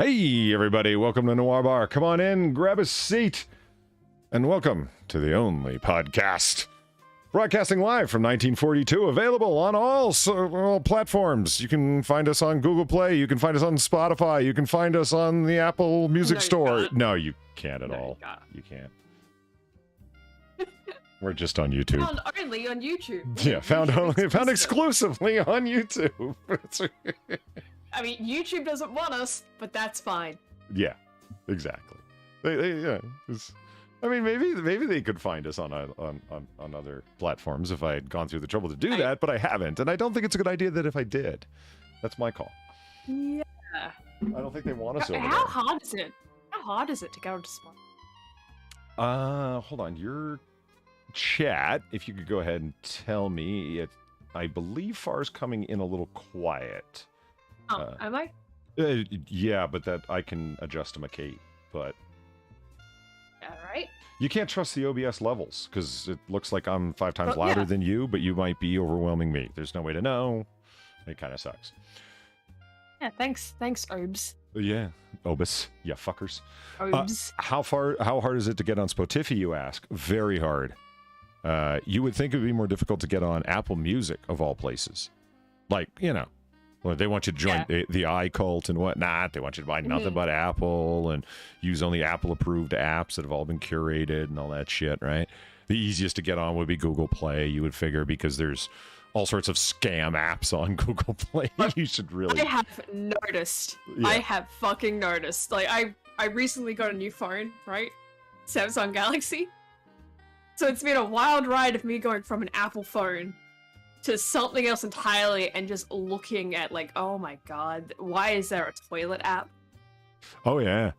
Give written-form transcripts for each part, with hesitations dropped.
Hey, everybody, welcome to Noir Bar. Come on in, grab a seat, and welcome to the only podcast broadcasting live from 1942, available on all platforms. You can find us on Google Play, you can find us on Spotify, you can find us on the Apple Music Store. No, you can't at all. You can't. We're just on YouTube. Found only on YouTube. Yeah, found exclusively on YouTube. I mean, YouTube doesn't want us, but that's fine. Yeah, exactly. Yeah, I mean, maybe they could find us on other platforms if I had gone through the trouble to do that, but I haven't, and I don't think it's a good idea that if I did. That's my call. Yeah. I don't think they want us over there. How hard is it? How hard is it to go into Spawn? Hold on. Your chat, if you could go ahead and tell me, I believe Far's coming in a little quiet. Oh, am I? Yeah, but that I can adjust him a cape, but... Alright. You can't trust the OBS levels, because it looks like I'm 5 times louder than you, but you might be overwhelming me. There's no way to know. It kind of sucks. Yeah, thanks, Obs. Yeah, Obus. Yeah, fuckers. Obs. How hard is it to get on Spotify, you ask? Very hard. You would think it would be more difficult to get on Apple Music, of all places. Like, you know... Well, they want you to join the iCult and whatnot. They want you to buy nothing but Apple and use only Apple-approved apps that have all been curated and all that shit, right? The easiest to get on would be Google Play, you would figure, because there's all sorts of scam apps on Google Play. You should really... I have noticed. Yeah. I have fucking noticed. Like, I recently got a new phone, right? Samsung Galaxy. So it's been a wild ride of me going from an Apple phone to something else entirely and just looking at like, oh my god, why is there a toilet app? Oh yeah.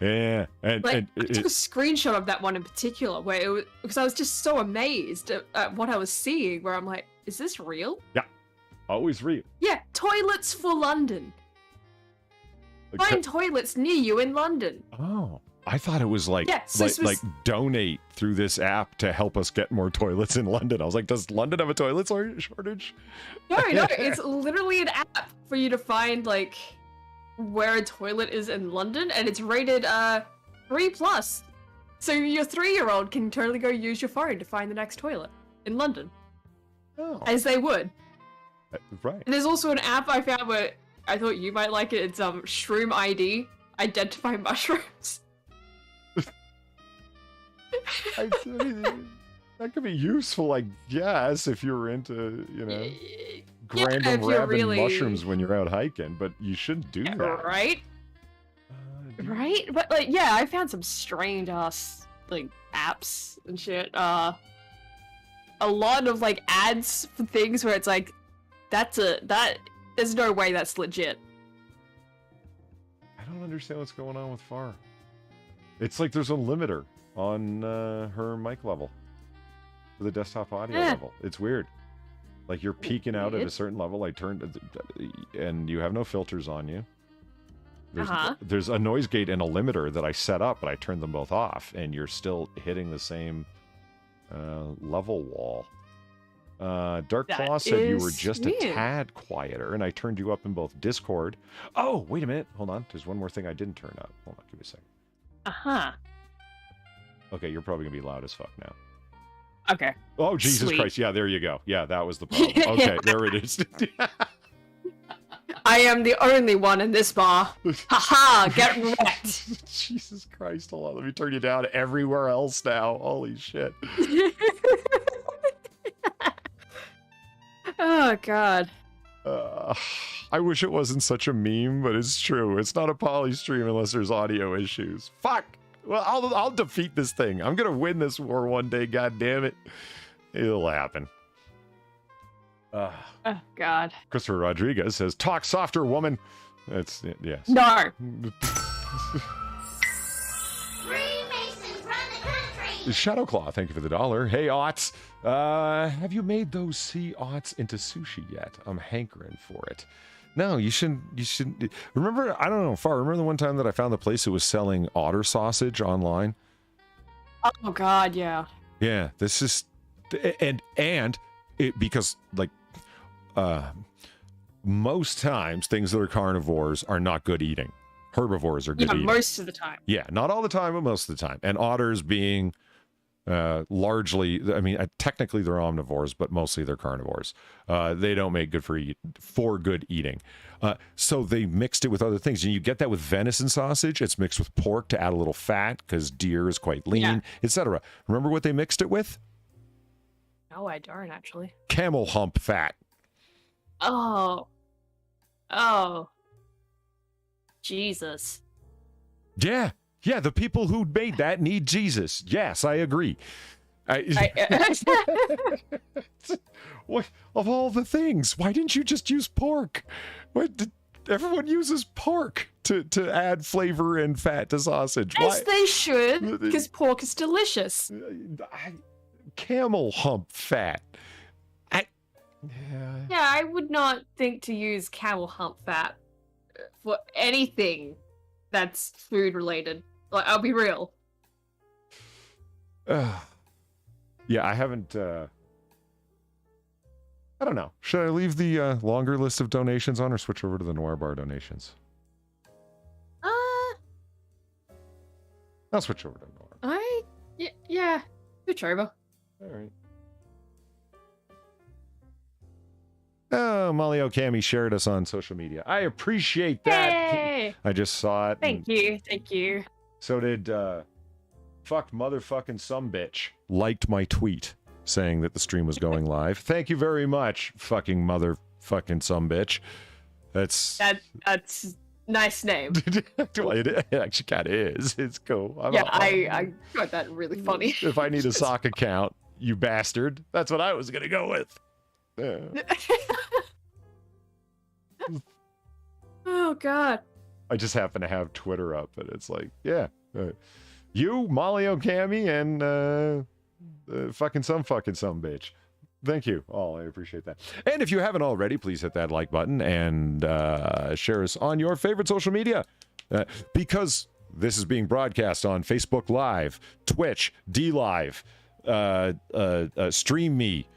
Yeah. And, like, I took a screenshot of that one in particular where it was, because I was just so amazed at what I was seeing, where I'm like, is this real? Yeah. Always real. Yeah, toilets for London. Find toilets near you in London. Oh. I thought it was like, like donate through this app to help us get more toilets in London. I was like, does London have a toilet shortage? No, it's literally an app for you to find like where a toilet is in London, and it's rated 3+. So your 3-year-old can totally go use your phone to find the next toilet in London. Oh. As they would. Right. And there's also an app I found where I thought you might like it. It's Shroom ID, identify mushrooms. I mean, that could be useful, I guess, if you're into, you know, random mushrooms when you're out hiking, but you shouldn't do that. Right? Right? But, like, yeah, I found some strange ass, like, apps and shit. A lot of, like, ads for things where it's like, there's no way that's legit. I don't understand what's going on with Far. It's like there's a limiter on her mic level for the desktop audio level. It's weird. Like you're peaking out at a certain level. I turned, and you have no filters on you. There's a noise gate and a limiter that I set up, but I turned them both off, and you're still hitting the same level wall. Dark Claw said you were just a tad quieter, and I turned you up in both Discord. Oh, wait a minute. Hold on. There's one more thing I didn't turn up. Hold on. Give me a second. Okay, you're probably going to be loud as fuck now. Okay. Oh, Jesus Christ. Yeah, there you go. Yeah, that was the problem. Okay, there it is. I am the only one in this bar. Haha, get wrecked. Jesus Christ. Hold on, let me turn you down everywhere else now. Holy shit. Oh, God. I wish it wasn't such a meme, but it's true. It's not a poly stream unless there's audio issues. Fuck! Well, I'll defeat this thing. I'm gonna win this war one day, god damn it. It'll happen. Oh, God. Christopher Rodriguez says, talk softer, woman. That's, yes. No. Shadowclaw, thank you for the $1. Hey, Aughts. Have you made those sea Aughts into sushi yet? I'm hankering for it. No, you shouldn't. Remember, I don't know, Far, remember the one time that I found the place that was selling otter sausage online? Oh, God, yeah. Yeah, this is... And it, because, like, most times things that are carnivores are not good eating. Herbivores are good eating. Most of the time. Yeah, not all the time, but most of the time. And otters being largely, I mean, technically they're omnivores, but mostly they're carnivores. They don't make good for good eating. So they mixed it with other things. And you get that with venison sausage. It's mixed with pork to add a little fat because deer is quite lean, etc. Remember what they mixed it with? No, I don't actually. Camel hump fat. Oh. Jesus. Yeah. Yeah, the people who made that need Jesus. Yes, I agree. What, of all the things, why didn't you just use pork? Everyone uses pork to add flavor and fat to sausage. As they should, because pork is delicious. Camel hump fat. Yeah, I would not think to use camel hump fat for anything that's food related. Like, I'll be real. Yeah, I haven't. I don't know. Should I leave the longer list of donations on or switch over to the Noir Bar donations? I'll switch over to Noir. Yeah, switch over. All right. Oh, Molly Okami shared us on social media. I appreciate that. Yay! I just saw it. Thank you. So did fucked motherfucking sumbitch liked my tweet saying that the stream was going live. Thank you very much, fucking motherfucking sumbitch. That's nice name. Well, it actually kind of is. It's cool. I got that really funny. If I need a sock account, you bastard. That's what I was gonna go with. Yeah. Oh God. I just happen to have Twitter up, and it's like, yeah, you, Molly Okami, and fucking some bitch. Thank you all. I appreciate that. And if you haven't already, please hit that like button and share us on your favorite social media, because this is being broadcast on Facebook Live, Twitch, DLive, Stream Me.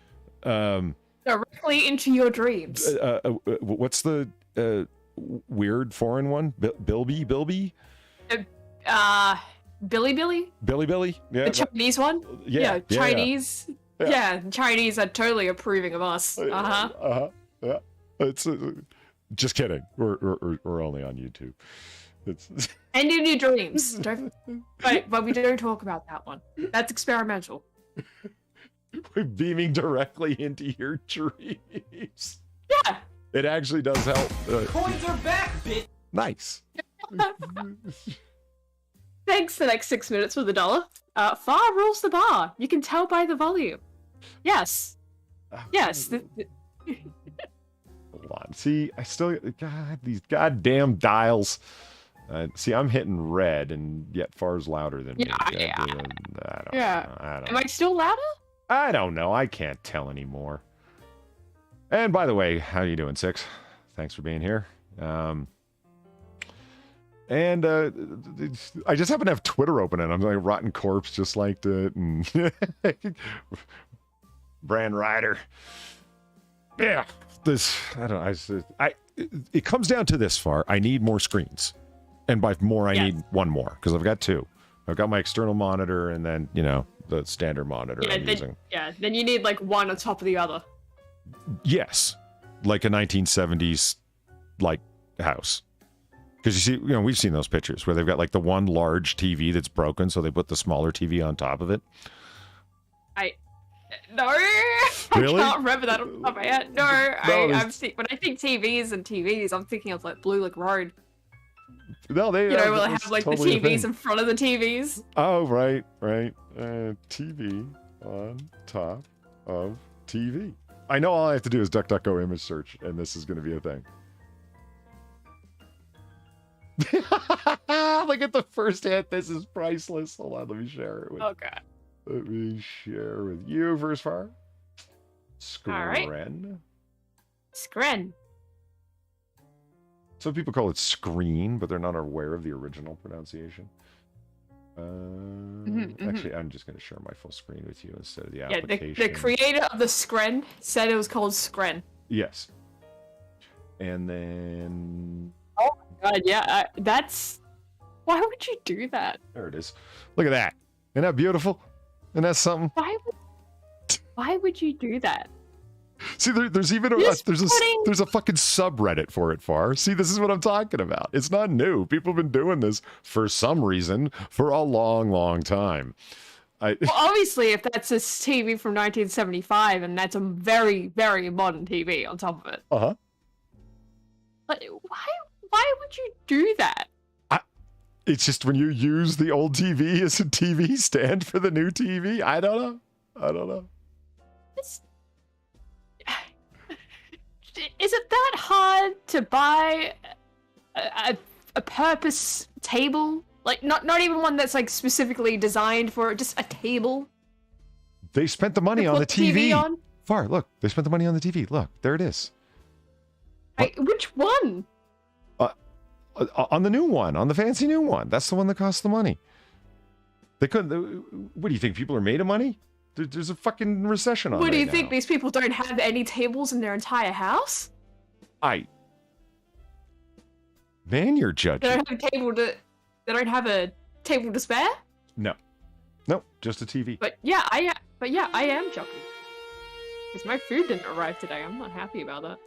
Directly into your dreams. What's the weird foreign one? Bilby? Billy? Billy? Yeah. The Chinese one? Yeah. Chinese. Yeah, Chinese are totally approving of us. Yeah. It's just kidding. We're only on YouTube. It's and in your dreams. But we don't talk about that one. That's experimental. We're beaming directly into your dreams. Yeah. It actually does help. Coins are back, bitch. Nice. Thanks the next 6 minutes for the $1. Far rules the bar. You can tell by the volume. Yes. Yes. Hold on. See, I still... God, these goddamn dials. See, I'm hitting red, and yet Far's louder than me. Yeah. I don't Am know. I still louder? I don't know. I can't tell anymore. And by the way, how you doing, Six? Thanks for being here. And I just happen to have Twitter open, and I'm like, Rotten Corpse just liked it, and Brand Rider. Yeah, this I don't know. It comes down to this far. I need more screens, and by more, I need one more because I've got two. I've got my external monitor, and then the standard monitor I'm using. Yeah, then you need like one on top of the other. Yes, like a 1970s like house. Because you see, we've seen those pictures where they've got like the one large TV that's broken, so they put the smaller TV on top of it. No, Really? I can't remember that off the top of my head. No, when I think TVs, I'm thinking of like Blue Lick Road. No, they we'll have like totally the TVs in front of the TVs. Oh, right. TV on top of TV. I know all I have to do is DuckDuckGo image search, and this is going to be a thing. Look at the first hit. This is priceless. Hold on, let me share it with you. Oh god. Let me share with you first, Far. Scren. All right. Scren. Some people call it screen, but they're not aware of the original pronunciation. Actually, I'm just going to share my full screen with you instead of the application. The creator of the Scren said it was called Scren. Yes. And then... Oh my god, yeah, that's... Why would you do that? There it is. Look at that. Isn't that beautiful? Isn't that something? Why would you do that? See, there's even there's a fucking subreddit for it, Far. See, this is what I'm talking about. It's not new. People have been doing this for some reason for a long, long time. Well, obviously, if that's a TV from 1975, and that's a very, very modern TV on top of it. Uh-huh. But why would you do that? It's just when you use the old TV as a TV stand for the new TV. I don't know. Is it that hard to buy a purpose table? Like, not even one that's like specifically designed for it, just a table? They spent the money on the TV. On? Far, look, they spent the money on the TV. Look, there it is. Which one? On the new one, on the fancy new one. That's the one that costs the money. They couldn't. What do you think? People are made of money? There's a fucking recession on. What do you think? These people don't have any tables in their entire house? Man, you're judging. They don't have a table to spare? No, just a TV. But yeah, I am joking. Because my food didn't arrive today. I'm not happy about that.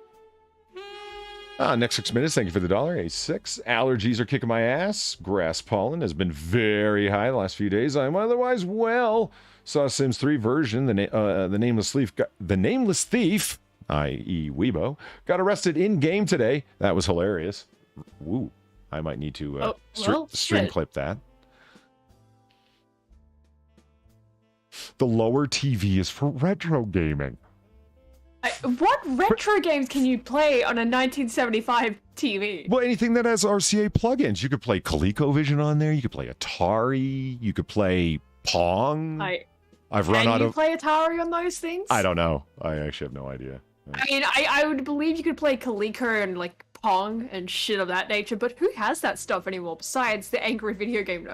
Next 6 minutes. Thank you for the $1.86. Allergies are kicking my ass. Grass pollen has been very high the last few days. I'm otherwise well. Saw Sims 3 version. The nameless thief, i.e. Weibo, got arrested in game today. That was hilarious. Woo! I might need to string clip that. The lower TV is for retro gaming. What retro games can you play on a 1975 TV? Well, anything that has RCA plugins. You could play ColecoVision on there. You could play Atari. You could play Pong. I've run out of... Can you play Atari on those things? I don't know. I actually have no idea. I mean, I would believe you could play Coleco and, like, Pong and shit of that nature, but who has that stuff anymore besides the angry video game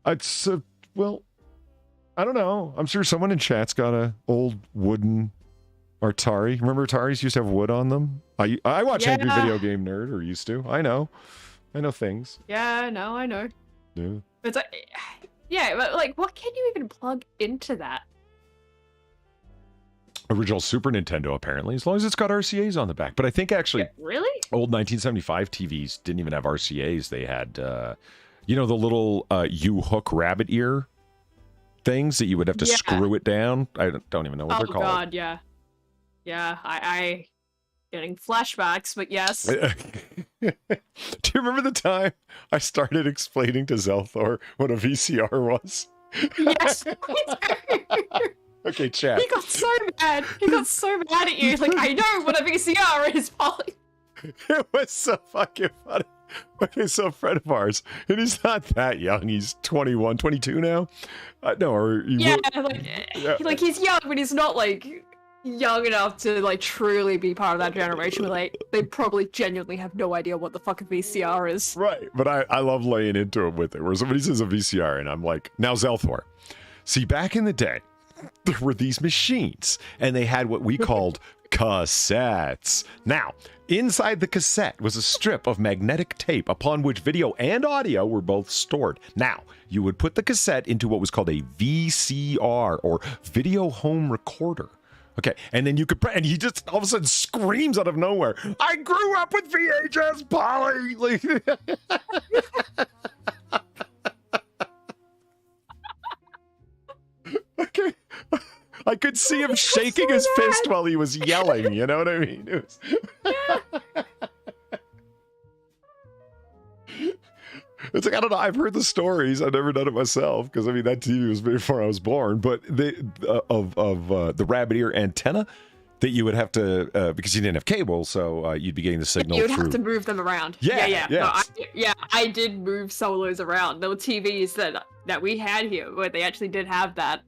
nerd? Well... I don't know. I'm sure someone in chat's got a old wooden Atari. Remember Ataris used to have wood on them? I watch Angry Video Game Nerd, or used to. I know things. Yeah, no, I know. Yeah. It's like, yeah, but like, what can you even plug into that? Original Super Nintendo, apparently, as long as it's got RCAs on the back. But I think actually, really, old 1975 TVs didn't even have RCAs. They had, the little U-hook rabbit ear things that you would have to screw it down. I don't even know what they're called. Oh god, yeah. I getting flashbacks, but yes. Do you remember the time I started explaining to Zelthor what a VCR was? Yes. Okay, chat. He got so mad at you. Like, I know what a VCR is, Polly. It was so fucking funny. Okay, so a friend of ours, and he's not that young. He's 21, 22 now. Like he's young, but he's not like young enough to like truly be part of that generation. Where like they probably genuinely have no idea what the fuck a VCR is. Right, but I love laying into it with it. Where somebody says a VCR, and I'm like, now Zelthor. See, back in the day, there were these machines, and they had what we called cassettes. Now, inside the cassette was a strip of magnetic tape upon which video and audio were both stored. Now, you would put the cassette into what was called a VCR, or video home recorder. Okay, and then you could, and he just all of a sudden screams out of nowhere, "I grew up with VHS, Polly!" Okay. I could see him shaking his fist while he was yelling, you know what I mean? It was... It's like, I don't know, I've heard the stories, I've never done it myself, because I mean, that TV was before I was born, but the rabbit ear antenna that you would have to, because you didn't have cable, so you'd be getting the signal You'd through. have to move them around. Yeah. No, I did move some of those around. There were TVs that we had here where they actually did have that.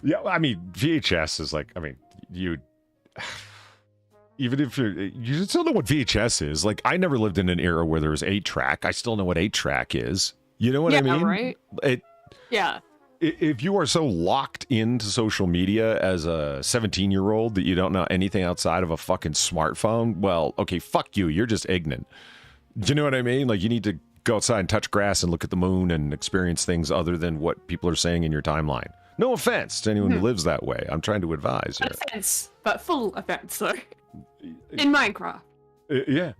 Yeah, I mean, VHS is like, I mean, even if you still know what VHS is. Like, I never lived in an era where there was 8-track. I still know what 8-track is. You know what I mean? Right. if you are so locked into social media as a 17-year-old that you don't know anything outside of a fucking smartphone, well, okay, fuck you. You're just ignorant. Do you know what I mean? Like, you need to go outside and touch grass and look at the moon and experience things other than what people are saying in your timeline. No offense to anyone who lives that way. I'm trying to advise. Not offense, but full offense, though. In Minecraft. Yeah.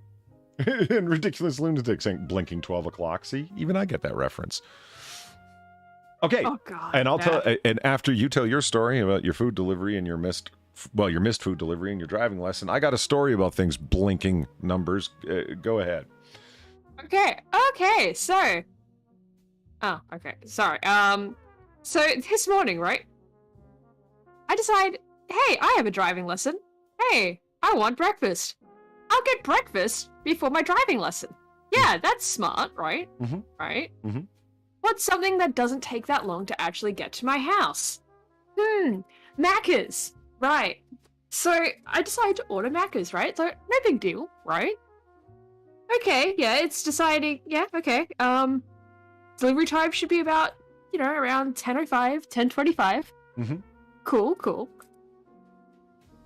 And ridiculous lunatic saying blinking 12 o'clock. See, even I get that reference. Okay. Oh, God. And I'll tell. And after you tell your story about your food delivery and your missed food delivery and your driving lesson, I got a story about things blinking numbers. Go ahead. Okay. So. Oh, okay. Sorry. So this morning, right? I decide, hey, I have a driving lesson. Hey, I want breakfast. I'll get breakfast before my driving lesson. Yeah, that's smart, right? Mm-hmm. Right? Mm-hmm. What's something that doesn't take that long to actually get to my house? Macca's. Right. So I decided to order Macca's, right? So no big deal, right? Okay, yeah, it's deciding, yeah, okay. Delivery time should be about, around 10:05, 10:25. Mm-hmm. Cool.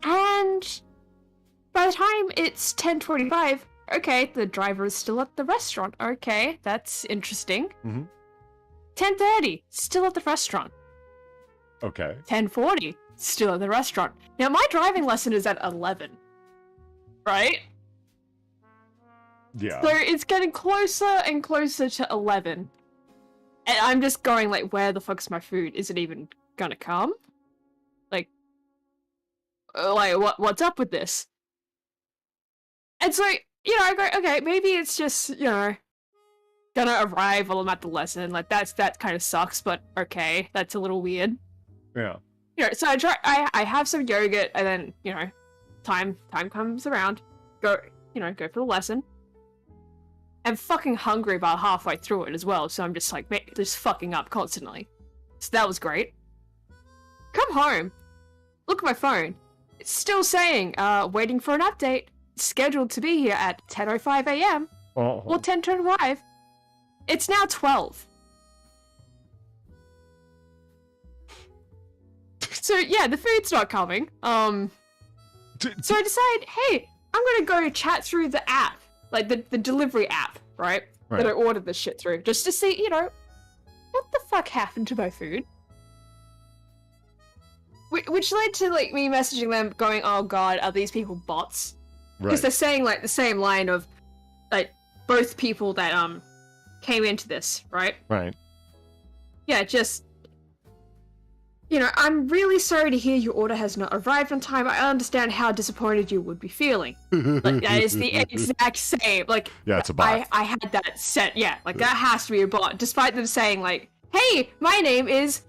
And by the time it's 10:25, okay, the driver is still at the restaurant. Okay, that's interesting. Mm-hmm. 10:30, still at the restaurant. Okay. 10:40, still at the restaurant. Now, my driving lesson is at 11, right? Yeah. So it's getting closer and closer to 11. And I'm just going, like, where the fuck's my food? Is it even gonna come? Like what's up with this? And so, I go, okay, maybe it's just, gonna arrive while I'm at the lesson. Like, that kind of sucks, but okay, that's a little weird. Yeah. So I have some yogurt, and then, time comes around. Go for the lesson. I'm fucking hungry about halfway through it as well, so I'm just like, just fucking up constantly. So that was great. Come home. Look at my phone. It's still saying, waiting for an update. Scheduled to be here at 10:05 a.m. Oh. Or 10:25. It's now 12. So yeah, the food's not coming. So I decide, hey, I'm gonna go chat through the app. Like, the delivery app, right? That I ordered this shit through. Just to see, what the fuck happened to my food? Which led to, like, me messaging them going, oh god, are these people bots? Because they're saying, like, the same line of, like, both people that, came into this, right? Right. Yeah, just... I'm really sorry to hear your order has not arrived on time. I understand how disappointed you would be feeling. Like, that is the exact same. Like, yeah, it's a bot. I had that set. Yeah, like, that has to be a bot. Despite them saying, like, hey, my name is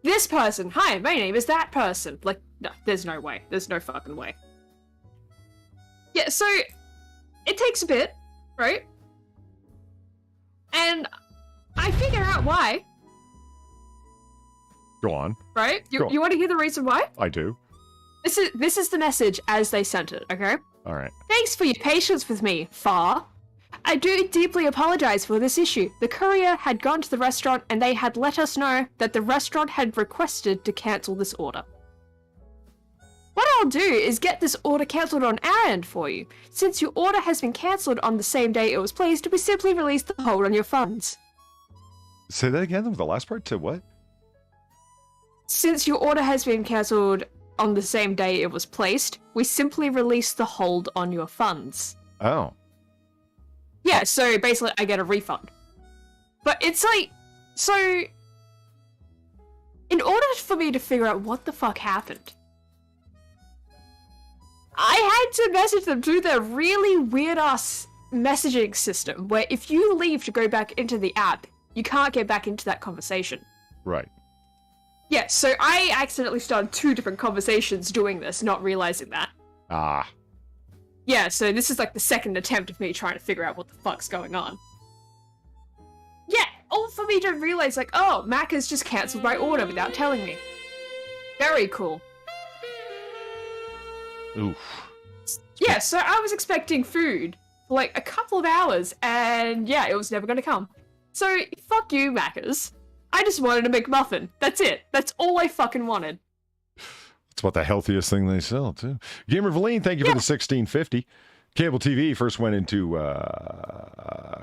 this person. Hi, my name is that person. Like, no, there's no way. There's no fucking way. Yeah, so it takes a bit, right? And I figure out why. Go on. Right? You want to hear the reason why? I do. This is the message as they sent it, okay? All right. Thanks for your patience with me, Far. I do deeply apologize for this issue. The courier had gone to the restaurant and they had let us know that the restaurant had requested to cancel this order. What I'll do is get this order cancelled on our end for you. Since your order has been cancelled on the same day it was placed, we simply release the hold on your funds. Say that again with the last part to what? Since your order has been cancelled on the same day it was placed, we simply release the hold on your funds. Oh. Yeah, so basically I get a refund. But it's like, so... in order for me to figure out what the fuck happened, I had to message them through their really weird-ass messaging system, where if you leave to go back into the app, you can't get back into that conversation. Right. Yeah, so I accidentally started 2 different conversations doing this, not realizing that. Ah. Yeah, so this is like the second attempt of me trying to figure out what the fuck's going on. Yeah, all for me to realize, like, oh, Mac has just cancelled my order without telling me. Very cool. Oof. Yeah, so I was expecting food for like a couple of hours, and yeah, it was never gonna come. So, fuck you, Macca's. I just wanted a McMuffin. That's it. That's all I fucking wanted. It's about the healthiest thing they sell, too. Gamer Valine, thank you for the 1650. Cable TV first went into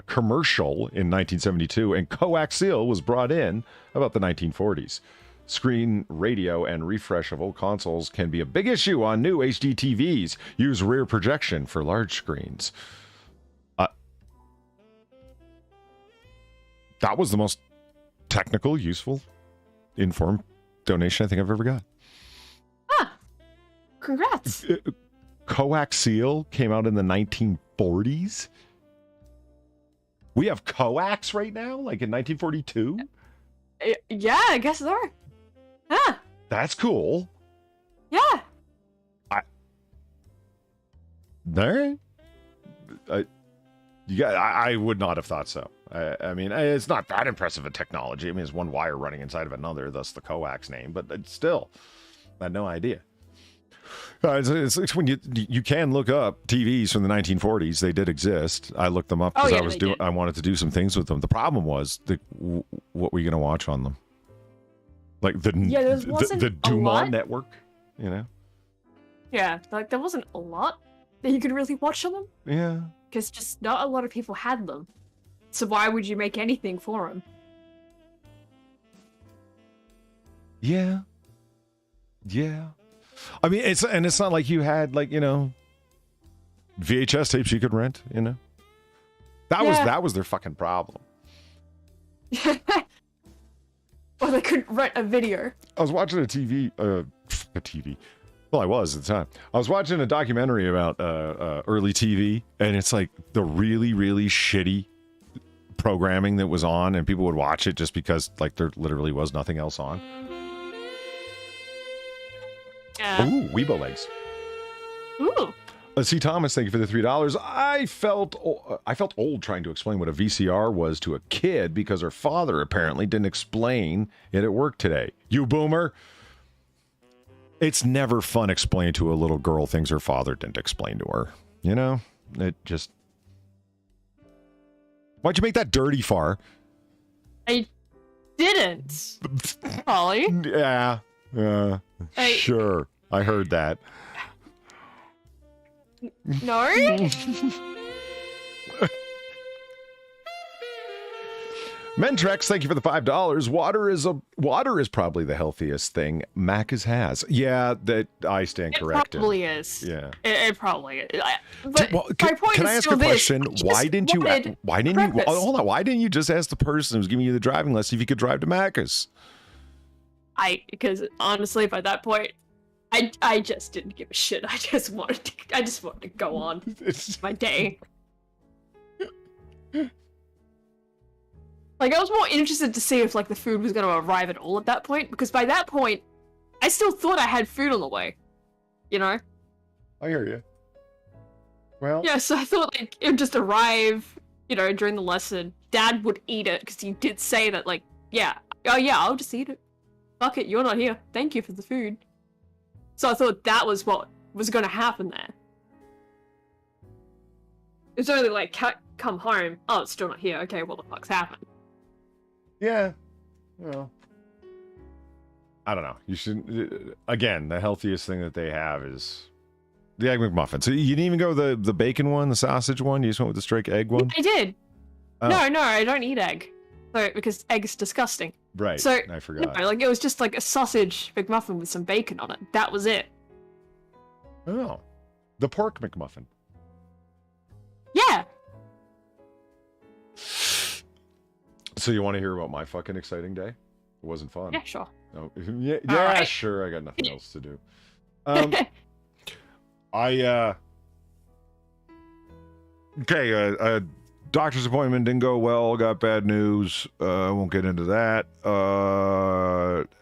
commercial in 1972, and coaxial was brought in about the 1940s. Screen radio and refresh of old consoles can be a big issue on new HD TVs. Use rear projection for large screens. That was the most technical, useful, informed donation I think I've ever got. Ah, congrats. Coaxial came out in the 1940s. We have coax right now, like in 1942. Yeah, I guess so. Ah, that's cool. Yeah. I would not have thought so. I mean, it's not that impressive a technology. I mean, it's one wire running inside of another, thus the coax name. But it's still, I had no idea. It's when you can look up TVs from the 1940s. They did exist. I looked them up because I wanted to do some things with them. The problem was what were you going to watch on them? Like the Dumont network, you know? Yeah, like there wasn't a lot that you could really watch on them. Yeah. Because just not a lot of people had them. So why would you make anything for them? Yeah. Yeah. I mean, it's not like you had, like, you know, VHS tapes you could rent, you know? That was their fucking problem. Or they couldn't rent a video. I was watching a TV. Well, I was at the time. I was watching a documentary about early TV, and it's like the really, really shitty programming that was on, and people would watch it just because, like, there literally was nothing else on. Ooh, Weibo legs. Ooh. Let's see, Thomas, thank you for the $3. I felt old trying to explain what a VCR was to a kid because her father apparently didn't explain it at work today. You boomer. It's never fun explaining to a little girl things her father didn't explain to her. You know? It just... Why'd you make that dirty, Far? I didn't. Polly. Yeah. Sure. I heard that. No? Mentrex, thank you for the $5. Water is probably the healthiest thing Macca's has. Yeah, that I stand corrected. It probably is. Yeah. It probably is. But can I ask a question? Why didn't you hold on, why didn't you just ask the person who's giving you the driving lesson if you could drive to Macca's? Because honestly, by that point, I just didn't give a shit. I just wanted to go on my day. Like, I was more interested to see if, like, the food was going to arrive at all at that point, because by that point, I still thought I had food on the way. You know? I hear you. Well... Yeah, so I thought, like, it would just arrive, you know, during the lesson. Dad would eat it, because he did say that, like, I'll just eat it. Fuck it, you're not here. Thank you for the food. So I thought that was what was going to happen there. It's only like, come home. Oh, it's still not here. Okay, what the fuck's happened? Yeah. Well, I don't know. You should... Again, the healthiest thing that they have is the Egg McMuffin. So you didn't even go the bacon one, the sausage one? You just went with the straight egg one? I did. Oh. No, I don't eat egg. So, because egg is disgusting. Right, so, I forgot. No, like, it was just like a sausage McMuffin with some bacon on it. That was it. Oh. The pork McMuffin. Yeah. So you want to hear about my fucking exciting day? It wasn't fun. Yeah, sure. Oh, yeah, right. Sure. I got nothing else to do. Okay, doctor's appointment didn't go well, got bad news. I won't get into that.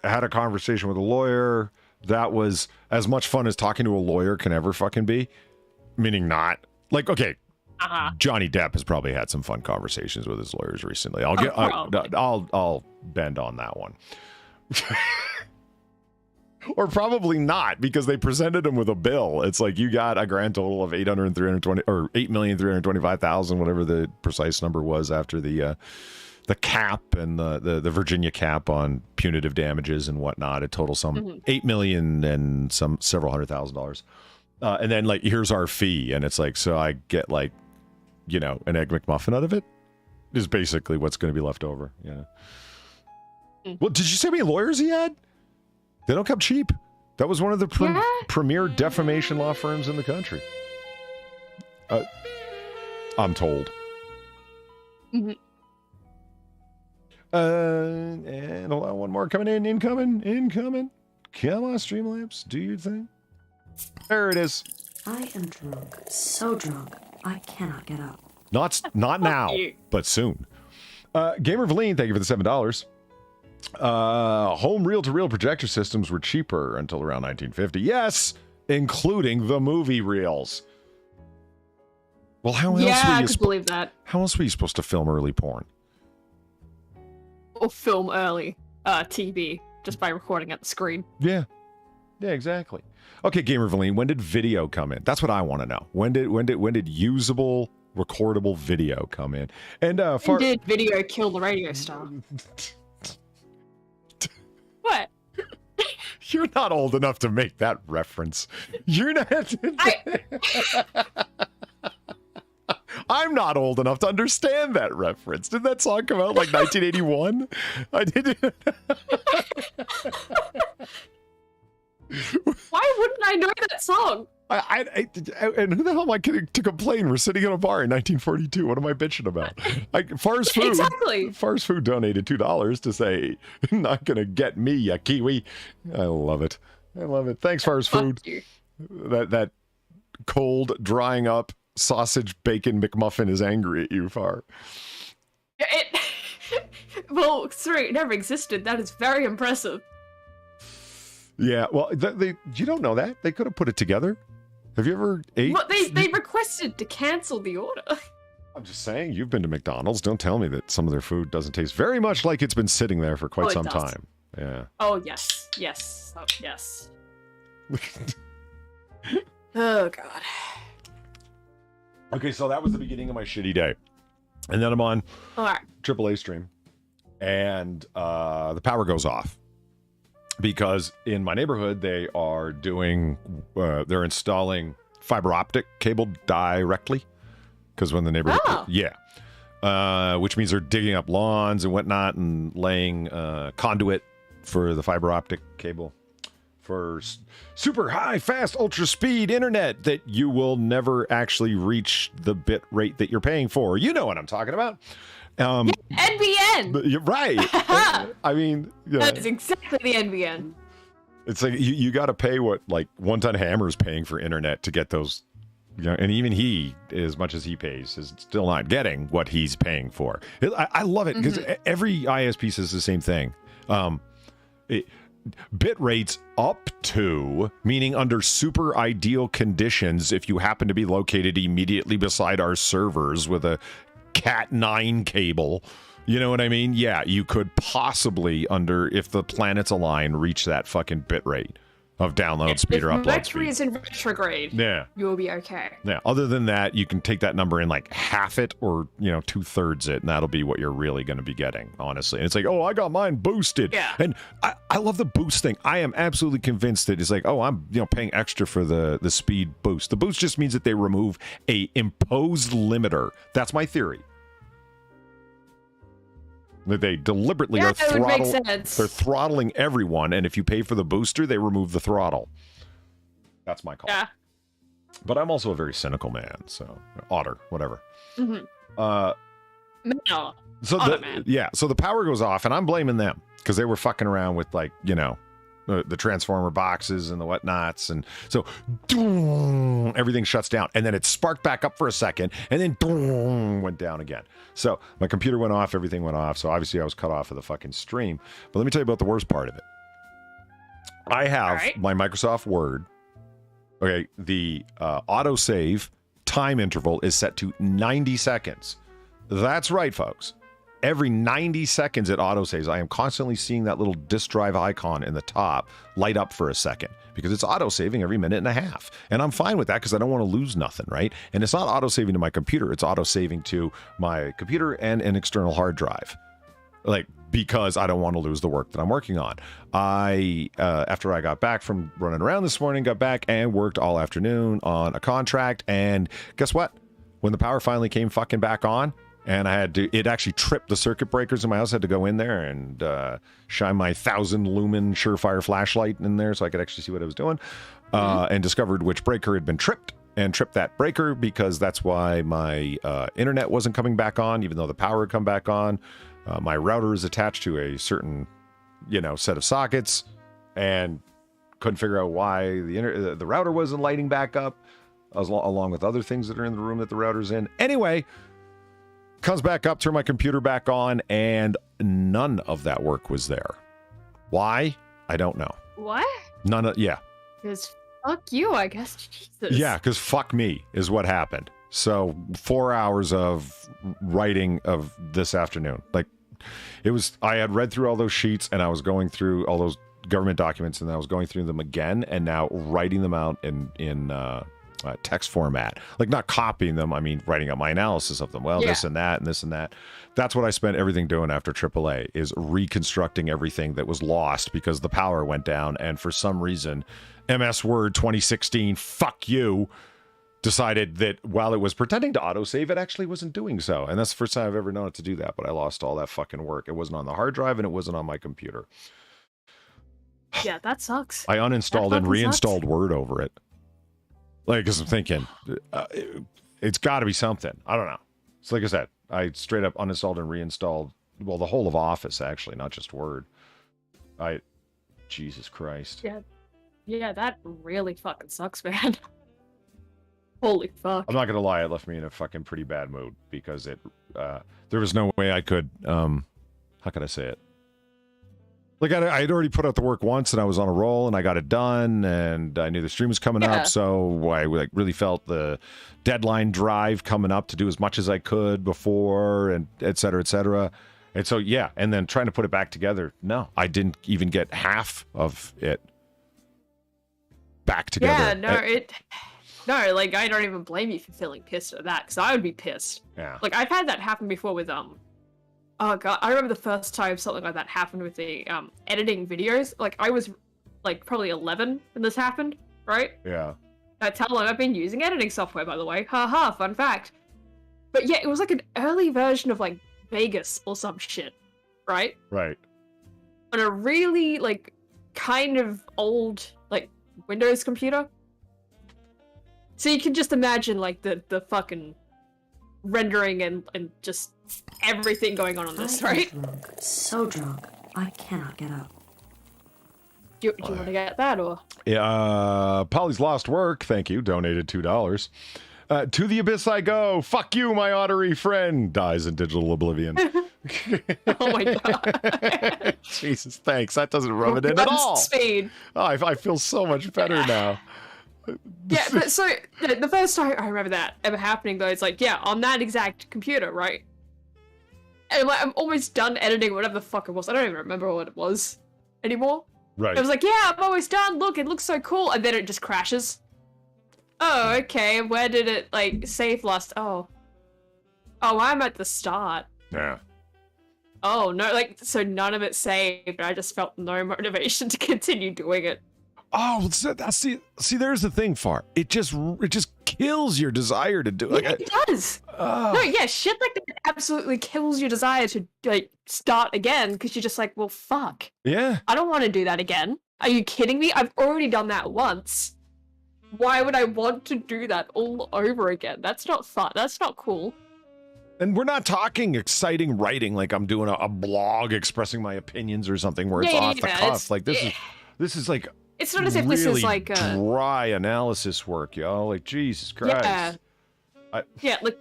Had a conversation with a lawyer. That was as much fun as talking to a lawyer can ever fucking be. Meaning not. Like, okay, Johnny Depp has probably had some fun conversations with his lawyers recently. I'll bend on that one. Or probably not, because they presented him with a bill. It's like, you got a grand total of $8,325,000, whatever the precise number was after the cap and the Virginia cap on punitive damages and whatnot. It totals some $8 million and some several $100,000. And then like, here's our fee. And it's like, so I get like, you know, an Egg McMuffin out of it is basically what's going to be left over. Yeah. Well, did you see how many lawyers he had? They don't come cheap. That was one of the premier defamation law firms in the country. I'm told. And hold on, one more coming in, incoming. Come on, Streamlabs, do your thing. There it is. I am drunk, so drunk, I cannot get up. Not now, but soon. Gamer Valine, thank you for the $7. Home reel-to-reel projector systems were cheaper until around 1950. Yes, including the movie reels. Well, how else I could believe that. How else were you supposed to film early porn? Or film early TV just by recording at the screen. Yeah, exactly. Okay, Gamer Valine, when did video come in? That's what I want to know. When did usable, recordable video come in? And when did video kill the radio star? What? You're not old enough to make that reference. You're not. I'm not old enough to understand that reference. Did that song come out like 1981? I didn't. Why wouldn't I know that song? And who the hell am I kidding to complain? We're sitting in a bar in 1942. What am I bitching about? FarZoosme. Exactly. FarZoosme donated $2 to say, not going to get me, ya kiwi. I love it. Thanks, FarZoosme. That cold, drying up sausage bacon McMuffin is angry at you, Far. Well, sorry, it never existed. That is very impressive. Yeah, well, you don't know that. They could have put it together. Have you ever ate? Well, they requested to cancel the order. I'm just saying, you've been to McDonald's. Don't tell me that some of their food doesn't taste very much like it's been sitting there for quite some time. Yeah. Oh, yes. Oh, yes. Oh, God. Okay, so that was the beginning of my shitty day. And then I'm on AAA stream, and the power goes off. Because in my neighborhood, they are they're installing fiber optic cable directly. Because when the neighborhood, which means they're digging up lawns and whatnot and laying conduit for the fiber optic cable for super high, fast, ultra speed internet that you will never actually reach the bit rate that you're paying for. You know what I'm talking about. NBN. You're right. I mean, that is exactly the NBN. It's like you got to pay what like One Ton Hammer's paying for internet to get those. And even he, as much as he pays, is still not getting what he's paying for. I love it because every ISP says the same thing. Bit rates up to, meaning under super ideal conditions, if you happen to be located immediately beside our servers with a Cat 9 cable, you know what I mean? Yeah, you could possibly, if the planets align, reach that fucking bit rate of download speed or upload speed. If Mercury is in retrograde, you'll be okay. Yeah, other than that, you can take that number and like half it or, 2/3 it, and that'll be what you're really going to be getting, honestly. And it's like, oh, I got mine boosted. Yeah. And I love the boost thing. I am absolutely convinced that it's like, oh, I'm paying extra for the speed boost. The boost just means that they remove a imposed limiter. That's my theory. That they deliberately are they're throttling everyone, and if you pay for the booster, they remove the throttle. That's my call. Yeah. But I'm also a very cynical man, so Otter, whatever. No. So so the power goes off, and I'm blaming them because they were fucking around with the transformer boxes and the whatnots, and so everything shuts down, and then it sparked back up for a second, and then went down again. So my computer went off, everything went off, so obviously I was cut off of the fucking stream. But let me tell you about the worst part of it. I have my Microsoft Word. Okay, the autosave time interval is set to 90 seconds. That's right, folks. Every 90 seconds it autosaves. I am constantly seeing that little disk drive icon in the top light up for a second because it's autosaving every minute and a half. And I'm fine with that because I don't want to lose nothing, right? And it's not autosaving to my computer. It's autosaving to my computer and an external hard drive. like, because I don't want to lose the work that I'm working on. I, after I got back from running around this morning, got back and worked all afternoon on a contract. And guess what? When the power finally came fucking back on, and I had to, it actually tripped the circuit breakers in my house. I had to go in there and shine my 1,000 lumen Surefire flashlight in there so I could actually see what I was doing, and discovered which breaker had been tripped, and tripped that breaker because that's why my internet wasn't coming back on, even though the power had come back on. My router is attached to a certain, set of sockets, and couldn't figure out why the router wasn't lighting back up, along with other things that are in the room that the router's in. Anyway, comes back up, turn my computer back on, and none of that work was there. Why? I don't know. What? None of, yeah. Because fuck you, I guess. Jesus. Yeah, because fuck me is what happened. So 4 hours of writing of this afternoon. Like, it was, I had read through all those sheets, and I was going through all those government documents, and I was going through them again, and now writing them out in text format. Like, not copying them, I mean writing out my analysis of them. Well, this and that and this and that. That's what I spent everything doing after AAA, is reconstructing everything that was lost because the power went down, and for some reason MS Word 2016, fuck you, decided that while it was pretending to autosave, it actually wasn't doing so. And that's the first time I've ever known it to do that, but I lost all that fucking work. It wasn't on the hard drive, and it wasn't on my computer. Yeah, that sucks. I uninstalled and reinstalled Word over it. Like, because I'm thinking, it's got to be something. I don't know. So like I said, I straight up uninstalled and reinstalled, well, the whole of Office, actually, not just Word. Jesus Christ. Yeah, that really fucking sucks, man. Holy fuck. I'm not going to lie, it left me in a fucking pretty bad mood, because there was no way I could, how can I say it? Like, I had already put out the work once, and I was on a roll, and I got it done, and I knew the stream was coming up, so I like really felt the deadline drive coming up to do as much as I could before, and et cetera, et cetera. And so, yeah, and then trying to put it back together, no, I didn't even get half of it back together. Yeah, no, like, I don't even blame you for feeling pissed at that, because I would be pissed. Yeah. Like, I've had that happen before with, oh god, I remember the first time something like that happened with the editing videos. Like, I was like probably 11 when this happened, right? Yeah. I tell them I've been using editing software, by the way. Haha, fun fact. But yeah, it was like an early version of like Vegas or some shit, right? Right. On a really like kind of old like Windows computer. So you can just imagine like the fucking rendering and just everything going on this, right? Drunk, so drunk, I cannot get up. Do you want to get that, or? Yeah, Polly's Lost Work, thank you, donated $2. To the abyss I go. Fuck you, my ottery friend. Dies in digital oblivion. Oh my god. Jesus, thanks. That doesn't rub it in at all. Speed. Oh, I feel so much better now. Yeah, but so the first time I remember that ever happening, though, it's like, yeah, on that exact computer, right? And like, I'm almost done editing whatever the fuck it was. I don't even remember what it was anymore. Right. I was like, yeah, I'm almost done. Look, it looks so cool. And then it just crashes. Oh, okay. Where did it, like, save last? Oh, I'm at the start. Yeah. Oh, no, like, so none of it saved. And I just felt no motivation to continue doing it. Oh, see, there's the thing, Far. It just kills your desire to do it. Yeah, it does. No, yeah, shit like that absolutely kills your desire to like start again because you're just like, well, fuck. Yeah. I don't want to do that again. Are you kidding me? I've already done that once. Why would I want to do that all over again? That's not fun. That's not cool. And we're not talking exciting writing like I'm doing a blog expressing my opinions or something where it's off the cuff. Like this is like. It's not as if this is like a dry analysis work, yo. Like, Jesus Christ. Yeah. Like,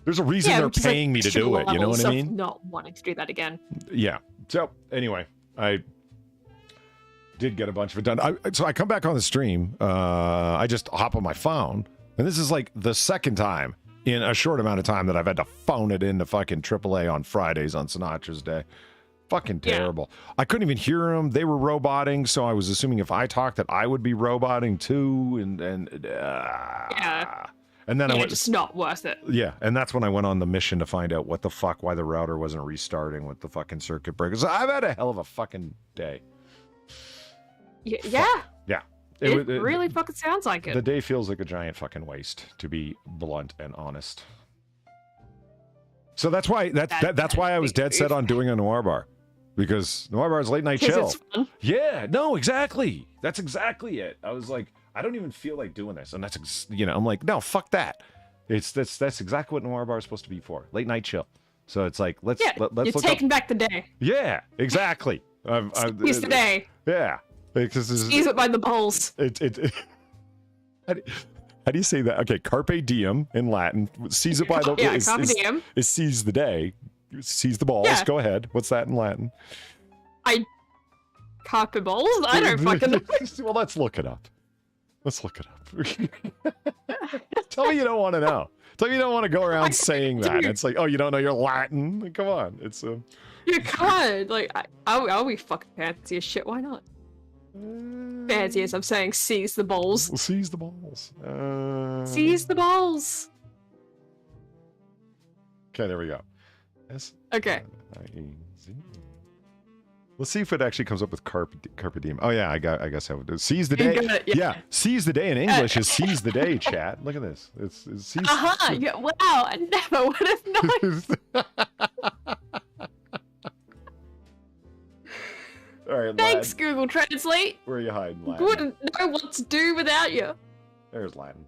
there's a reason they're paying me to do it. You know what I mean? Not wanting to do that again. Yeah. So anyway, I did get a bunch of it done. So I come back on the stream. I just hop on my phone, and this is like the second time in a short amount of time that I've had to phone it into fucking AAA on Fridays on Sinatra's Day. Fucking terrible. Yeah. I couldn't even hear them. They were roboting, so I was assuming if I talked that I would be roboting too. And then I went, just not worth it. yeah, and that's when I went on the mission to find out what the fuck, why the router wasn't restarting with the fucking circuit breakers. I've had a hell of a fucking day. Yeah. Yeah. It really fucking sounds like it. The day feels like a giant fucking waste, to be blunt and honest. So that's why that's why I was dead set on doing a Noir Bar, because Noir Bar is late night chill. It's fun. Yeah, no, exactly. That's exactly it. I was like, I don't even feel like doing this, and that's I'm like, no, fuck that. That's exactly what Noir Bar is supposed to be for. Late night chill. So it's like let's you're look taking back the day. Yeah, exactly. Seize the day. Yeah, because Seize it by the balls. How do you say that? Okay, carpe diem in Latin. Seize it by the carpe diem is seize the day. Seize the balls. Yeah. Go ahead. What's that in Latin? Carpe balls? I don't fucking know. Well, let's look it up. Let's look it up. Tell me you don't want to know. Tell me you don't want to go around saying that. It's like, oh, you don't know your Latin? Like, come on. It's You can't. Like, I'll be fucking fancy as shit. Why not? Fancy as I'm saying, seize the balls. Seize the balls. Seize the balls. Okay, there we go. Okay. Let's see if it actually comes up with carpe diem. Oh yeah, I guess I would do. Seize the day. Yeah, seize the day in English is seize the day. Chat. Look at this. It's seize. Yeah, wow! I never would have known. All right, Thanks, Latin. Google Translate. Where are you hiding, Latin? Wouldn't know what to do without you. There's Latin.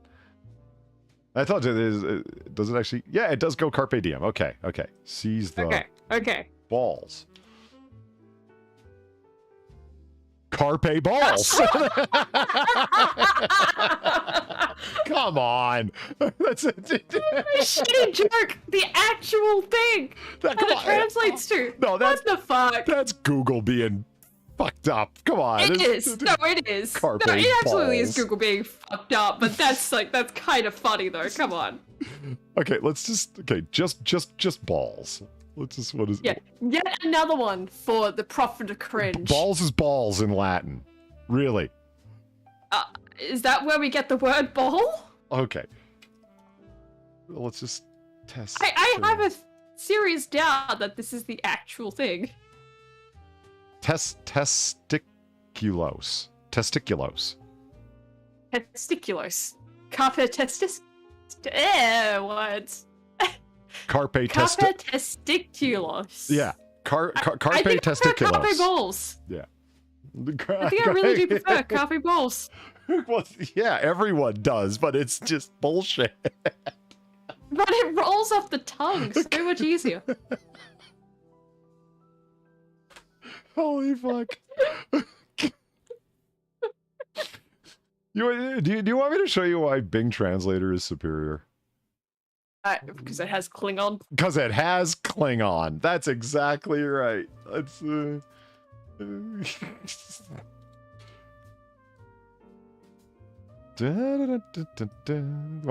I told you, does it actually? Yeah, it does go carpe diem. Okay. Seize the Okay. balls. Carpe balls. Come on. That's a shitty joke. The actual thing that it translates to. No, what the fuck? That's Google being fucked up. Come on. It is. No, it is. Carpe no, it absolutely balls. is Google being fucked up, but that's kind of funny though. Come on. Okay, let's just balls. Let's just, what is Yeah, yet another one for the prophet of cringe. Balls is balls in Latin. Really? Is that where we get the word ball? Okay. Let's just test. I have a serious doubt that this is the actual thing. Testiculos. Testiculos. Testiculos. Carpe testis. What? Carpe testiculos. Yeah. Carpe I think testiculos. Carpe balls. Yeah. I think I really do prefer carpe balls. Well, yeah, everyone does, but it's just bullshit. But it rolls off the tongue so much easier. Holy fuck. Do you want me to show you why Bing Translator is superior? Because it has Klingon. Because it has Klingon. That's exactly right. That's one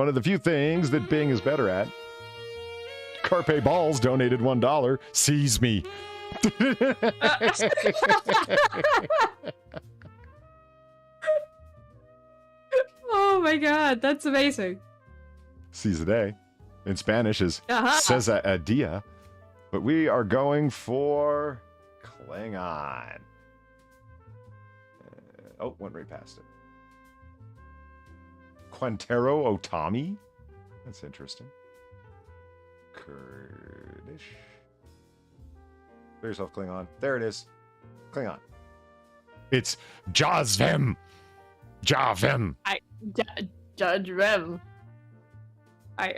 of the few things that Bing is better at. Carpe Balls donated $1. Seize me. Oh my god, that's amazing. Seize the day. In Spanish is Cesa a dia. But we are going for Klingon. Went right past it. Quintero Otami? That's interesting. Kurdish. Show yourself Klingon. There it is. Klingon. It's Jazvem. Javem. Judge Rem.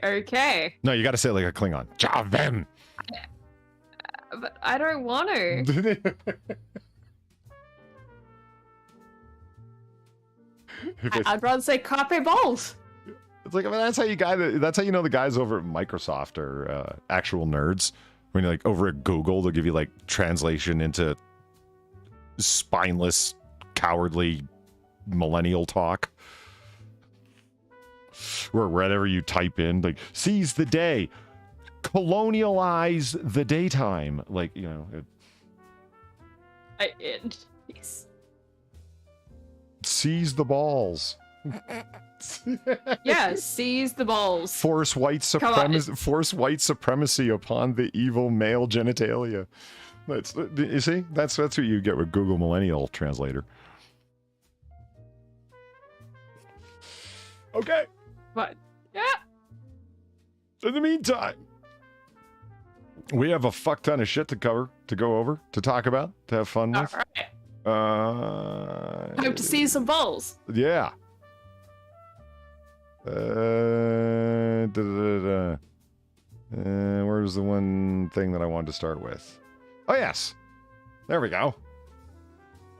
Okay. No, you gotta say it like a Klingon. Javem. But I don't want to. I'd rather say carpe balls. It's like, I mean, that's how you know the guys over at Microsoft are actual nerds. When you're like over at Google, they'll give you like translation into spineless, cowardly millennial talk. Or wherever you type in, like, seize the day, colonialize the daytime. Like, you know. Yes. Seize the balls. Yeah, seize the balls. Force white supremacy upon the evil male genitalia. That's, you see, that's what you get with Google Millennial Translator. Okay. But yeah. In the meantime, we have a fuck ton of shit to cover, to go over, to talk about, to have fun with. All right. Hope to see some balls. Yeah. Where's the one thing that I wanted to start with? Oh, yes. There we go.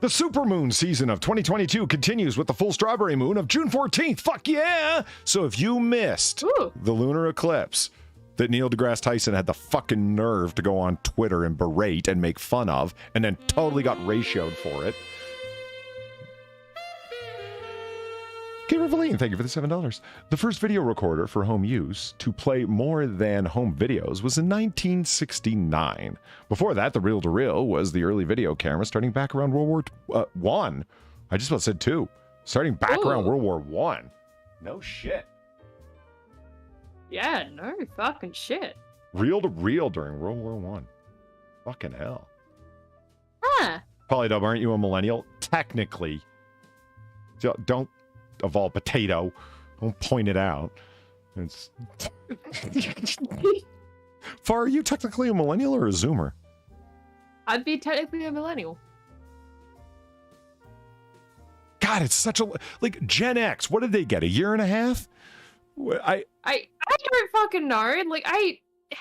The supermoon season of 2022 continues with the full strawberry moon of June 14th. Fuck yeah! So if you missed the lunar eclipse that Neil deGrasse Tyson had the fucking nerve to go on Twitter and berate and make fun of, and then totally got ratioed for it. Gamer Valine, thank you for the $7. The first video recorder for home use to play more than home videos was in 1969. Before that, the reel-to-reel was the early video camera starting back around World War I. I just about said two. Starting back around World War I. No shit. Yeah, no fucking shit. Reel-to-reel during World War I. Fucking hell. Huh. Polydub, aren't you a millennial? Technically. Don't of all potato. Don't point it out. It's Far, are you technically a millennial or a zoomer? I'd be technically a millennial. God, it's such a like Gen X. What did they get? A year and a half? I don't fucking know.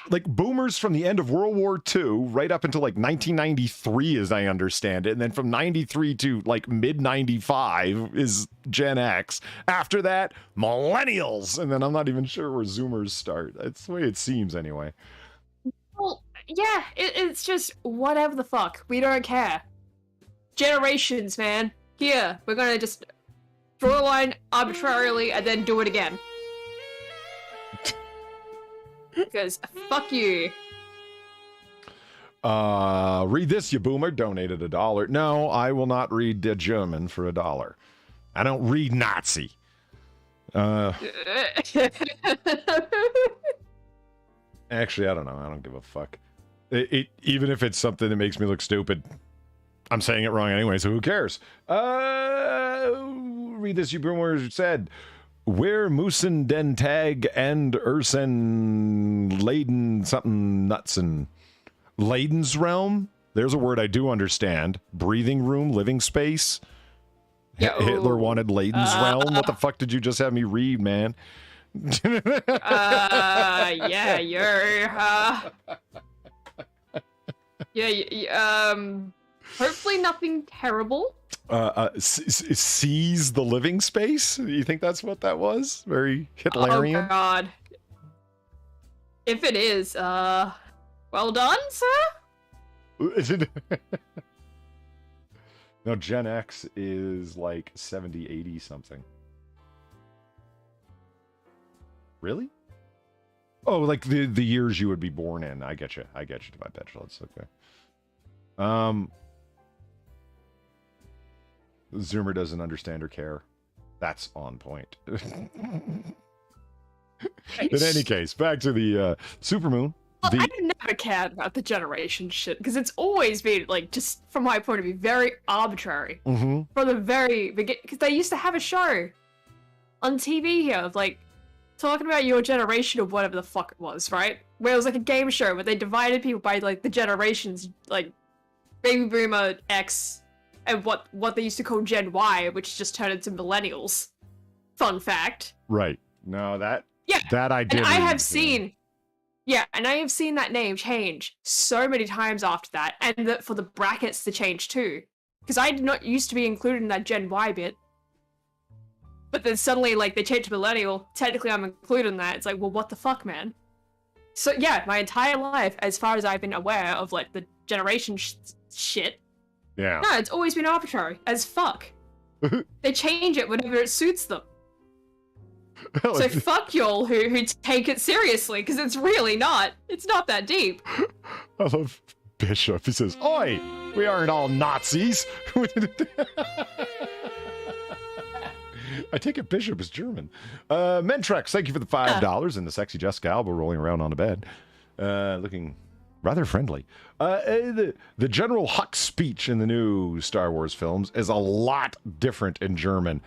Like boomers from the end of World War II right up until like 1993, as I understand it, and then from 93 to like mid 95 is Gen X. After that, millennials, and then I'm not even sure where Zoomers start. That's the way it seems, anyway. Well, yeah, it's just whatever the fuck. We don't care. Generations, man. Here, we're gonna just draw a line arbitrarily and then do it again. Because fuck you. Read this, you boomer. Donated $1. No, I will not read the German for $1. I don't read Nazi. Actually, I don't know. I don't give a fuck. Even if it's something that makes me look stupid, I'm saying it wrong anyway, so who cares? Read this, you boomer said. Where Moosen den Tag and Ursen Leiden something nutsen. Leiden's realm? There's a word I do understand. Breathing room, living space. Hitler wanted Leiden's realm? What the fuck did you just have me read, man? Yeah, hopefully nothing terrible. Seize the living space? You think that's what that was? Very Hitlerian? Oh god. If it is, well done, sir? No, Gen X is like 70, 80 something. Really? Oh, like the years you would be born in. I get you. Divide that. That's okay. Zoomer doesn't understand or care. That's on point. In any case, back to the supermoon. Well, I never cared about the generation shit, because it's always been, like, just from my point of view, very arbitrary. Mm-hmm. From the very beginning, because they used to have a show on TV here of, like, talking about your generation or whatever the fuck it was, right? Where it was like a game show where they divided people by, like, the generations, like, Baby Boomer, X, and what they used to call Gen Y, which just turned into millennials. Fun fact. Right. No, that I did. And I have seen that name change so many times after that, and for the brackets to change too. Because I did not used to be included in that Gen Y bit. But then suddenly, like, they changed to millennial. Technically, I'm included in that. It's like, well, what the fuck, man? So, yeah, my entire life, as far as I've been aware of, like, the generation shit, yeah. No, it's always been arbitrary as fuck. They change it whenever it suits them. So fuck y'all who take it seriously, because it's really not. It's not that deep. I love Bishop. He says, "Oi, we aren't all Nazis." I take it Bishop is German. Mentrex, thank you for the $5. And the sexy Jessica Alba rolling around on a bed. Looking rather friendly. The General Hux speech in the new Star Wars films is a lot different in German.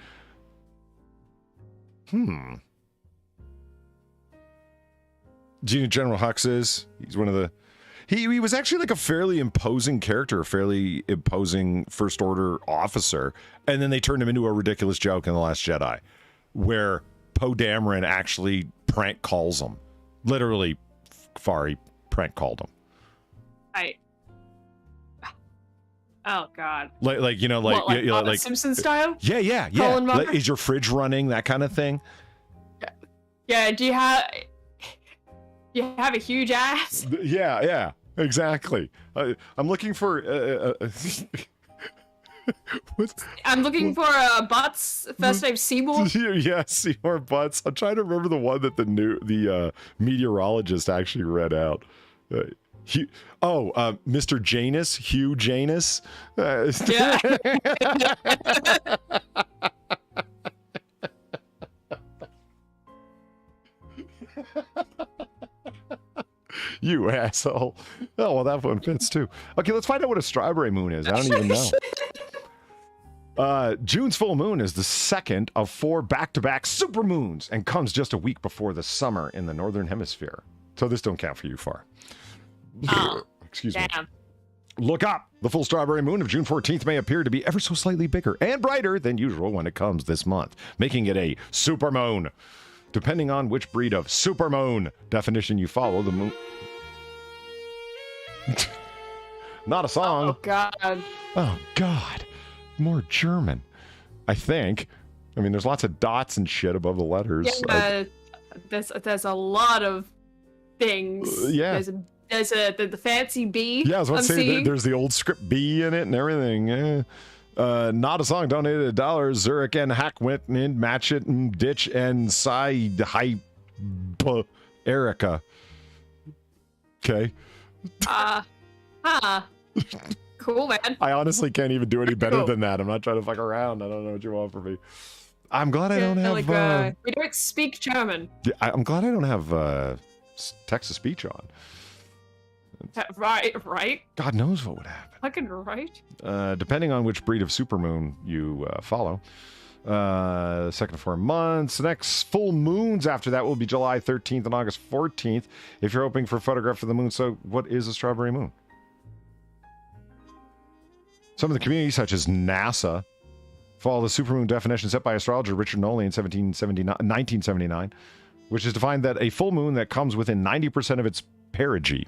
Do you know who General Hux is? He's one of the... He was actually like a fairly imposing character, a fairly imposing First Order officer, and then they turned him into a ridiculous joke in The Last Jedi, where Poe Dameron actually prank calls him. Literally, Fari prank called him. Oh God! Like you know, like what, like Simpson style. Yeah. Like, is your fridge running? That kind of thing. Yeah. Do you have a huge ass? Yeah, exactly. I'm looking for. I'm looking for Butts. First name Seymour. Yeah, Seymour Butts. I'm trying to remember the one that the meteorologist actually read out. Mr. Janus, Hugh Janus. Yeah. You asshole. Oh, well, that one fits too. Okay, let's find out what a strawberry moon is. I don't even know. June's full moon is the second of 4 back-to-back supermoons and comes just a week before the summer in the northern hemisphere. So this don't count for you, Far. Excuse me. Look up. The full strawberry moon of June 14th may appear to be ever so slightly bigger and brighter than usual when it comes this month, making it a supermoon. Depending on which breed of supermoon definition you follow, the moon... Not a song. Oh, God. Oh, God. More German, I think. I mean, there's lots of dots and shit above the letters. Yeah, there's a lot of things. Yeah. There's the fancy B. Yeah, I was about to say, there's the old script B in it and everything. Yeah. Not a song donated $1. Zurich and Hack went in, match it and ditch and side hype Erica. Okay. Cool, man. I honestly can't even do any better than that. I'm not trying to fuck around. I don't know what you want from me. I'm glad I don't have... we don't speak German. Yeah, I'm glad I don't have text-to-speech on. Right. God knows what would happen. Fucking right. Depending on which breed of supermoon you follow. Second of 4 months. The next full moons after that will be July 13th and August 14th. If you're hoping for a photograph of the moon, so what is a strawberry moon? Some of the communities, such as NASA, follow the supermoon definition set by astrologer Richard Nolly in 1979, which is defined that a full moon that comes within 90% of its perigee,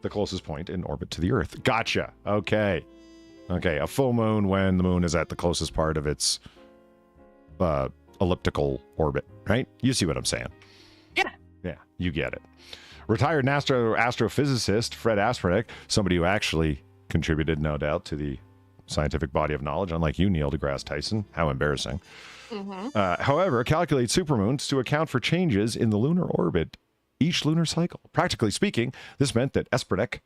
the closest point in orbit to the Earth. Gotcha. Okay, a full moon when the moon is at the closest part of its elliptical orbit, right? You see what I'm saying? Yeah, you get it. Retired astrophysicist Fred Aspernick, somebody who actually contributed, no doubt, to the scientific body of knowledge, unlike you, Neil deGrasse Tyson. How embarrassing. However, calculates supermoons to account for changes in the lunar orbit each lunar cycle. Practically speaking, this meant that Aspernick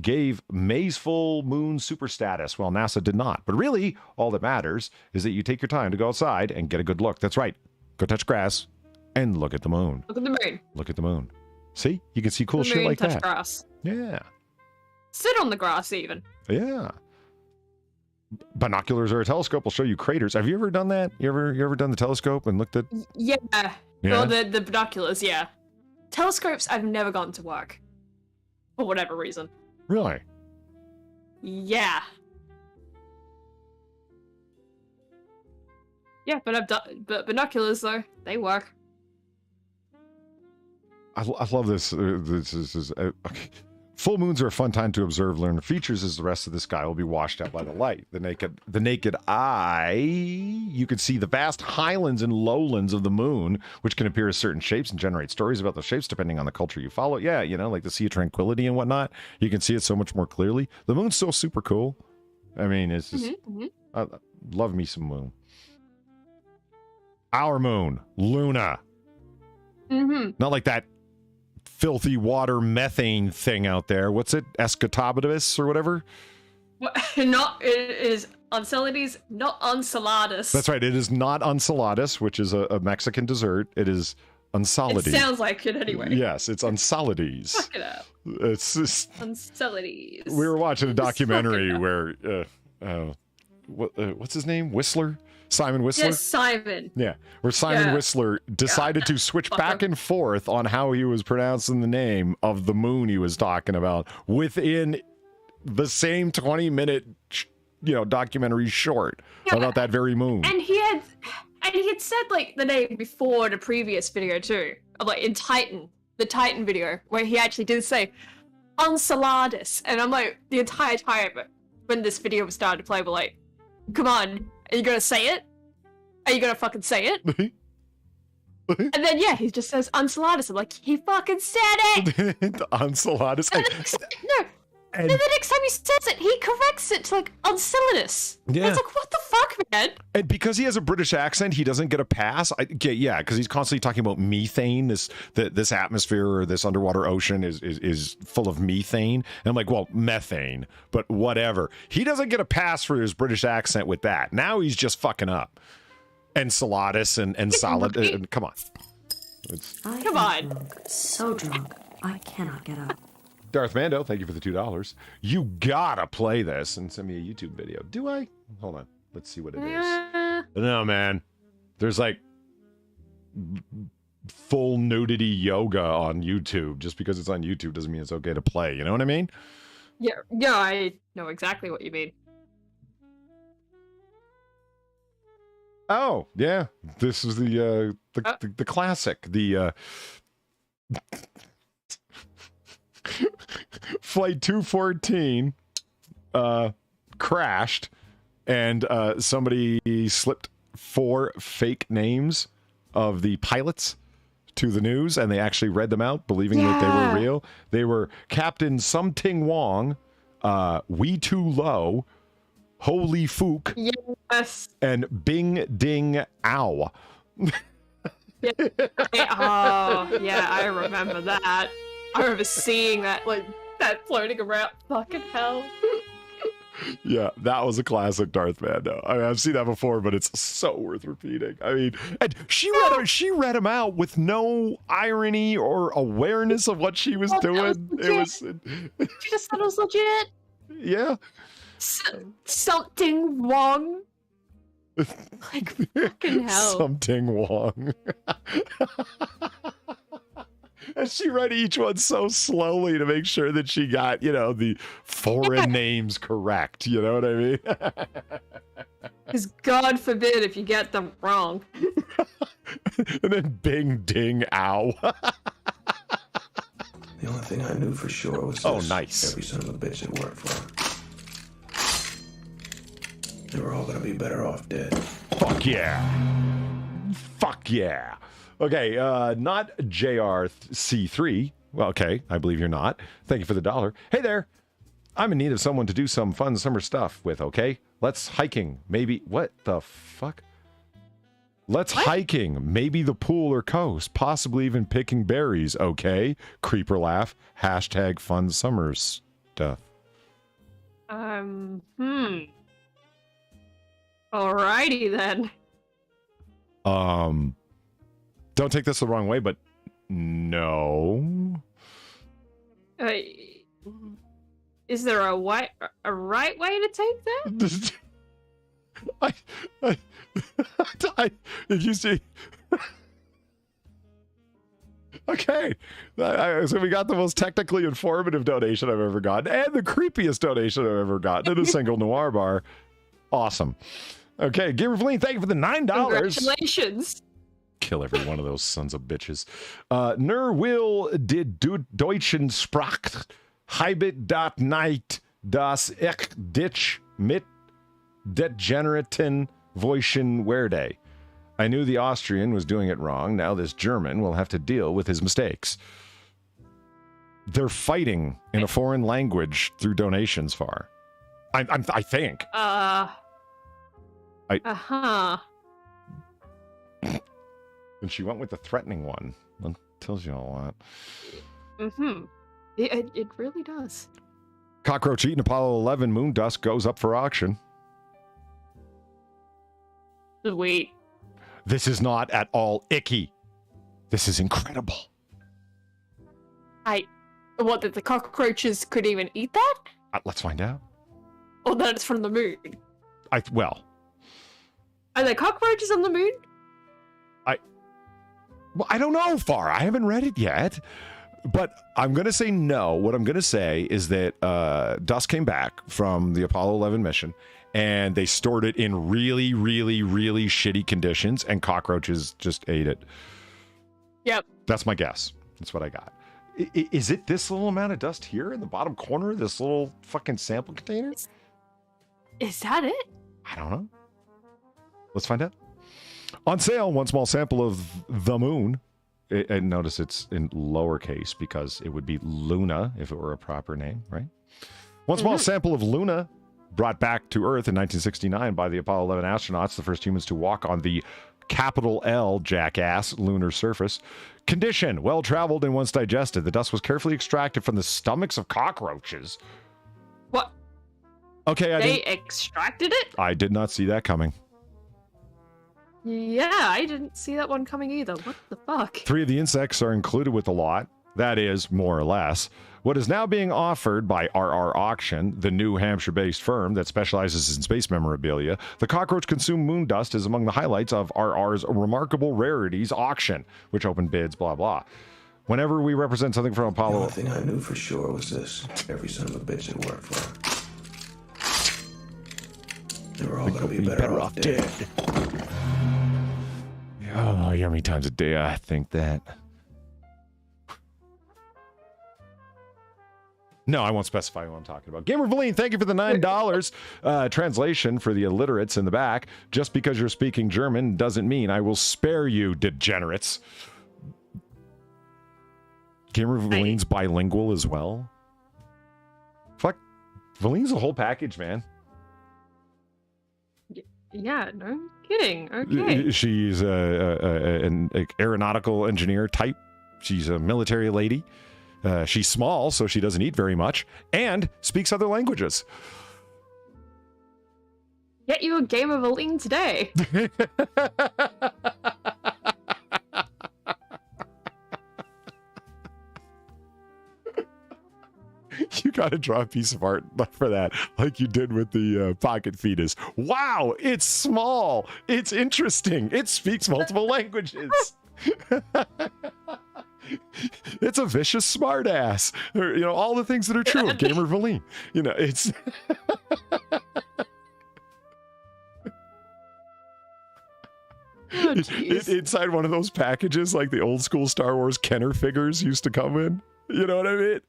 gave May's full moon super status, while NASA did not. But really, all that matters is that you take your time to go outside and get a good look. That's right. Go touch grass and look at the moon. Look at the moon. Look at the moon. See? You can see cool the shit moon, like touch that. Grass. Yeah. Sit on the grass, even. Yeah. Binoculars or a telescope will show you craters. Have you ever done that? You ever done the telescope and looked at... Yeah. Well, the binoculars, yeah. Telescopes, I've never gotten to work. For whatever reason. Really? Yeah. Yeah, but binoculars, though, they work. I love this. This is okay. Full moons are a fun time to observe lunar features as the rest of the sky will be washed out by the light. The naked eye, you can see the vast highlands and lowlands of the moon, which can appear as certain shapes and generate stories about those shapes depending on the culture you follow. Yeah, you know, like the Sea of Tranquility and whatnot. You can see it so much more clearly. The moon's still super cool. I mean, it's just... I love me some moon. Our moon, Luna. Not like that filthy water methane thing out there. What's it? Escatobus or whatever? It is Enceladus, not enchiladas. That's right. It is not enchiladas, which is a Mexican dessert. It is enceladus. It sounds like it anyway. Yes, it's enceladus. Fuck it up. It's just... Enceladus. We were watching a documentary where... what's his name? Whistler? Simon Whistler? Yes, Simon. Yeah, where Simon Whistler decided to switch back and forth on how he was pronouncing the name of the moon he was talking about within the same 20-minute, documentary short about that very moon. And he had said like the name before the previous video too, like in the Titan video, where he actually did say enchiladas, and I'm like the entire time when this video was starting to play, we're like, come on. Are you gonna say it? Are you gonna fucking say it? And then he just says enchiladas. I'm like, he fucking said it. Enchiladas. And then the next time he says it, he corrects it to like enchiladas. Yeah. It's like, what the fuck, man? And because he has a British accent, he doesn't get a pass. Because he's constantly talking about methane. This atmosphere or this underwater ocean is full of methane. And I'm like, well, methane, but whatever. He doesn't get a pass for his British accent with that. Now he's just fucking up. Enchiladas and salad. Come on. Come on. Drunk, so drunk, I cannot get up. Darth Mando, thank you for the $2. You gotta play this and send me a YouTube video. Do I? Hold on. Let's see what it is. No, man. There's like full nudity yoga on YouTube. Just because it's on YouTube doesn't mean it's okay to play. You know what I mean? Yeah, I know exactly what you mean. Oh, yeah. This is the classic. The Flight 214 crashed, and somebody slipped 4 fake names of the pilots to the news, and they actually read them out, believing that they were real. They were Captain Something Wong, We Too Low, Holy Fook, yes, and Bing Ding Ow. I remember that. I remember seeing that, like, that floating around. Fucking hell. Yeah, that was a classic Darth Mando. I mean, I've seen that before, but it's so worth repeating. I mean, and she read him out with no irony or awareness of what she was doing. It was. She just thought it was legit. Yeah. Something wrong. Like, fucking hell. Something wrong. And she read each one so slowly to make sure that she got, the foreign names correct. You know what I mean? Because God forbid if you get them wrong. And then Bing Ding Ow. The only thing I knew for sure was this. Oh, nice. Every son of a bitch that worked for him. They were all gonna be better off dead. Fuck yeah. Fuck yeah. Okay, not JRC3. Well, okay, I believe you're not. Thank you for the $1. Hey there. I'm in need of someone to do some fun summer stuff with, okay? Let's hiking. Maybe, what the fuck? Let's hiking. Maybe the pool or coast. Possibly even picking berries, okay? Creeper laugh. Hashtag fun summer stuff. Alrighty then. Don't take this the wrong way, but no. Is there a right way to take that? If you see. Okay. So we got the most technically informative donation I've ever gotten, and the creepiest donation I've ever gotten in a single Noir Bar. Awesome. Okay, Gamer Feline, thank you for the $9. Congratulations. Kill every one of those sons of bitches. Will did Deutschen Spracht Heibit dot night das ich dich mit degeneraten Voischen Werde. I knew the Austrian was doing it wrong. Now this German will have to deal with his mistakes. They're fighting in a foreign language through donations far. I think. And she went with the threatening one. That tells you a lot. It really does. Cockroach eating Apollo 11 moon dust goes up for auction. Sweet. This is not at all icky. This is incredible. What, that the cockroaches could even eat that? Let's find out. Or that it's from the moon? Well. Are there cockroaches on the moon? Well, I don't know, Far. I haven't read it yet. But I'm going to say no. What I'm going to say is that dust came back from the Apollo 11 mission, and they stored it in really, really, really shitty conditions, and cockroaches just ate it. Yep. That's my guess. That's what I got. Is it this little amount of dust here in the bottom corner of this little fucking sample container? Is that it? I don't know. Let's find out. On sale, one small sample of the moon. And notice it's in lowercase because it would be Luna if it were a proper name, right? One small sample of Luna brought back to Earth in 1969 by the Apollo 11 astronauts, the first humans to walk on the capital L, jackass, lunar surface. Condition, well-traveled and once digested. The dust was carefully extracted from the stomachs of cockroaches. What? Okay, They extracted it? I did not see that coming. Yeah, I didn't see that one coming either. What the fuck? 3 of the insects are included with the lot. That is, more or less, what is now being offered by RR Auction, the New Hampshire-based firm that specializes in space memorabilia. The cockroach-consumed moon dust is among the highlights of RR's Remarkable Rarities auction, which opened bids, blah, blah. Whenever we represent something from Apollo... The only thing I knew for sure was this. Every son of a bitch that worked for him. They were all gonna be better off dead. Oh, how many times a day I think that. No, I won't specify what I'm talking about. Gamer Valine, thank you for the $9 translation for the illiterates in the back. Just because you're speaking German doesn't mean I will spare you, degenerates. Gamer Valine's bilingual as well. Fuck, Valine's a whole package, man. Yeah, no kidding. Okay. She's an aeronautical engineer type. She's a military lady. She's small, so she doesn't eat very much, and speaks other languages. Get you a game of Aline today. You gotta draw a piece of art for that, like you did with the pocket fetus. Wow, it's small. It's interesting. It speaks multiple languages. It's a vicious smartass. You know, all the things that are true of Gamer Valine. You know, it's... inside one of those packages, like the old school Star Wars Kenner figures used to come in. You know what I mean?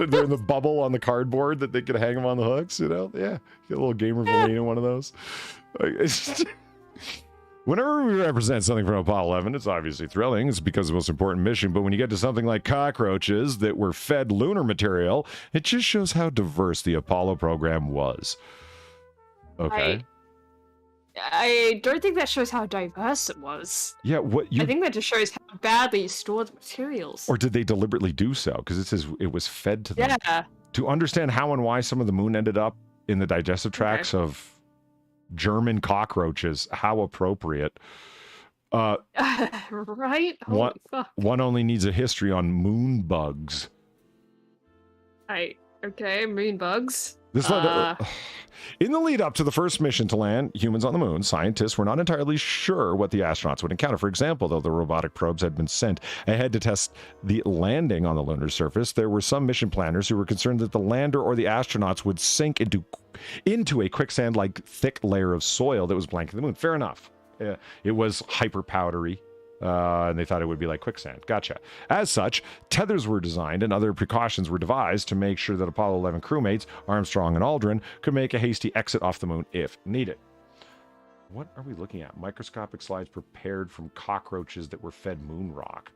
They're in the bubble on the cardboard that they could hang them on the hooks, you know? Yeah. Get a little Gamer Valine in one of those. Whenever we represent something from Apollo 11, it's obviously thrilling. It's because of the most important mission. But when you get to something like cockroaches that were fed lunar material, it just shows how diverse the Apollo program was. Okay. I don't think that shows how diverse it was. Yeah, I think that just shows how badly you stored the materials. Or did they deliberately do so? Because it says it was fed to them. Yeah. To understand how and why some of the moon ended up in the digestive tracts of German cockroaches, how appropriate. Right? Holy fuck. One only needs a history on moon bugs. Okay, moon bugs. In the lead up to the first mission to land humans on the moon, scientists were not entirely sure what the astronauts would encounter. For example, though the robotic probes had been sent ahead to test the landing on the lunar surface, there were some mission planners who were concerned that the lander or the astronauts would sink into a quicksand-like thick layer of soil that was blanketing the moon. Fair enough. It was hyper powdery. And they thought it would be like quicksand. Gotcha. As such, tethers were designed and other precautions were devised to make sure that Apollo 11 crewmates, Armstrong and Aldrin, could make a hasty exit off the moon if needed. What are we looking at? Microscopic slides prepared from cockroaches that were fed moon rock.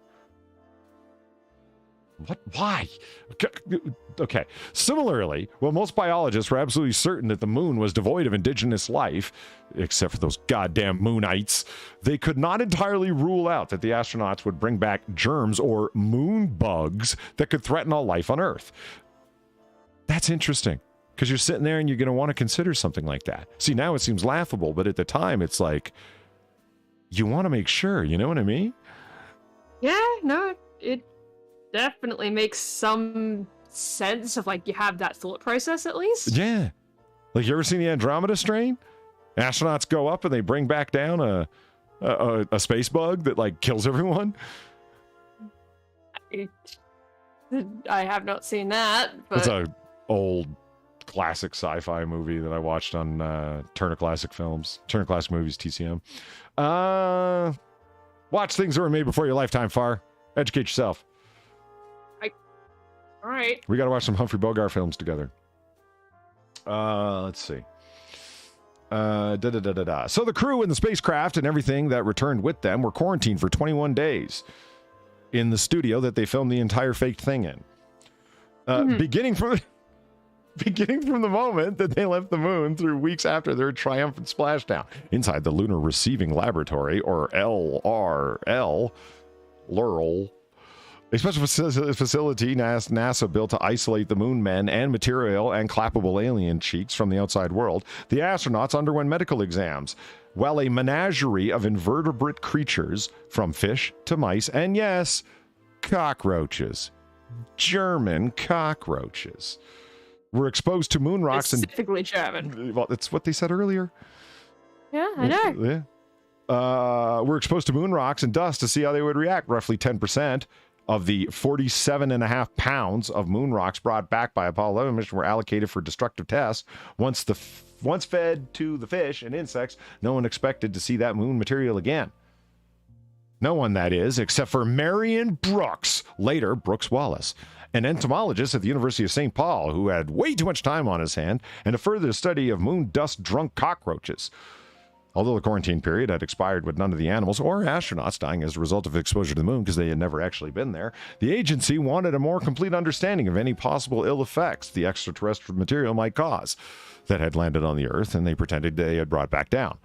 What? Why? Okay. Similarly, while most biologists were absolutely certain that the moon was devoid of indigenous life, except for those goddamn moonites, they could not entirely rule out that the astronauts would bring back germs or moon bugs that could threaten all life on Earth. That's interesting, Because you're sitting there and you're going to want to consider something like that. See, now it seems laughable, but at the time it's like, you want to make sure, you know what I mean? Yeah, no, it definitely makes some sense of like you have that thought process at least. Yeah. Like, you ever seen the Andromeda strain? Astronauts go up and they bring back down a space bug that like kills everyone. I have not seen that. But... It's a old classic sci-fi movie that I watched on Turner Classic Films, Turner Classic Movies, TCM. Watch things that were made before your lifetime, Far. Educate yourself. All right. We got to watch some Humphrey Bogart films together. Let's see. So the crew and the spacecraft and everything that returned with them were quarantined for 21 days in the studio that they filmed the entire faked thing in. Beginning from the moment that they left the moon through weeks after their triumphant splashdown inside the Lunar Receiving Laboratory, or LRL, a special facility NASA built to isolate the moon men and material and clappable alien cheeks from the outside world. The astronauts underwent medical exams, while a menagerie of invertebrate creatures, from fish to mice, and yes, cockroaches, German cockroaches, were exposed to moon rocks. Specifically German. Well, that's what they said earlier. Yeah, I know. Yeah. Were exposed to moon rocks and dust to see how they would react. Roughly 10% of the 47.5 pounds of moon rocks brought back by Apollo 11 mission were allocated for destructive tests. Once fed to the fish and insects, no one expected to see that moon material again. No one, that is, except for Marion Brooks, later Brooks Wallace, an entomologist at the University of St. Paul who had way too much time on his hand and a further study of moon dust-drunk cockroaches. Although the quarantine period had expired with none of the animals or astronauts dying as a result of exposure to the moon because they had never actually been there, the agency wanted a more complete understanding of any possible ill effects the extraterrestrial material might cause that had landed on the Earth, and they pretended they had brought back down.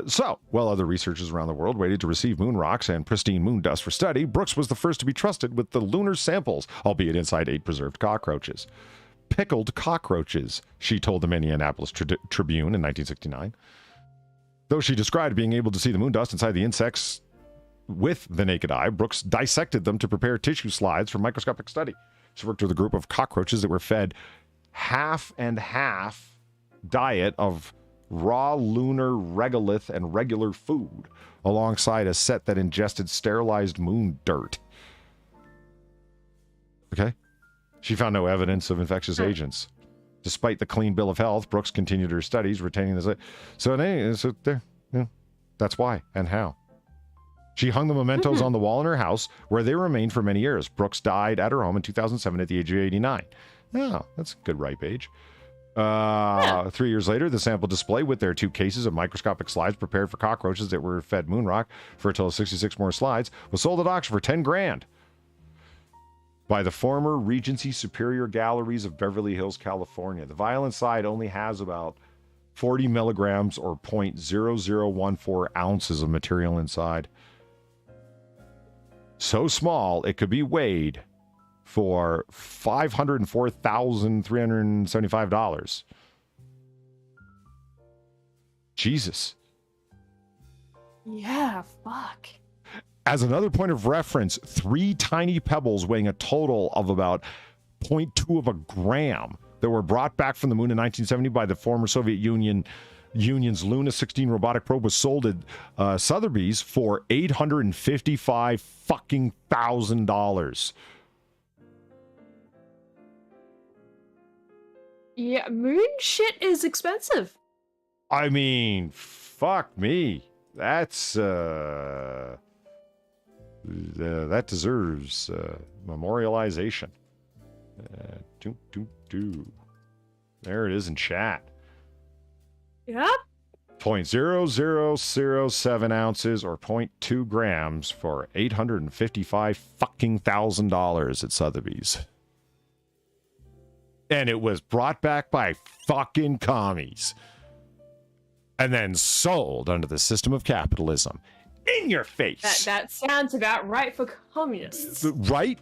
So, while other researchers around the world waited to receive moon rocks and pristine moon dust for study, Brooks was the first to be trusted with the lunar samples, albeit inside 8 preserved cockroaches. Pickled cockroaches, she told the Minneapolis Tribune in 1969. Though she described being able to see the moon dust inside the insects with the naked eye, Brooks dissected them to prepare tissue slides for microscopic study. She worked with a group of cockroaches that were fed half and half diet of raw lunar regolith and regular food, alongside a set that ingested sterilized moon dirt. Okay? She found no evidence of infectious agents. Despite the clean bill of health, Brooks continued her studies, retaining this. So there, yeah, that's why and how. She hung the mementos on the wall in her house, where they remained for many years. Brooks died at her home in 2007 at the age of 89. Oh, that's a good ripe age. 3 years later, the sample display with their 2 cases of microscopic slides prepared for cockroaches that were fed moon rock for a total of 66 more slides was sold at auction for $10,000 by the former Regency Superior Galleries of Beverly Hills, California. The violent side only has about 40 milligrams or 0.0014 ounces of material inside. So small, it could be weighed for $504,375. Jesus. Yeah, fuck. As another point of reference, 3 tiny pebbles weighing a total of about 0.2 of a gram that were brought back from the moon in 1970 by the former Soviet Union's Luna 16 robotic probe was sold at Sotheby's for $855,000. Yeah, moon shit is expensive. I mean, fuck me. That's that deserves memorialization. There it is in chat. Yep. 0.0007 ounces or 0.2 grams for $855,000 at Sotheby's. And it was brought back by fucking commies. And then sold under the system of capitalism. In your face. That sounds about right for communists. Right?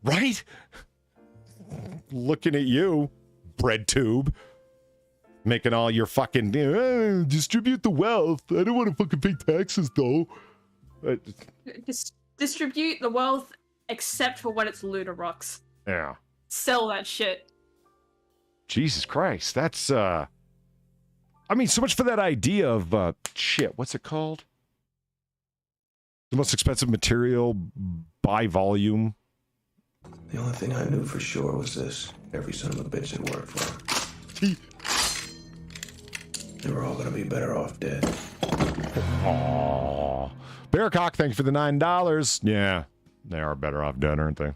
Right? looking at you, bread tube, making all your fucking distribute the wealth. I don't want to fucking pay taxes though. Distribute the wealth, except for when it's Lunar Rocks. Yeah. Sell that shit. Jesus Christ, that's I mean, so much for that idea of shit. What's it called? The most expensive material by volume. The only thing I knew for sure was this: every son of a bitch that worked for him. They were all gonna be better off dead. Aww. Bearcock, thank you for the $9. Yeah, they are better off dead, aren't they?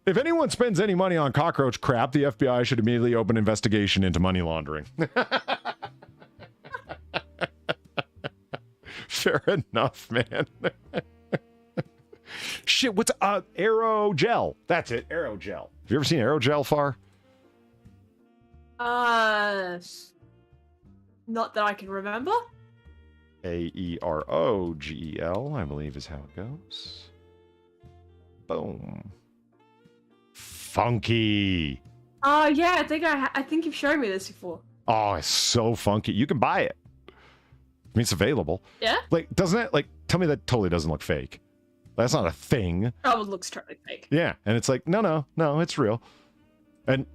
If anyone spends any money on cockroach crap, the FBI should immediately open investigation into money laundering. Fair enough, man. Shit, what's Aerogel? That's it, Aerogel. Have you ever seen Aerogel, Far? Not that I can remember. Aerogel, I believe is how it goes. Boom. Funky. Yeah, I think you've shown me this before. Oh, it's so funky. You can buy it. I mean, it's available. Yeah? Like, doesn't it, like, tell me that totally doesn't look fake. That's not a thing. Oh, it looks totally fake. Yeah, and it's like, no, it's real. And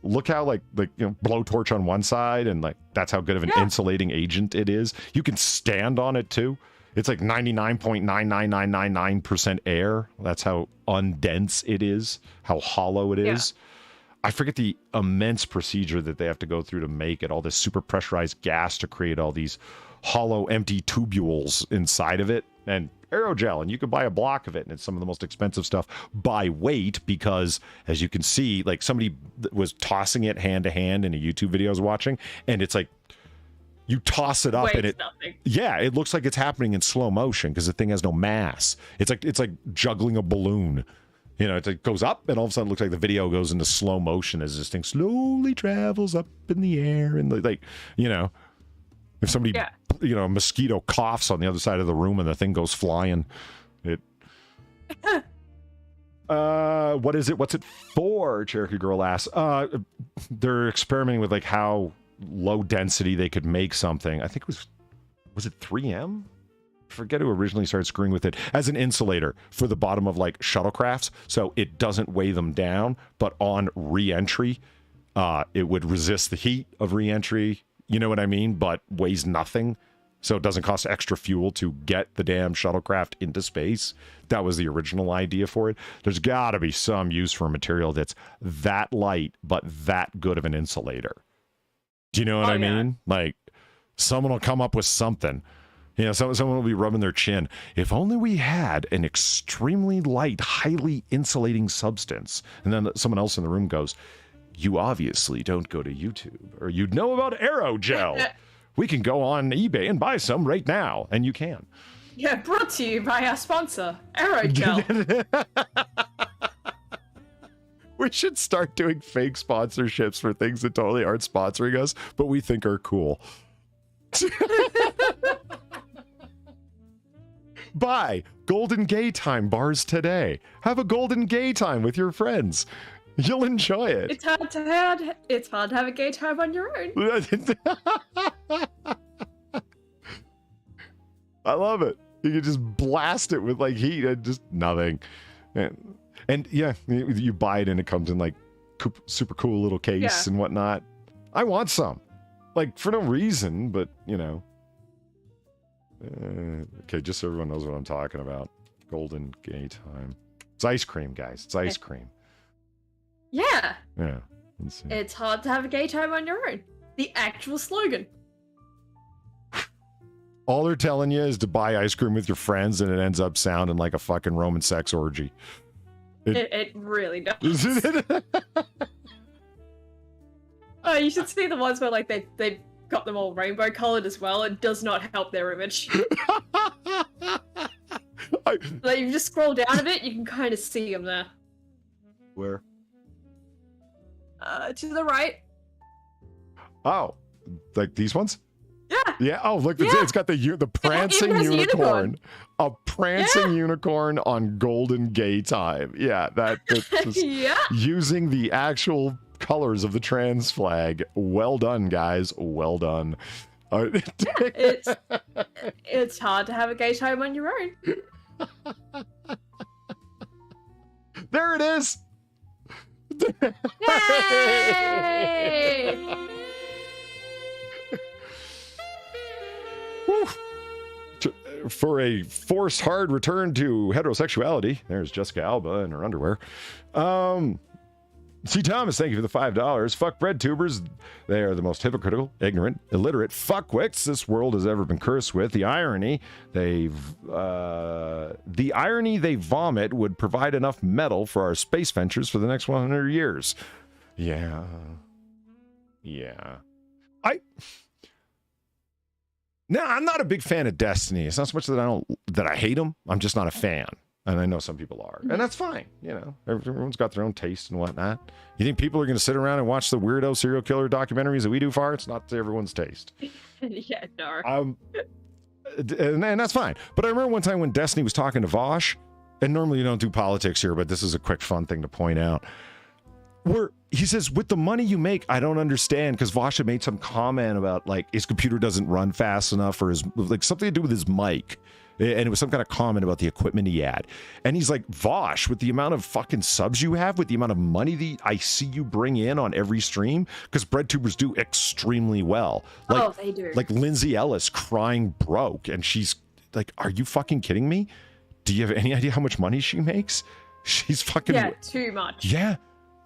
look how, like blowtorch on one side, and, like, that's how good of an insulating agent it is. You can stand on it, too. It's like 99.99999% air. That's how undense it is, how hollow it is. Yeah. I forget the immense procedure that they have to go through to make it, all this super pressurized gas to create all these hollow, empty tubules inside of it. And Aerogel, and you can buy a block of it, and it's some of the most expensive stuff by weight because, as you can see, like somebody was tossing it hand to hand in a YouTube video I was watching, and it's like, you toss it up and it, yeah, it looks like it's happening in slow motion because the thing has no mass. It's like juggling a balloon. You know, it goes up and all of a sudden it looks like the video goes into slow motion as this thing slowly travels up in the air. And like, you know, if somebody, a mosquito coughs on the other side of the room and the thing goes flying, it... what is it? What's it for? Cherokee Girl asks. They're experimenting with like how low density they could make something. I think it was it 3M? I forget who originally started screwing with it as an insulator for the bottom of like shuttlecrafts, so it doesn't weigh them down, but on re-entry it would resist the heat of re-entry, you know what I mean, but weighs nothing, so it doesn't cost extra fuel to get the damn shuttlecraft into space. That was the original idea for it. There's got to be some use for a material that's that light but that good of an insulator. Do you know what I mean? Like, someone will come up with something. You know, someone will be rubbing their chin. If only we had an extremely light, highly insulating substance. And then someone else in the room goes, you obviously don't go to YouTube, or you'd know about Aerogel. We can go on eBay and buy some right now. And you can. Yeah, brought to you by our sponsor, Aerogel. We should start doing fake sponsorships for things that totally aren't sponsoring us, but we think are cool. Buy Golden Gay Time bars today. Have a Golden Gay Time with your friends. You'll enjoy it. It's hard to have a gay time on your own. I love it. You can just blast it with like heat and just nothing. And yeah, you buy it and it comes in like super cool little case and whatnot. I want some, like for no reason, but you know. Okay, just so everyone knows what I'm talking about. Golden Gay Time. It's ice cream, guys. It's ice cream. Yeah. Yeah. It's hard to have a gay time on your own. The actual slogan. All they're telling you is to buy ice cream with your friends, and it ends up sounding like a fucking Roman sex orgy. It really does. You should see the ones where like they've got them all rainbow colored as well. It does not help their image. Like you just scroll down a bit, you can kind of see them there. Where? To the right. Oh, like these ones? Yeah. Oh, look, it's got the prancing has a unicorn. A prancing unicorn on Golden Gay time. Yeah, that's just using the actual colors of the trans flag. Well done, guys. Well done. It's hard to have a gay time on your own. There it is. Yay! For a forced hard return to heterosexuality, there's Jessica Alba in her underwear. C. Thomas, thank you for the $5. Fuck bread tubers. They are the most hypocritical, ignorant, illiterate fuckwits this world has ever been cursed with. The irony they vomit would provide enough metal for our space ventures for the next 100 years. Yeah. No, I'm not a big fan of Destiny. It's not so much that I hate them. I'm just not a fan. And I know some people are. And that's fine. You know, everyone's got their own taste and whatnot. You think people are going to sit around and watch the weirdo serial killer documentaries that we do, Far? It's not to everyone's taste. Yeah, no. And that's fine. But I remember one time when Destiny was talking to Vosh, and normally you don't do politics here, but this is a quick fun thing to point out. Where he says, with the money you make, I don't understand, because Vosh had made some comment about like his computer doesn't run fast enough, or his like something to do with his mic. And it was some kind of comment about the equipment he had. And he's like, Vosh, with the amount of fucking subs you have, with the amount of money I see you bring in on every stream, because breadtubers do extremely well. Like, they do. Like Lindsay Ellis crying broke. And she's like, are you fucking kidding me? Do you have any idea how much money she makes? She's fucking... Yeah, too much. Yeah.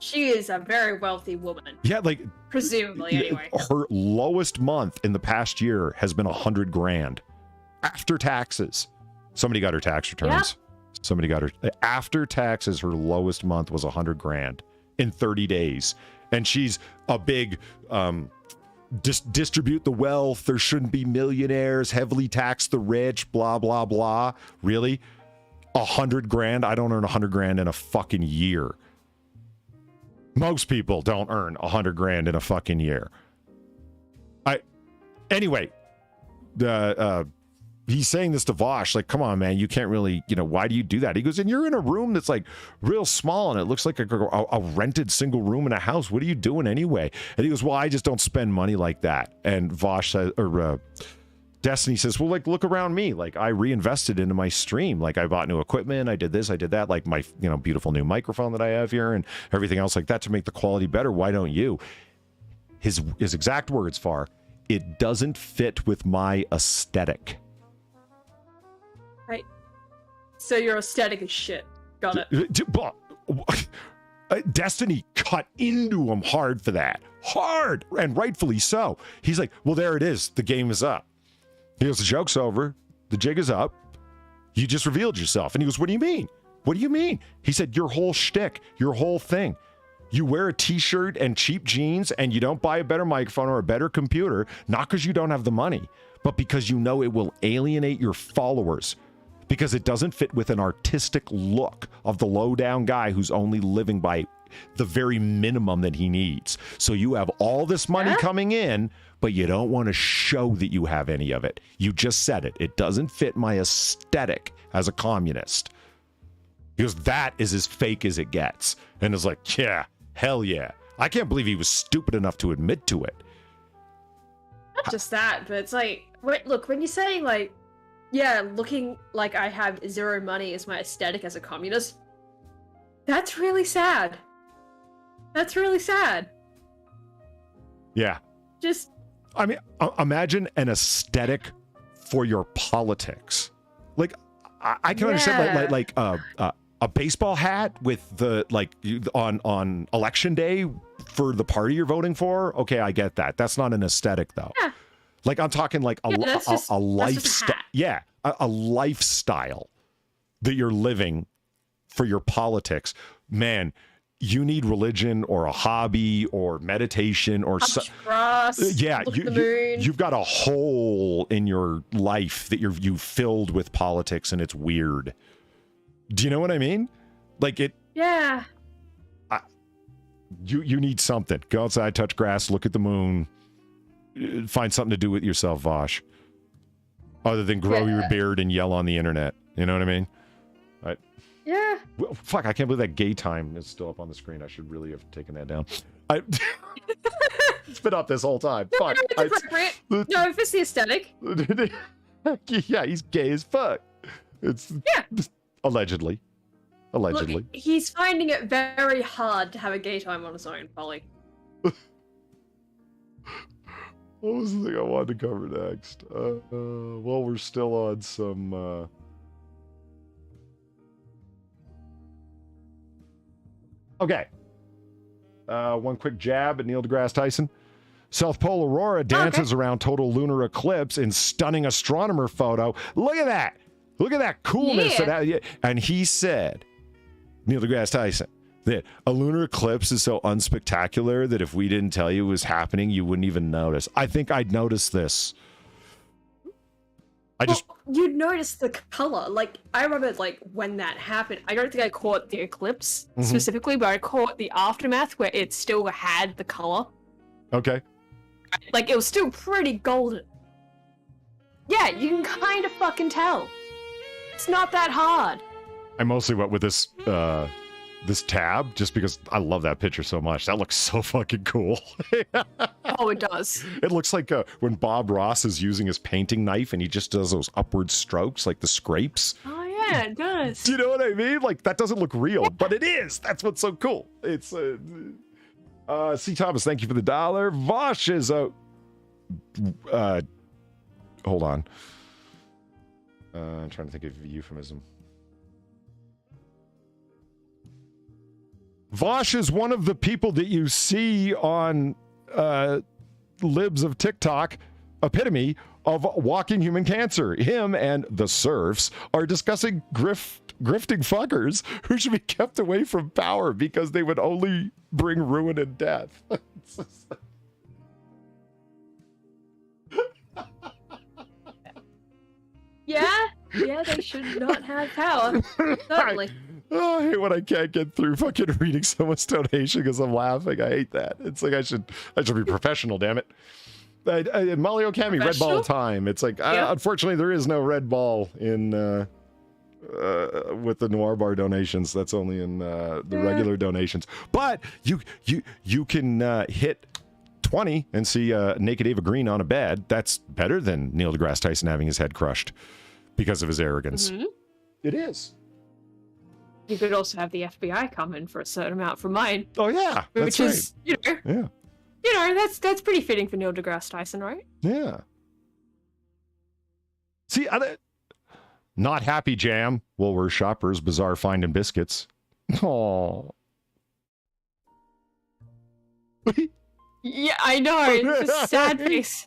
She is a very wealthy woman. Yeah, like... Presumably, anyway. Her lowest month in the past year has been $100,000. After taxes. Somebody got her tax returns. Yeah. Somebody got her after taxes. Her lowest month was $100,000 in 30 days. And she's a big distribute the wealth. There shouldn't be millionaires, heavily tax the rich, blah, blah, blah. Really? $100,000? I don't earn $100,000 in a fucking year. Most people don't earn $100,000 in a fucking year. Anyway, he's saying this to Vosh, like, come on, man, you can't really, why do you do that? He goes, and you're in a room that's like real small and it looks like a rented single room in a house. What are you doing anyway? And he goes, well, I just don't spend money like that. And Vosh says, or Destiny says, well, like, look around me. Like, I reinvested into my stream. Like, I bought new equipment. I did this, I did that. Like my, beautiful new microphone that I have here and everything else like that to make the quality better. Why don't you? His exact words, Far, it doesn't fit with my aesthetic. Right. So your aesthetic is shit. Got it. Destiny cut into him hard for that. Hard! And rightfully so. He's like, well, there it is. The game is up. He goes, the joke's over. The jig is up. You just revealed yourself. And he goes, what do you mean? What do you mean? He said, your whole shtick, your whole thing. You wear a t-shirt and cheap jeans and you don't buy a better microphone or a better computer, not because you don't have the money, but because you know it will alienate your followers. Because it doesn't fit with an artistic look of the low-down guy who's only living by the very minimum that he needs. So you have all this money coming in, but you don't want to show that you have any of it. You just said it. It doesn't fit my aesthetic as a communist. Because that is as fake as it gets. And it's like, yeah, hell yeah. I can't believe he was stupid enough to admit to it. Not just that, but it's like, look, when you're saying like, yeah, looking like I have zero money is my aesthetic as a communist. That's really sad. That's really sad. Yeah. Just... I mean, imagine an aesthetic for your politics. Like, I can understand like a baseball hat with the, like, on election day for the party you're voting for. Okay, I get that. That's not an aesthetic, though. Yeah. Like, I'm talking like a lifestyle. Yeah, a lifestyle that you're living for your politics. Man, you need religion or a hobby or meditation or yeah, you've got a hole in your life that you filled with politics, and it's weird. Do you know what I mean? Like it. Yeah. You need something. Go outside, touch grass, look at the moon. find something to do with yourself, Vosh. Other than grow your beard and yell on the internet. You know what I mean? Yeah. Well, fuck, I can't believe that gay time is still up on the screen. I should really have taken that down. It's been up this whole time. Fuck. No, it's appropriate. No, if it's the aesthetic. Yeah, he's gay as fuck. It's allegedly. Allegedly. Look, he's finding it very hard to have a gay time on his own, Polly. What was the thing I wanted to cover next? Well, we're still on some... Okay. One quick jab at Neil deGrasse Tyson. South Pole Aurora dances around total lunar eclipse in stunning astronomer photo. Look at that. Look at that coolness. And he said, Neil deGrasse Tyson, that a lunar eclipse is so unspectacular that if we didn't tell you it was happening, you wouldn't even notice. I think I'd notice this. You'd notice the color. Like, I remember, like, when that happened, I don't think I caught the eclipse specifically, but I caught the aftermath where it still had the color. Okay. Like, it was still pretty golden. Yeah, you can kind of fucking tell. It's not that hard. I mostly went with this, this tab, just because I love that picture so much. That looks so fucking cool. Oh, it does. It looks like when Bob Ross is using his painting knife and he just does those upward strokes, like the scrapes. Oh, yeah, it does. Do you know what I mean? Like, that doesn't look real, but it is. That's what's so cool. It's, C. Thomas, thank you for the $1. Vosh is, hold on. I'm trying to think of a euphemism. Vosh is one of the people that you see on libs of TikTok, epitome of walking human cancer. Him and the serfs are discussing grifting fuckers who should be kept away from power because they would only bring ruin and death. Yeah, they should not have power. Certainly. Oh, I hate when I can't get through fucking reading someone's donation because I'm laughing. I hate that. It's like I should be professional, damn it. Molly Okami, red ball time. It's like, unfortunately, there is no red ball in with the Noir Bar donations. That's only in the regular donations. But you can hit 20 and see naked Eva Green on a bed. That's better than Neil deGrasse Tyson having his head crushed because of his arrogance. It is. You could also have the FBI come in for a certain amount from mine. Oh yeah, that's which is, yeah. That's pretty fitting for Neil deGrasse Tyson, right? Yeah. See, not happy jam. Woolworths shoppers, bizarre finding biscuits. Oh. Yeah, I know. It's just sad face.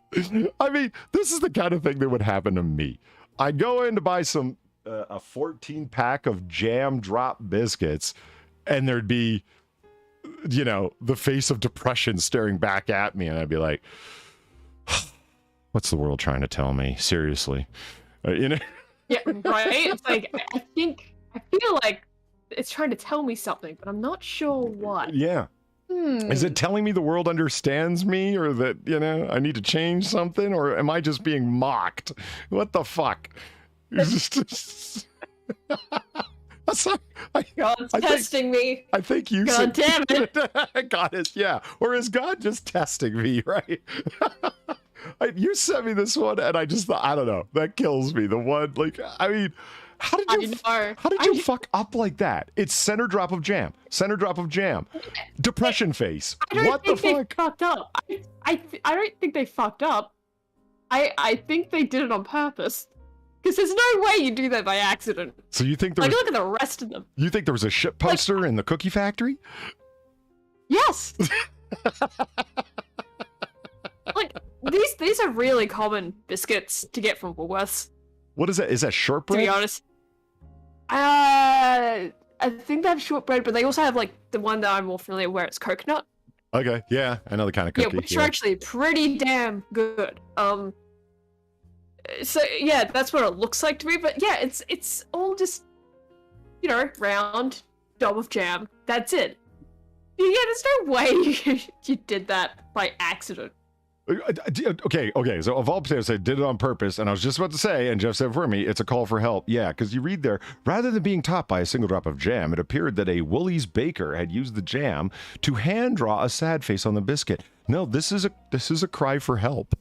I mean, this is the kind of thing that would happen to me. I go in to buy some a 14-pack of jam drop biscuits, and there'd be, the face of depression staring back at me, and I'd be like, what's the world trying to tell me? Seriously. Yeah, right? It's like, I feel like it's trying to tell me something, but I'm not sure what. Yeah. Is it telling me the world understands me, or that, I need to change something, or am I just being mocked? What the fuck? God's testing me. I think you God damn it. God is, yeah. Or is God just testing me, right? You sent me this one, and I just thought, I don't know. That kills me. The one, like, I mean, how did you fuck up like that? It's center drop of jam. Center drop of jam. Depression face. What the fuck? They fucked up. I don't think they fucked up. I think they did it on purpose. Because there's no way you do that by accident. So you think there was... look at the rest of them. You think there was a shit poster in the cookie factory? Yes! Like, these are really common biscuits to get from Woolworths. What is that? Is that shortbread? To be honest. I think they have shortbread, but they also have, like, the one that I'm more familiar with where it's coconut. Okay, yeah. I know the kind of cookie. Yeah, which are actually pretty damn good. So yeah, that's what it looks like to me. But yeah, it's all just, round dob of jam. That's it. Yeah, there's no way you did that by accident. Okay. So of all potatoes, I did it on purpose, and I was just about to say, and Jeff said for me, it's a call for help. Yeah, because you read there, rather than being topped by a single drop of jam, it appeared that a Woolies baker had used the jam to hand draw a sad face on the biscuit. No, this is a cry for help.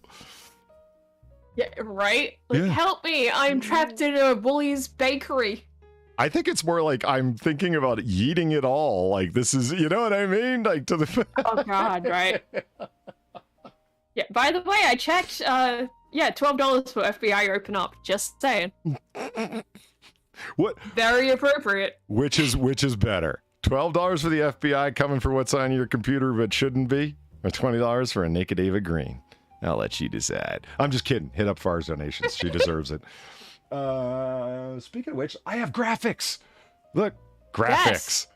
Yeah, right? Like, help me! I'm trapped in a Woolies bakery. I think it's more like I'm thinking about eating it all. Like this is, you know what I mean? Like to the. Oh God! Right. Yeah, by the way, I checked, $12 for FBI open up, just saying. What? Very appropriate. Which is better? $12 for the FBI coming for what's on your computer but shouldn't be? Or $20 for a naked Eva Green? I'll let you decide. I'm just kidding. Hit up Far's donations. She deserves it. Speaking of which, I have graphics. Look, graphics. Yes.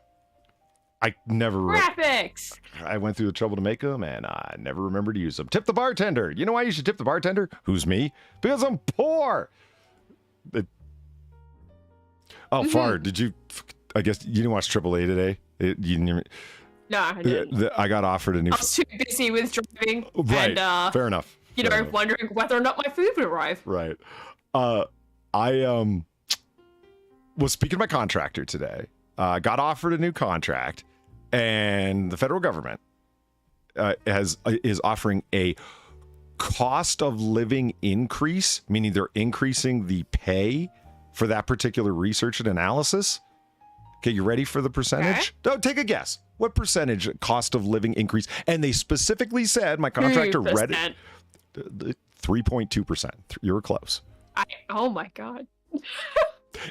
I never graphics. I went through the trouble to make them, and I never remembered to use them. Tip the bartender. You know why you should tip the bartender? Who's me? Because I'm poor. Far, did you? I guess you didn't watch AAA today. No, I didn't. I got offered a new. I was too busy with driving. Right. And, fair enough. Wondering whether or not my food would arrive. Right. I was speaking to my contractor today. Got offered a new contract, and the federal government is offering a cost of living increase, meaning they're increasing the pay for that particular research and analysis. Okay, you ready for the percentage? Okay. Take a guess. What percentage cost of living increase? And they specifically said, my contractor 3%. read it, 3.2%. You were close. Oh my God.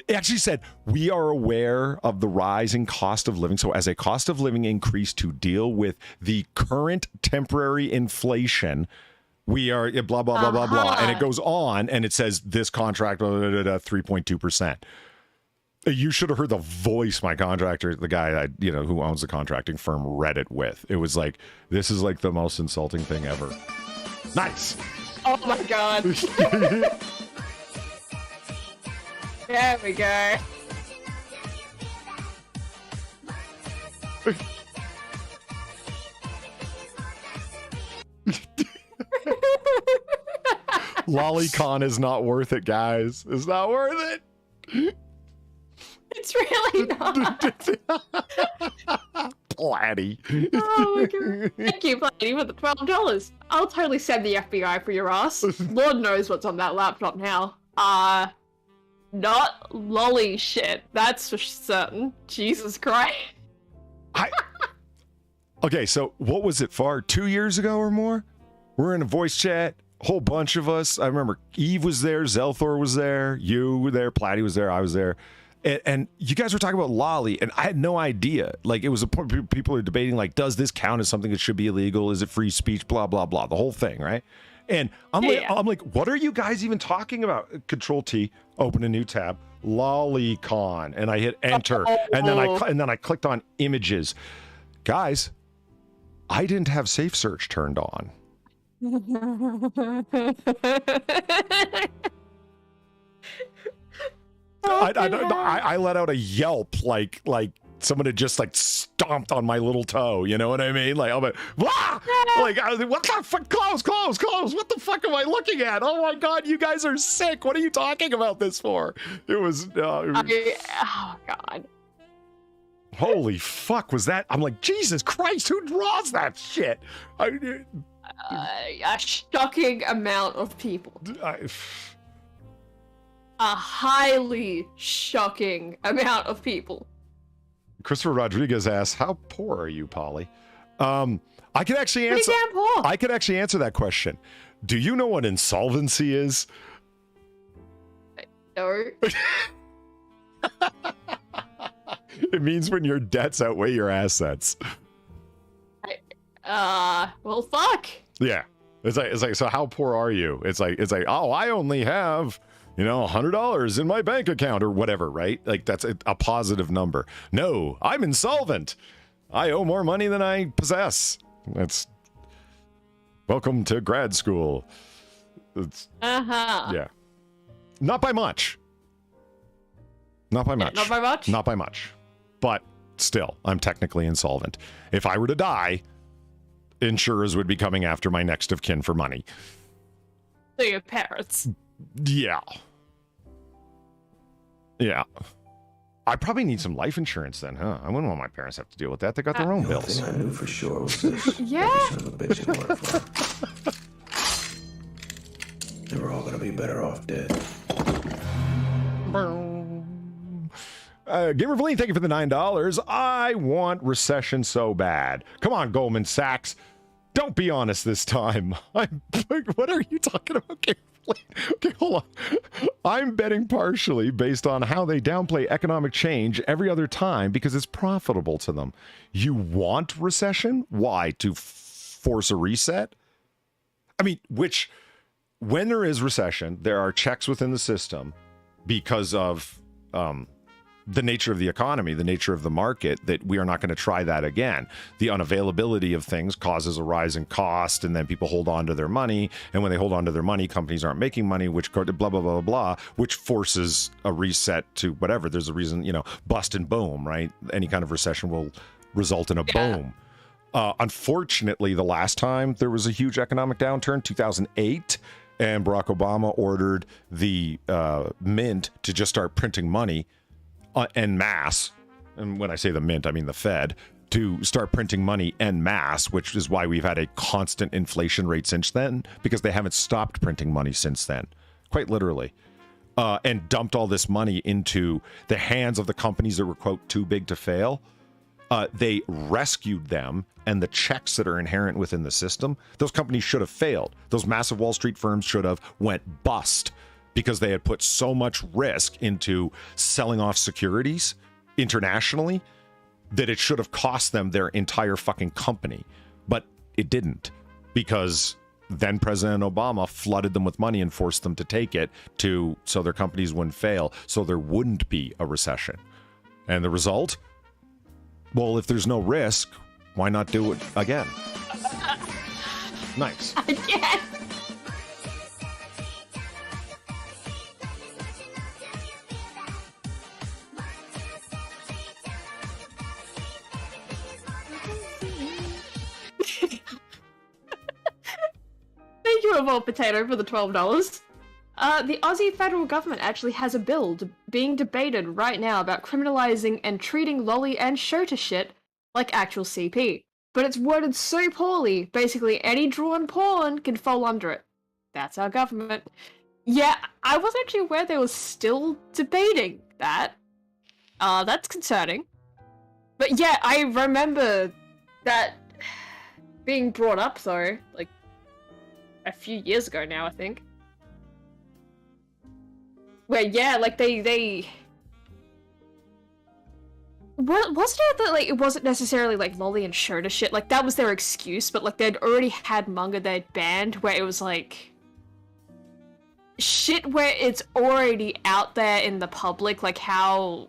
It actually said, we are aware of the rising cost of living. So as a cost of living increase to deal with the current temporary inflation, we are blah, blah, blah, blah, blah. And it goes on and it says this contract, 3.2%. You should have heard the voice my contractor, the guy who owns the contracting firm, read it with. It was like, this is like the most insulting thing ever. Nice. Oh my God. There we go. Lolicon is not worth it, guys. It's not worth it. It's really not. Platty. Oh my God. Thank you, Platty, for the $12. I'll totally send the FBI for your ass. Lord knows what's on that laptop now. Not lolly shit, that's for certain. Jesus Christ. Okay, so what was it, Far? 2 years ago or more? We're in a voice chat, a whole bunch of us. I remember Eve was there, Zelthor was there, you were there, Platty was there, I was there. And you guys were talking about lolly, and I had no idea. Like, it was a point people are debating, like, does this count as something that should be illegal? Is it free speech? Blah, blah, blah. The whole thing, right? And I'm like, what are you guys even talking about? Control T, open a new tab, Lolicon, and I hit enter, and then I clicked on images. Guys, I didn't have safe search turned on. I let out a yelp like someone had just like stomped on my little toe, you know what I mean? Like, I'm like, wah! Like, I was like, what the fuck? Close. What the fuck am I looking at? Oh my God, you guys are sick. What are you talking about this for? Oh God. Holy fuck, was that? I'm like, Jesus Christ, who draws that shit? A shocking amount of people. A highly shocking amount of people. Christopher Rodriguez asks, "How poor are you, Polly?" I could actually answer. Pretty damn poor. I could actually answer that question. Do you know what insolvency is? No. It means when your debts outweigh your assets. Well, fuck. Yeah, it's like. So how poor are you? It's like. Oh, I only have, $100 in my bank account or whatever, right? Like that's a positive number. No, I'm insolvent. I owe more money than I possess. That's welcome to grad school. It's, yeah. Not by much. Not by much. Not by much? Not by much. But still, I'm technically insolvent. If I were to die, insurers would be coming after my next of kin for money. So your parents. Yeah. Yeah. I probably need some life insurance then, huh? I wouldn't want my parents to have to deal with that. They got their own The only bills. thing I knew for sure was this. Yeah. Every son of a bitch it worked for. They were all gonna be better off dead. Gamer Valine, thank you for the $9. I want recession so bad. Come on, Goldman Sachs. Don't be honest this time. What are you talking about, Gamer Valine? Okay, hold on. I'm betting partially based on how they downplay economic change every other time because it's profitable to them. You want recession? Why? To force a reset? I mean, when there is recession, there are checks within the system because of the nature of the economy, the nature of the market, that we are not going to try that again. The unavailability of things causes a rise in cost, and then people hold on to their money. And when they hold on to their money, companies aren't making money, which blah, blah, blah, blah, blah, which forces a reset to whatever. There's a reason, bust and boom, right? Any kind of recession will result in a boom. Unfortunately, the last time there was a huge economic downturn, 2008, and Barack Obama ordered the mint to just start printing money en masse. And when I say the mint, I mean the Fed, to start printing money en masse, which is why we've had a constant inflation rate since then, because they haven't stopped printing money since then, quite literally. And dumped all this money into the hands of the companies that were, quote, too big to fail. They rescued them, and the checks that are inherent within the system, those companies should have failed. Those massive Wall Street firms should have went bust because they had put so much risk into selling off securities internationally that it should have cost them their entire fucking company. But it didn't, because then President Obama flooded them with money and forced them to take it so their companies wouldn't fail, so there wouldn't be a recession. And the result? Well, if there's no risk, why not do it again? Nice. Again. Thank you, Evolved Potato, for the $12. The Aussie federal government actually has a bill being debated right now about criminalizing and treating lolly and shota shit like actual CP. But it's worded so poorly, basically any drawn porn can fall under it. That's our government. Yeah, I wasn't actually aware they were still debating that. That's concerning. But yeah, I remember that being brought up, though, like, a few years ago now, I think. Where, yeah, like, they... Wasn't it that, like, it wasn't necessarily, like, lolly and shota shit? Like, that was their excuse, but, like, they'd already had manga they'd banned where it was, like... shit where it's already out there in the public, like, how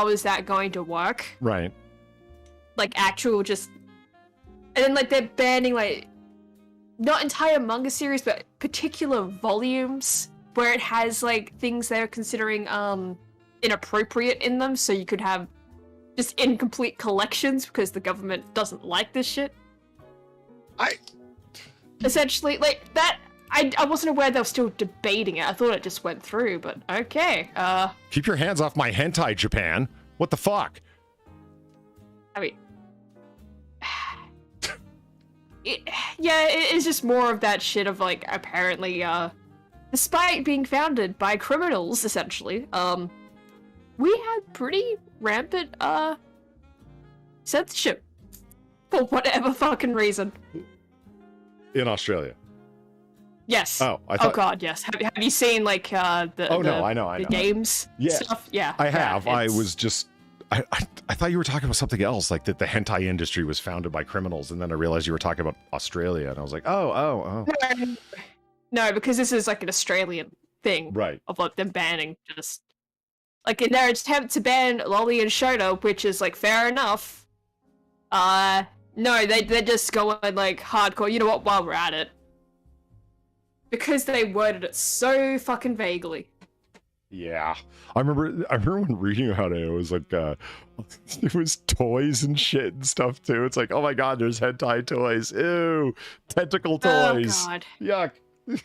is that going to work? Right. Like, actual just... And then, like, they're banning, like... not entire manga series, but particular volumes where it has, like, things they're considering, inappropriate in them, so you could have just incomplete collections because the government doesn't like this shit. Essentially, like, that... I wasn't aware they were still debating it. I thought it just went through, but okay. Keep your hands off my hentai, Japan. What the fuck? I mean... it is just more of that shit of, like, apparently, despite being founded by criminals, essentially, we had pretty rampant, censorship. For whatever fucking reason. In Australia? Yes. Oh, I thought... Oh god, yes. Have you seen, like, I know. games stuff? Yeah. I have. Yeah, I was just... I thought you were talking about something else, like that the hentai industry was founded by criminals, and then I realized you were talking about Australia, and I was like, oh. No, because this is, like, an Australian thing. Right. Of, like, them banning just... Like, in their attempt to ban lolly and shota, which is, like, fair enough, no, they're just going, like, hardcore, you know what, while we're at it. Because they worded it so fucking vaguely. Yeah, I remember when reading about it, it was like it was toys and shit and stuff too. It's like, oh my god, there's hentai toys. Ew, tentacle toys. Oh god. Yuck.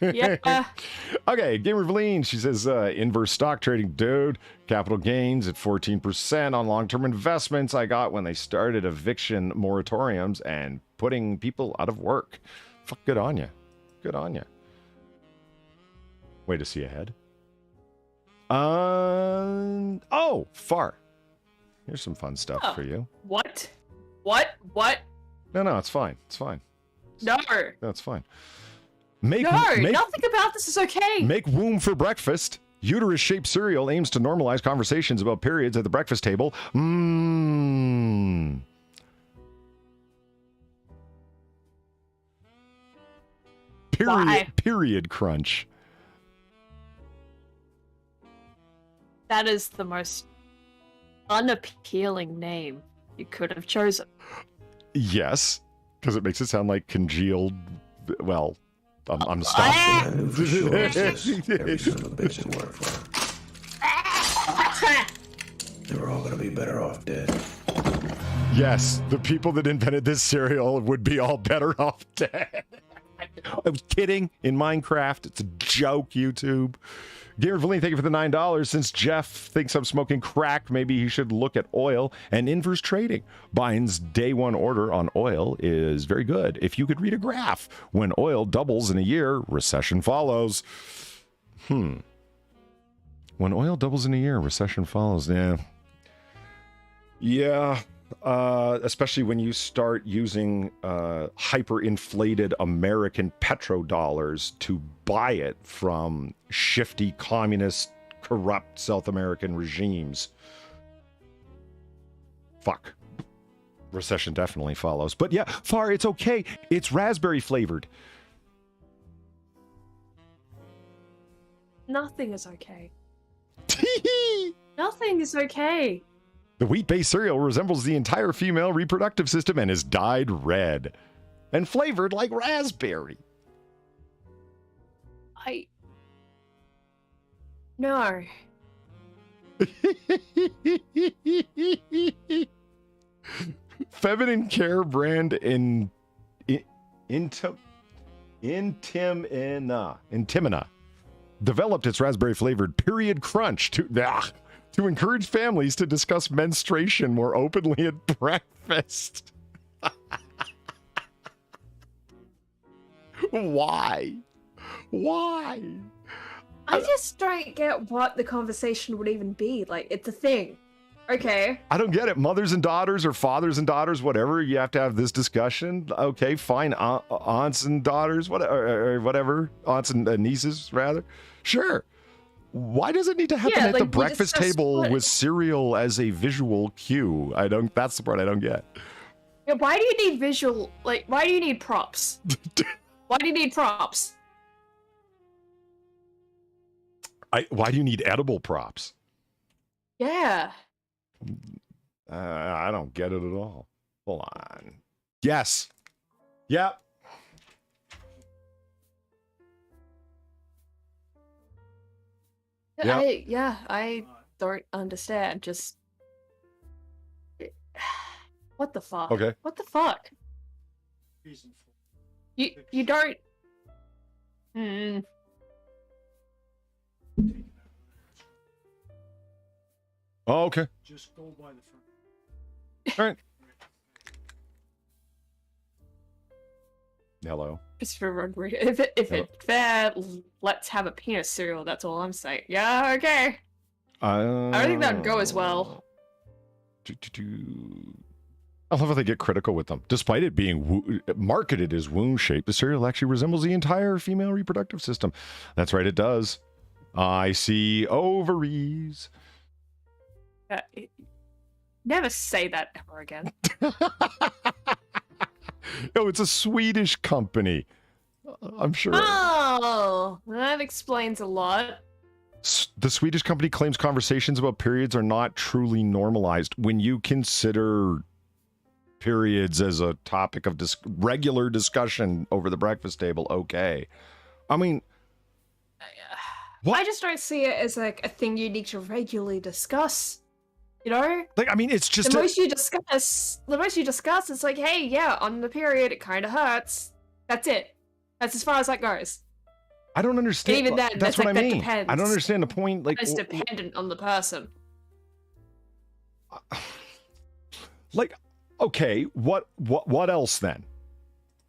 Yeah. Okay, Gamer Valine, she says inverse stock trading, dude. Capital gains at 14% on long-term investments I got when they started eviction moratoriums and putting people out of work. Fuck, good on you. Good on you. Way to see ahead. Oh, Far. Here's some fun stuff for you. What? No, it's fine. It's fine. No. That's fine. Nothing about this is okay. Make womb for breakfast. Uterus-shaped cereal aims to normalize conversations about periods at the breakfast table. Period crunch. That is the most unappealing name you could have chosen. Yes, because it makes it sound like congealed. Well, I'm Something I knew for sure was this. Every son of a bitch that worked for him. They were all gonna be better off dead. Yes, the people that invented this cereal would be all better off dead. I was kidding. In Minecraft, it's a joke, YouTube. Gamer Valine, thank you for the $9. Since Jeff thinks I'm smoking crack, maybe he should look at oil and inverse trading. Bind's day one order on oil is very good. If you could read a graph, when oil doubles in a year, recession follows. When oil doubles in a year, recession follows. Yeah. Especially when you start using hyperinflated American petrodollars to buy it from shifty communist, corrupt South American regimes. Fuck. Recession definitely follows. But yeah, Far, it's okay. It's raspberry flavored. Nothing is okay. Nothing is okay. The wheat-based cereal resembles the entire female reproductive system and is dyed red and flavored like raspberry. No. Feminine care brand Intimina developed its raspberry-flavored period crunch to encourage families to discuss menstruation more openly at breakfast. Why? I just don't get what the conversation would even be. Like, it's a thing. Okay. I don't get it. Mothers and daughters or fathers and daughters, whatever. You have to have this discussion. Okay, fine. Aunts and daughters, whatever. Aunts and nieces, rather. Sure. Why does it need to happen at the breakfast table with cereal as a visual cue? That's the part I don't get. Yeah, why do you need visual, why do you need props? Why do you need props? Why do you need edible props? Yeah. I don't get it at all. Hold on. Yes. Yep. Yep. I don't understand. Just what the fuck? Okay. What the fuck? You don't. Oh, okay. Just go by the front. All right. Hello. Christopher Rodriguez. If it's fair, let's have a penis cereal. That's all I'm saying. Yeah, okay. I don't think that'd go as well. I love how they get critical with them. Despite it being marketed as wound shaped, the cereal actually resembles the entire female reproductive system. That's right, it does. I see ovaries. Never say that ever again. Oh, it's a Swedish company. I'm sure. Oh, that explains a lot. The Swedish company claims conversations about periods are not truly normalized. When you consider periods as a topic of regular discussion over the breakfast table, okay. I mean, What? I just don't see it as like a thing you need to regularly discuss. You know? Like, I mean, it's just the most you discuss is like, hey, yeah, on the period it kind of hurts. That's it. That's as far as that goes. I don't understand. And even then, that's what like, I mean. Depends. I don't understand the point. Like, it's dependent on the person. Like, okay, what else then?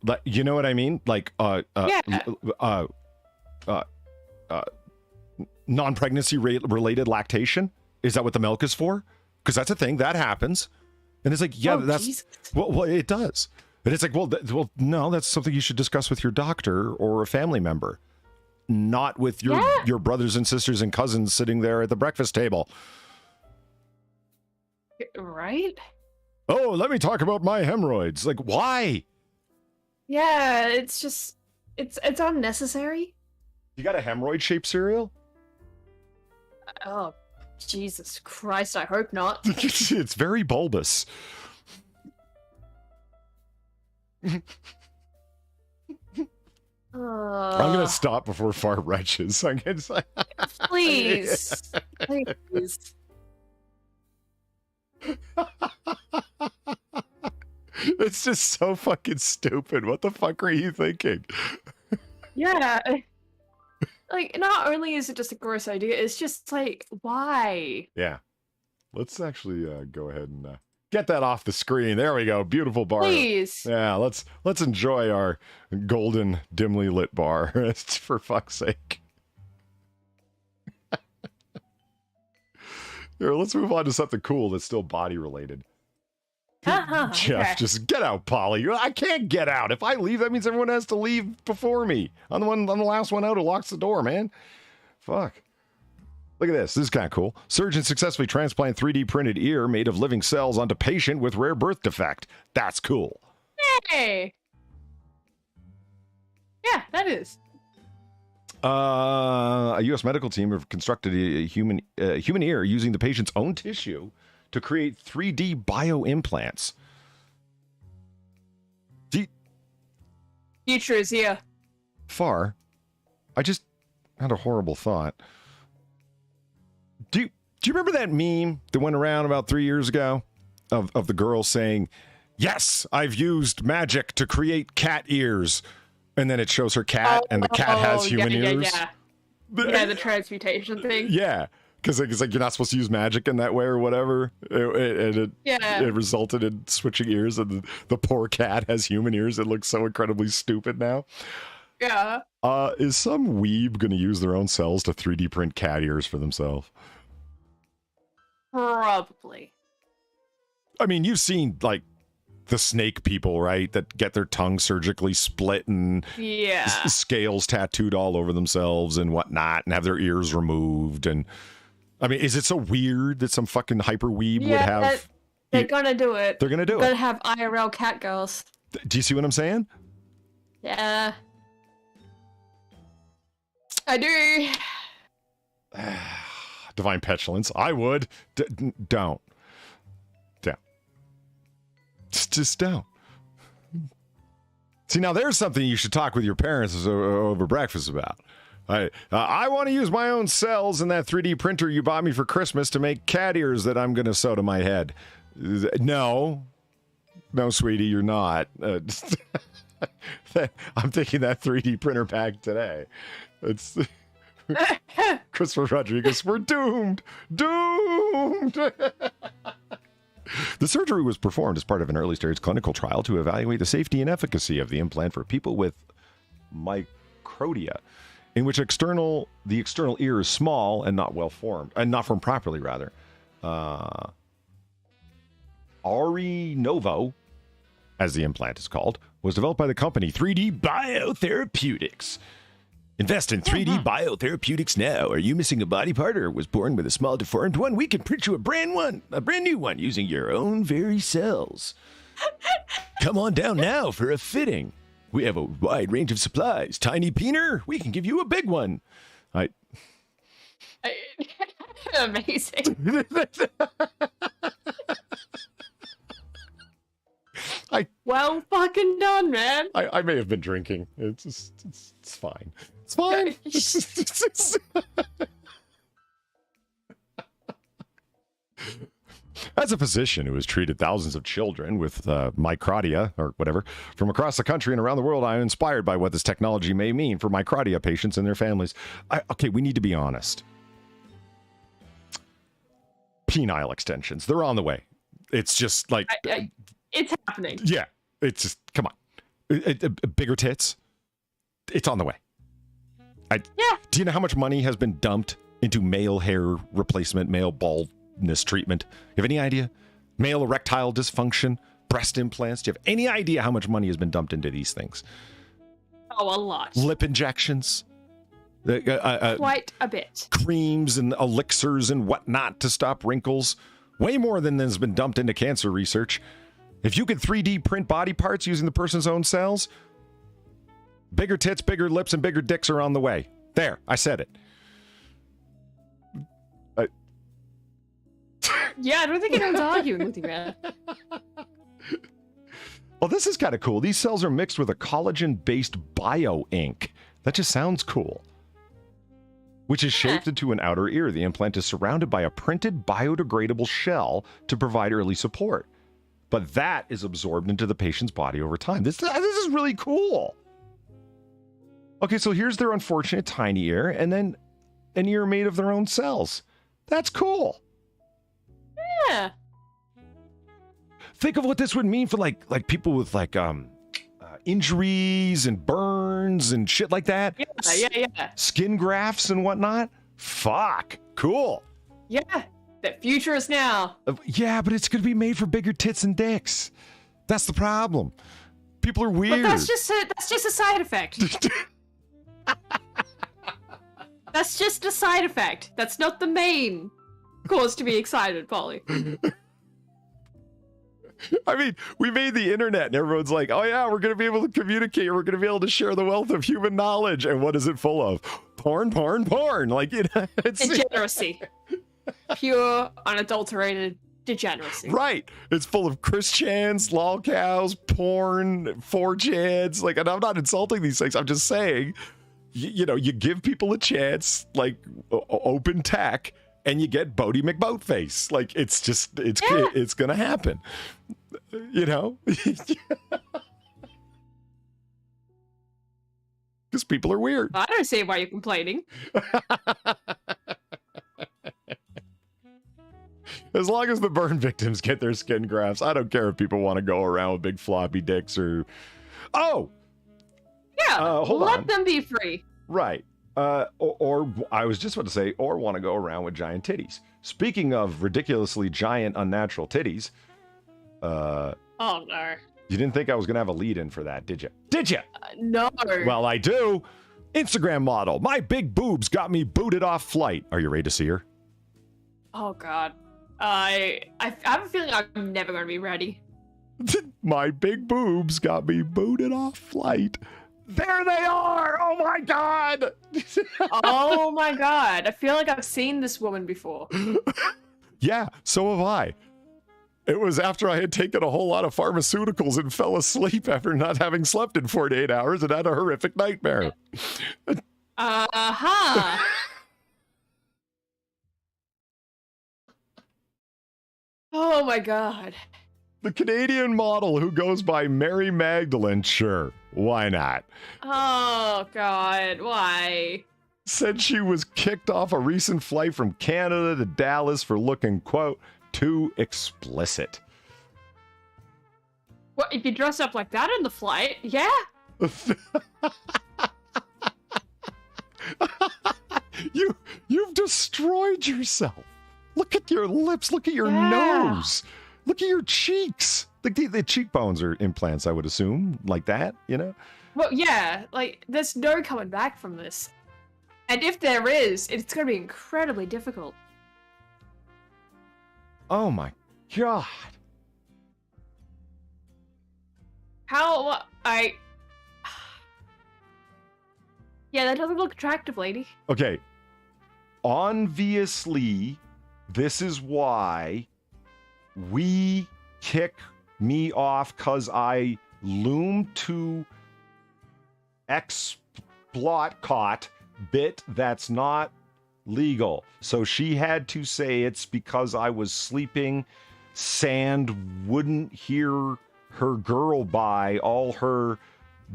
Like, you know what I mean? Like, non-pregnancy related lactation. Is that what the milk is for? Because that's a thing that happens. And it's like, yeah, that's Jesus. well, it does. And it's like, well, no, that's something you should discuss with your doctor or a family member, not with your brothers and sisters and cousins sitting there at the breakfast table. Right? Oh, let me talk about my hemorrhoids. Like, why? Yeah, it's just it's unnecessary. You got a hemorrhoid-shaped cereal? Oh, Jesus Christ! I hope not. It's very bulbous. I'm gonna stop before Far retches. I'm gonna say, please, please. It's just so fucking stupid. What the fuck are you thinking? Yeah. Like, not only is it just a gross idea, it's just like, why? Yeah. Let's actually go ahead and get that off the screen. There we go. Beautiful bar. Please. Yeah, let's enjoy our golden, dimly lit bar. For fuck's sake. Here, let's move on to something cool that's still body related. Jeff, okay. just get out, Polly. I can't get out. If I leave, that means everyone has to leave before me. I'm the last one out who locks the door, man. Fuck. Look at this. This is kind of cool. Surgeon successfully transplant 3D printed ear made of living cells onto patient with rare birth defect. That's cool. Hey. Yeah, that is. A U.S. medical team have constructed a human ear using the patient's own tissue to create 3D bioimplants. Future is here. Far. I just had a horrible thought. Do you remember that meme that went around about 3 years ago of the girl saying, "Yes, I've used magic to create cat ears," and then it shows her cat, and the cat has human ears. Yeah, the transmutation thing. Yeah. Because it's like you're not supposed to use magic in that way or whatever. It resulted in switching ears, and the poor cat has human ears. It looks so incredibly stupid now. Yeah. Is some weeb going to use their own cells to 3D print cat ears for themselves? Probably. I mean, you've seen, like, the snake people, right? That get their tongue surgically split and scales tattooed all over themselves and whatnot, and have their ears removed. And I mean, is it so weird that some fucking hyper weeb would have? They're gonna do it. They're gonna do it. They're gonna have IRL cat girls. Do you see what I'm saying? Yeah. I do. Divine petulance. I would. Don't. Just don't. See, now there's something you should talk with your parents over breakfast about. I want to use my own cells in that 3D printer you bought me for Christmas to make cat ears that I'm going to sew to my head. No, sweetie, you're not. I'm taking that 3D printer back today. It's Christopher Rodriguez. We're doomed. The surgery was performed as part of an early-stage clinical trial to evaluate the safety and efficacy of the implant for people with microtia, in which the external ear is small and not well formed, and not formed properly, rather. Ari Novo, as the implant is called, was developed by the company 3D Biotherapeutics. Invest in 3D Biotherapeutics now. Are you missing a body part or was born with a small deformed one? We can print you a brand new one using your own very cells. Come on down now for a fitting. We have a wide range of supplies. Tiny peener, we can give you a big one. Amazing. well fucking done, man. I may have been drinking. It's fine. It's fine. As a physician who has treated thousands of children with microtia, or whatever, from across the country and around the world, I am inspired by what this technology may mean for microtia patients and their families. Okay, we need to be honest. Penile extensions, they're on the way. It's just like... it's happening. Yeah, it's just, come on. Bigger tits, it's on the way. Yeah. Do you know how much money has been dumped into male hair replacement, male baldness treatment? You have any idea? Male erectile dysfunction, breast implants. Do you have any idea how much money has been dumped into these things? Oh, a lot. Lip injections. Quite a bit. Creams and elixirs and whatnot to stop wrinkles. Way more than has been dumped into cancer research. If you could 3D print body parts using the person's own cells, bigger tits, bigger lips, and bigger dicks are on the way. There, I said it. Yeah, I don't think anyone's arguing with you, man. Well, this is kind of cool. These cells are mixed with a collagen-based bio ink. That just sounds cool. Which is shaped into an outer ear. The implant is surrounded by a printed biodegradable shell to provide early support. But that is absorbed into the patient's body over time. This is really cool. Okay, so here's their unfortunate tiny ear, and then an ear made of their own cells. That's cool. Yeah. Think of what this would mean for like people with injuries and burns and shit like that. Yeah. Skin grafts and whatnot. Fuck. Cool. Yeah. The future is now. Yeah, but it's going to be made for bigger tits and dicks. That's the problem. People are weird. But that's just a side effect. That's just a side effect. That's not the main cause to be excited, Polly. I mean, we made the internet and everyone's like, oh yeah, we're going to be able to communicate. We're going to be able to share the wealth of human knowledge. And what is it full of? Porn. Like, you know, it's degeneracy. Pure, unadulterated degeneracy. Right. It's full of Christians, lolcows, porn, 4chans. Like, and I'm not insulting these things. I'm just saying, you know, you give people a chance, like open tech, and you get Bodie McBoatface. Like, it's just, it's going to happen. You know? Because people are weird. I don't see why you're complaining. As long as the burn victims get their skin grafts, I don't care if people want to go around with big floppy dicks or... Oh! Yeah, let them be free. Right. Or I was just about to say, or want to go around with giant titties. Speaking of ridiculously giant, unnatural titties, oh no. You didn't think I was going to have a lead-in for that, did you? Did you? No. Well, I do. Instagram model. My big boobs got me booted off flight. Are you ready to see her? Oh, God. I have a feeling I'm never going to be ready. My big boobs got me booted off flight. There they are! Oh my God! Oh my God. I feel like I've seen this woman before. Yeah, so have I. It was after I had taken a whole lot of pharmaceuticals and fell asleep after not having slept in 48 hours and had a horrific nightmare. Uh-huh. Oh my God. The Canadian model who goes by Mary Magdalene, sure, why not? Oh God, why? Said she was kicked off a recent flight from Canada to Dallas for looking, quote, too explicit. What, if you dress up like that in the flight? Yeah. You've destroyed yourself. Look at your lips. Look at your nose. Look at your cheeks. The cheekbones are implants, I would assume, like that, you know? Well, yeah, like, there's no coming back from this. And if there is, it's going to be incredibly difficult. Oh my God. How, Yeah, that doesn't look attractive, lady. Okay. Obviously, this is why we kick me off because I loomed to exploit caught bit that's not legal. So she had to say it's because I was sleeping. Sand wouldn't hear her girl by all her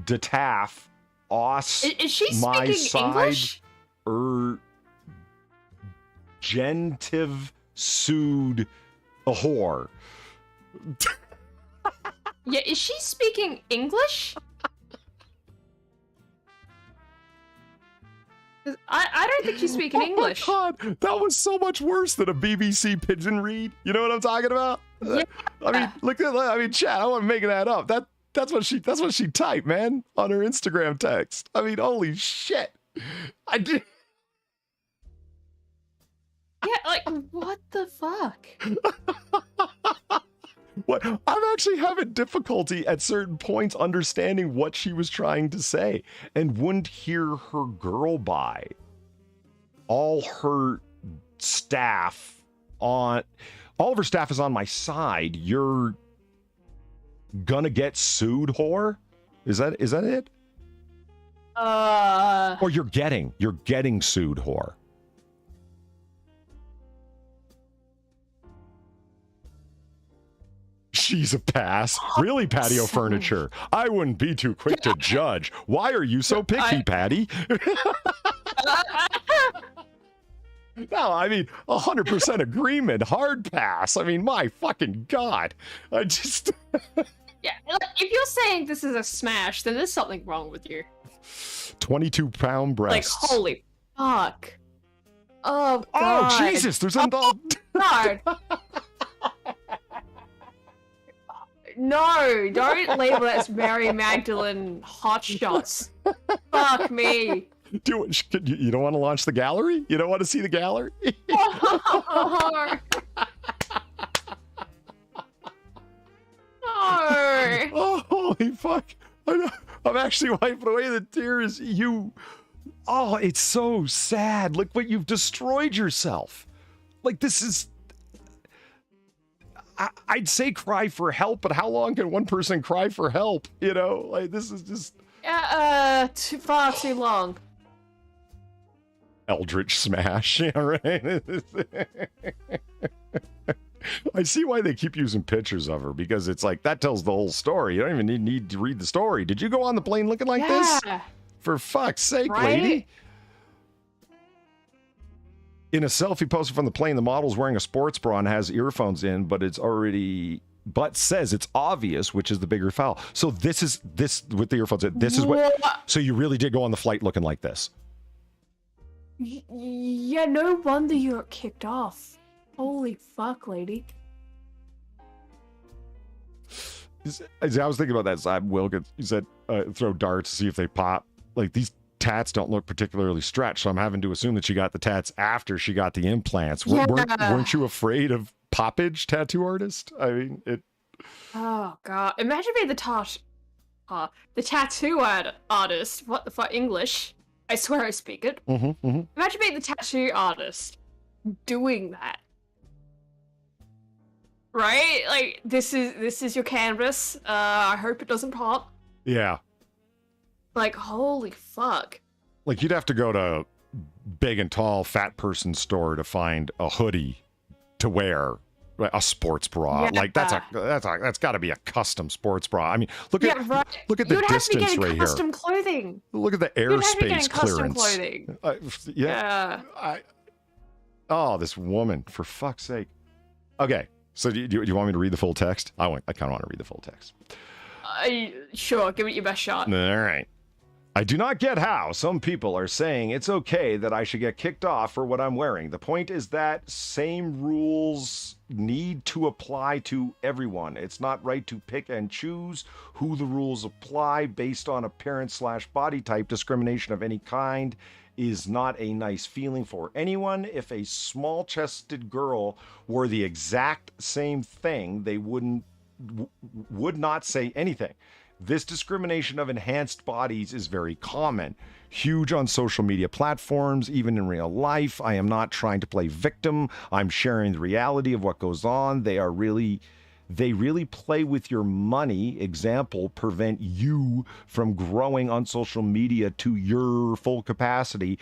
detaff os Is she my speaking side English? Gentive sued a whore. Yeah, is she speaking English? 'Cause I don't think she's speaking English. Oh my God, that was so much worse than a BBC pigeon read. You know what I'm talking about? Yeah. I mean, look at that. I mean, chat. I wasn't making that up. That's what she typed, man, on her Instagram text. I mean, holy shit. I did. Yeah, like, what the fuck? What? I'm actually having difficulty at certain points understanding what she was trying to say and wouldn't hear her girl by. All her staff all of her staff is on my side. You're gonna get sued, whore? Is that it? Or you're getting sued, whore. She's a pass. Really, patio furniture. I wouldn't be too quick to judge. Why are you so picky, Patty? No, I mean, 100% agreement. Hard pass. I mean, my fucking God. I just... Yeah, if you're saying this is a smash, then there's something wrong with you. 22-pound breasts. Like, holy fuck. Oh, God. Oh, Jesus, there's a... God. No, don't label it as Mary Magdalene hotshots. Fuck me. You don't want to launch the gallery? You don't want to see the gallery? Oh. No. Oh, holy fuck. I'm actually wiping away the tears. Oh, it's so sad. Look what you've destroyed yourself. Like, this is... I'd say cry for help, but how long can one person cry for help? You know, like, this is just... far too long. Eldritch smash, yeah, right? I see why they keep using pictures of her, because it's like, that tells the whole story. You don't even need to read the story. Did you go on the plane looking like this? For fuck's sake, right? lady. In a selfie posted from the plane, the model's wearing a sports bra and has earphones in, but says it's obvious, which is the bigger foul. So this with the earphones in, this is what, so you really did go on the flight looking like this. Yeah, no wonder you got kicked off. Holy fuck, lady. I was thinking about that side, Wilkins. You said throw darts to see if they pop. Like, these tats don't look particularly stretched, so I'm having to assume that she got the tats after she got the implants. Yeah. Weren't you afraid of poppage, tattoo artist? I mean, it... Oh, God. Imagine being the tattoo artist. What the fuck? English. I swear I speak it. Imagine being the tattoo artist doing that. Right? Like, this is your canvas. I hope it doesn't pop. Yeah. Like, holy fuck. Like, you'd have to go to big and tall fat person store to find a hoodie to wear, a sports bra. Yeah. Like, that's got to be a custom sports bra. I mean, look at the distance right here. Custom clothing. Look at the airspace clearance. Clothing. Yeah. Oh, this woman, for fuck's sake. Okay, so do you want me to read the full text? I kind of want to read the full text. Sure, give it your best shot. All right. I do not get how some people are saying it's okay that I should get kicked off for what I'm wearing. The point is that same rules need to apply to everyone. It's not right to pick and choose who the rules apply based on appearance/body type. Discrimination of any kind is not a nice feeling for anyone. If a small-chested girl wore the exact same thing, they would not say anything. This discrimination of enhanced bodies is very common, huge on social media platforms, even in real life. I am not trying to play victim. I'm sharing the reality of what goes on. They are really They really play with your money. Example, prevent you from growing on social media to your full capacity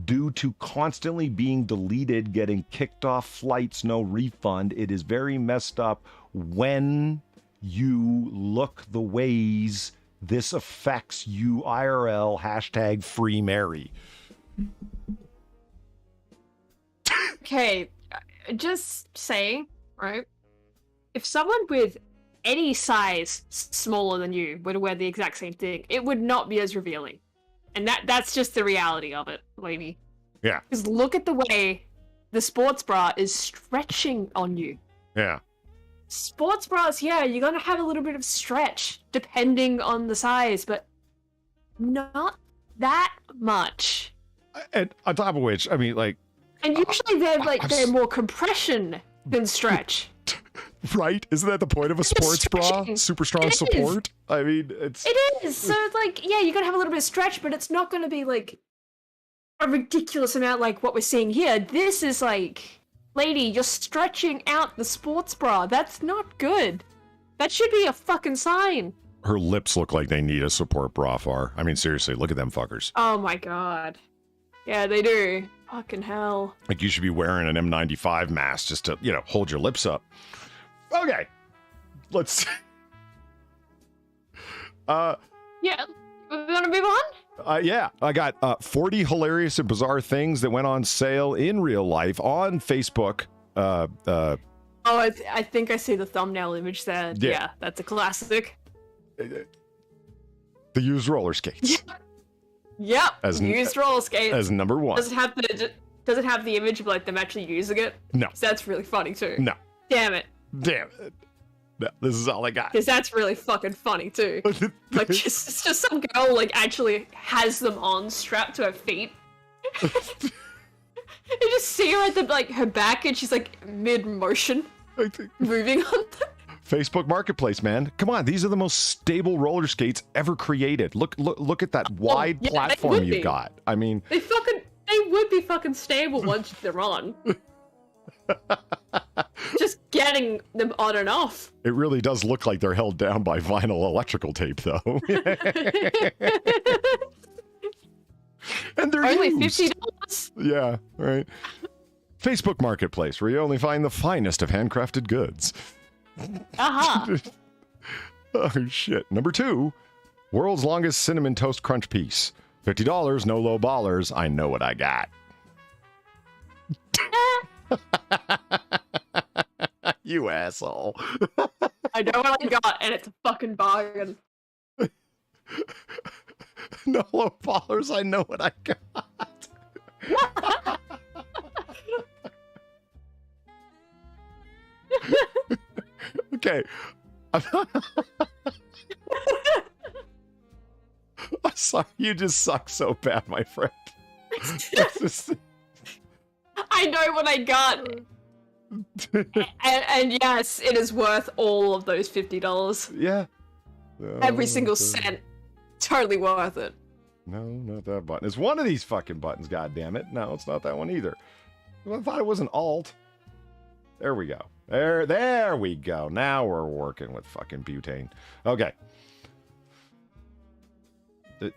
due to constantly being deleted, getting kicked off flights, no refund. It is very messed up when you look the ways this affects you IRL. Hashtag free Mary. Okay, just saying, right? If someone with any size smaller than you were to wear the exact same thing, it would not be as revealing. And that's just the reality of it, lady. Yeah. Because look at the way the sports bra is stretching on you. Yeah. Sports bras, yeah, you're gonna have a little bit of stretch depending on the size, but not that much. And on top of which, I mean, like, and usually they're more compression than stretch. Right? Isn't that the point of a sports bra? Super strong support? I mean, it is. So, like, yeah, you're gonna have a little bit of stretch, but it's not gonna be, like, a ridiculous amount like what we're seeing here. This is, like, lady, you're stretching out the sports bra. That's not good. That should be a fucking sign. Her lips look like they need a support bra, Far. I mean, seriously, look at them fuckers. Oh my god. Yeah, they do. Fucking hell. Like, you should be wearing an M95 mask just to, hold your lips up. Okay. Let's... Yeah, we're gonna move on? Yeah, I got 40 hilarious and bizarre things that went on sale in real life on Facebook. Oh, I think I see the thumbnail image there. Yeah, that's a classic. The used roller skates. Yep. Used roller skates. As number one. Does it have the image of like them actually using it? No. That's really funny too. No. Damn it. No, this is all I got. Because that's really fucking funny too. Like it's just some girl like actually has them on strapped to her feet. You just see her at the her back and she's like mid motion, moving on. Facebook Marketplace, man. Come on, these are the most stable roller skates ever created. Look at that wide platform you got. I mean, they would be fucking stable once they're on. Just getting them on and off. It really does look like they're held down by vinyl electrical tape, though. And they're only used. $50. Yeah, right. Facebook Marketplace, where you only find the finest of handcrafted goods. Uh-huh. Oh, shit. Number 2, world's longest cinnamon toast crunch piece. $50, no low ballers. I know what I got. You asshole. I know what I got, and it's a fucking bargain. No low ballers. I know what I got. Okay. I'm sorry. You just suck so bad, my friend. I know what I got. and yes, it is worth all of those $50. Yeah. Every single cent. Totally worth it. No, not that button. It's one of these fucking buttons, goddammit. No, it's not that one either. I thought it was an alt. There we go. There we go. Now we're working with fucking butane. Okay.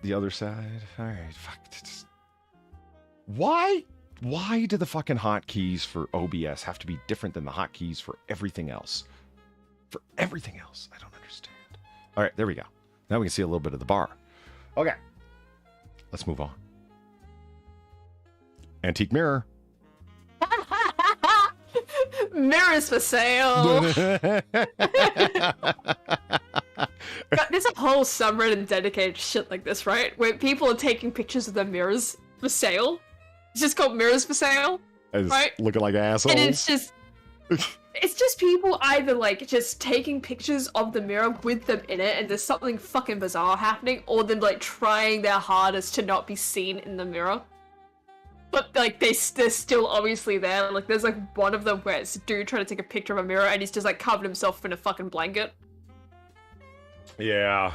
The other side. All right. Fuck. Why do the fucking hotkeys for OBS have to be different than the hotkeys for everything else? For everything else. I don't understand. All right. There we go. Now we can see a little bit of the bar. Okay. Let's move on. Antique mirror. Mirrors for sale. There's a whole subreddit dedicated to shit like this, right? Where people are taking pictures of their mirrors for sale. It's just called mirrors for sale, right? Looking like assholes. And it's just people either like just taking pictures of the mirror with them in it, and there's something fucking bizarre happening, or them like trying their hardest to not be seen in the mirror. But, like, they're still obviously there. Like, there's, like, one of them where it's a dude trying to take a picture of a mirror and he's just, like, covered himself in a fucking blanket. Yeah.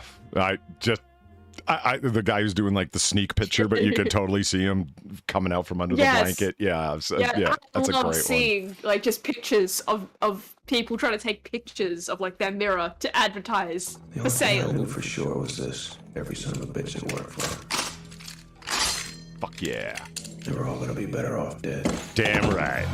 The guy who's doing like the sneak picture, but you could totally see him coming out from under the blanket. Yeah, that's a great one. Seeing like just pictures of people trying to take pictures of like their mirror to advertise for sale. The only thing I knew for sure was this: every son of a bitch that worked for him. Fuck yeah. They were all gonna be better off dead. Damn right.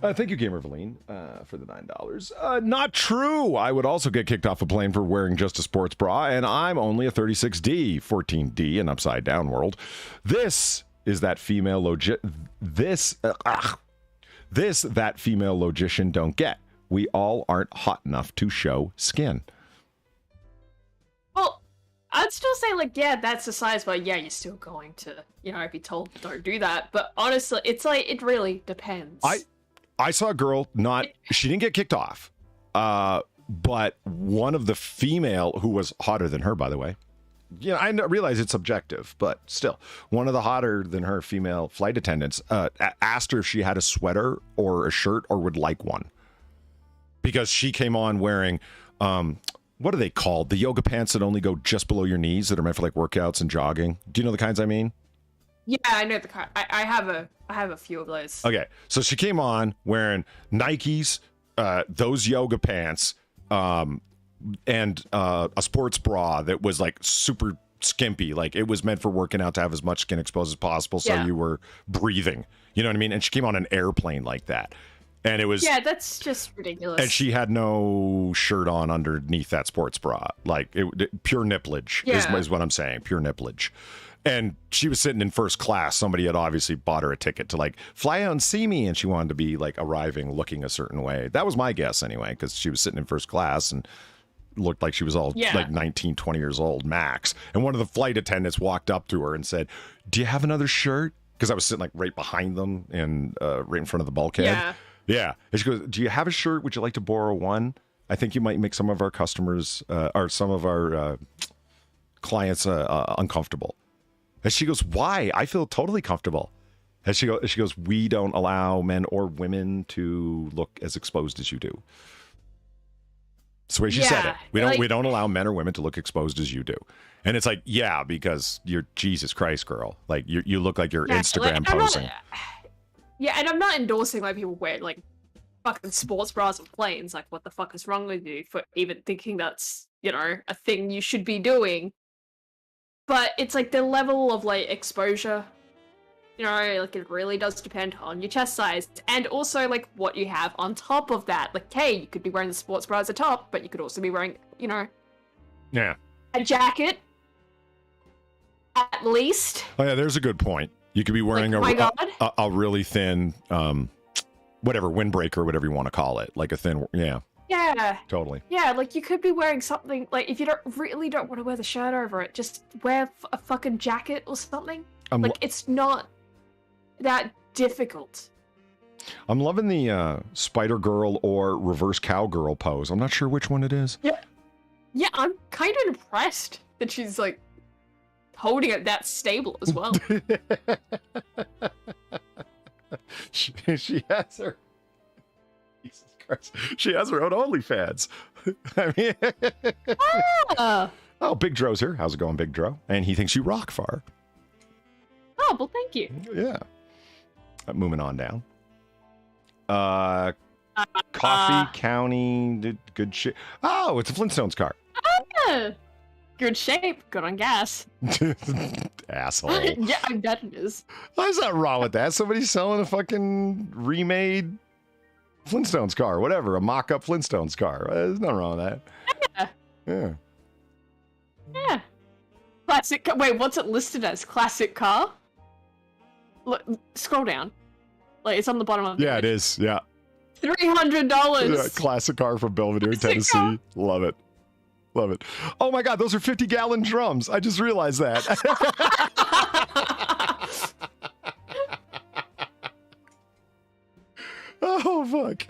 Thank you, Gamer Valine, for the $9. Not true. I would also get kicked off a plane for wearing just a sports bra, and I'm only a 36D, 14D, an upside down world. This is that female that female logician don't get. We all aren't hot enough to show skin. Well, I'd still say, like, yeah, that's the size, but yeah, you're still going to, be told don't do that. But honestly, it's like, it really depends. I saw a girl she didn't get kicked off, but one of the female, who was hotter than her, by the way. I realize it's subjective, but still, one of the hotter than her female flight attendants asked her if she had a sweater or a shirt or would like one. Because she came on wearing, what are they called? The yoga pants that only go just below your knees that are meant for like workouts and jogging. Do you know the kinds I mean? Yeah, I know the kind. I have a few of those. Okay, so she came on wearing Nikes, those yoga pants, and a sports bra that was like super skimpy. Like it was meant for working out to have as much skin exposed as possible, so you were breathing. You know what I mean? And she came on an airplane like that, and it was that's just ridiculous. And she had no shirt on underneath that sports bra, like pure nipplage is what I'm saying, pure nipplage. And she was sitting in first class. Somebody had obviously bought her a ticket to like fly out and see me, and she wanted to be like arriving looking a certain way. That was my guess anyway, because she was sitting in first class and looked like she was all like 19, 20 years old max. And one of the flight attendants walked up to her and said, "Do you have another shirt?" Because I was sitting like right behind them and right in front of the bulkhead. Yeah. And she goes, "Do you have a shirt? Would you like to borrow one? I think you might make some of our customers or some of our clients uncomfortable." And she goes, "Why? I feel totally comfortable." And she goes, "We don't allow men or women to look as exposed as you do." That's the way she said it. We don't allow men or women to look exposed as you do. And it's like, yeah, because you're Jesus Christ, girl. Like you look like you're Instagram posing. And I'm not endorsing like people wear like fucking sports bras on planes. Like, what the fuck is wrong with you for even thinking that's a thing you should be doing? But it's like the level of like exposure, like it really does depend on your chest size and also like what you have on top of that. Like, hey, you could be wearing the sports bra as a top, but you could also be wearing, a jacket at least. Oh yeah, there's a good point. You could be wearing a really thin, whatever, windbreaker, whatever you want to call it, like a thin, Yeah. Totally. Yeah, like you could be wearing something, like if you don't want to wear the shirt over it, just wear a fucking jacket or something. It's not that difficult. I'm loving the Spider Girl or reverse cowgirl pose. I'm not sure which one it is. Yeah, I'm kind of impressed that she's like holding it that stable as well. She has her. She has her own OnlyFans. I mean, oh, Big Dro's here. How's it going, Big Dro? And he thinks you rock, Far. Oh, well, thank you. Yeah. Moving on down. Coffee County, good shit. Oh, it's a Flintstones car. Good shape. Good on gas. Asshole. Yeah, I bet it is. There's nothing wrong with that. Somebody's selling a fucking remade Flintstones car, whatever, a mock-up Flintstones car. There's nothing wrong with that. Yeah. Classic. Wait, what's it listed as? Classic car? Look, scroll down. Like it's on the bottom of. Yeah, it is. Yeah. $300. Yeah, classic car from Belvedere, Tennessee. Love it. Love it. Oh my God, those are 50-gallon drums. I just realized that. Oh fuck!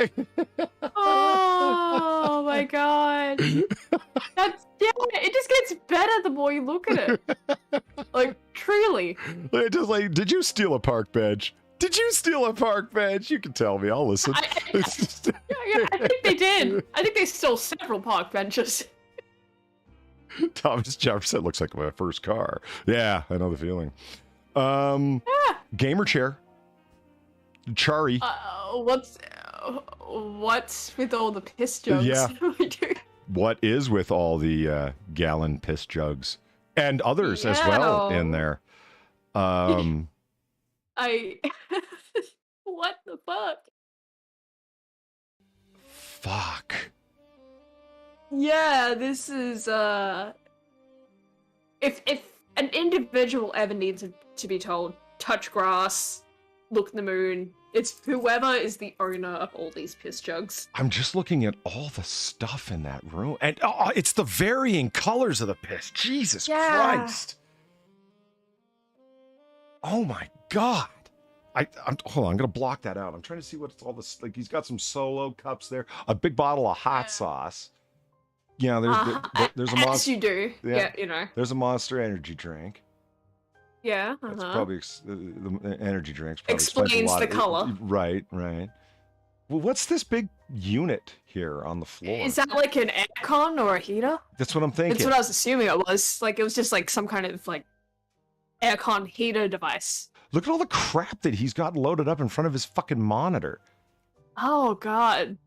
Oh my God! It just gets better the more you look at it. Like truly. It just like, did you steal a park bench? Did you steal a park bench? You can tell me. I'll listen. I think they did. I think they stole several park benches. Thomas Jefferson looks like my first car. Yeah, I know the feeling. Gamer chair. Chari. What's with all the piss jugs? Yeah. What is with all the gallon piss jugs and others as well in there? What the fuck? Fuck. Yeah, this is if an individual ever needs to be told, touch grass, look at the moon, it's whoever is the owner of all these piss jugs. I'm just looking at all the stuff in that room, and it's the varying colors of the piss. Jesus Christ! Oh my God! Hold on, I'm gonna block that out. I'm trying to see what's all this. Like, he's got some Solo cups there, a big bottle of hot sauce. Yeah, there's a monster. As you do. Yeah, you know. There's a Monster energy drink. Yeah. That's probably the energy drinks. Probably explains the color. Right. Well, what's this big unit here on the floor? Is that like an aircon or a heater? That's what I'm thinking. That's what I was assuming it was. Like, it was just like some kind of like aircon heater device. Look at all the crap that he's got loaded up in front of his fucking monitor. Oh God.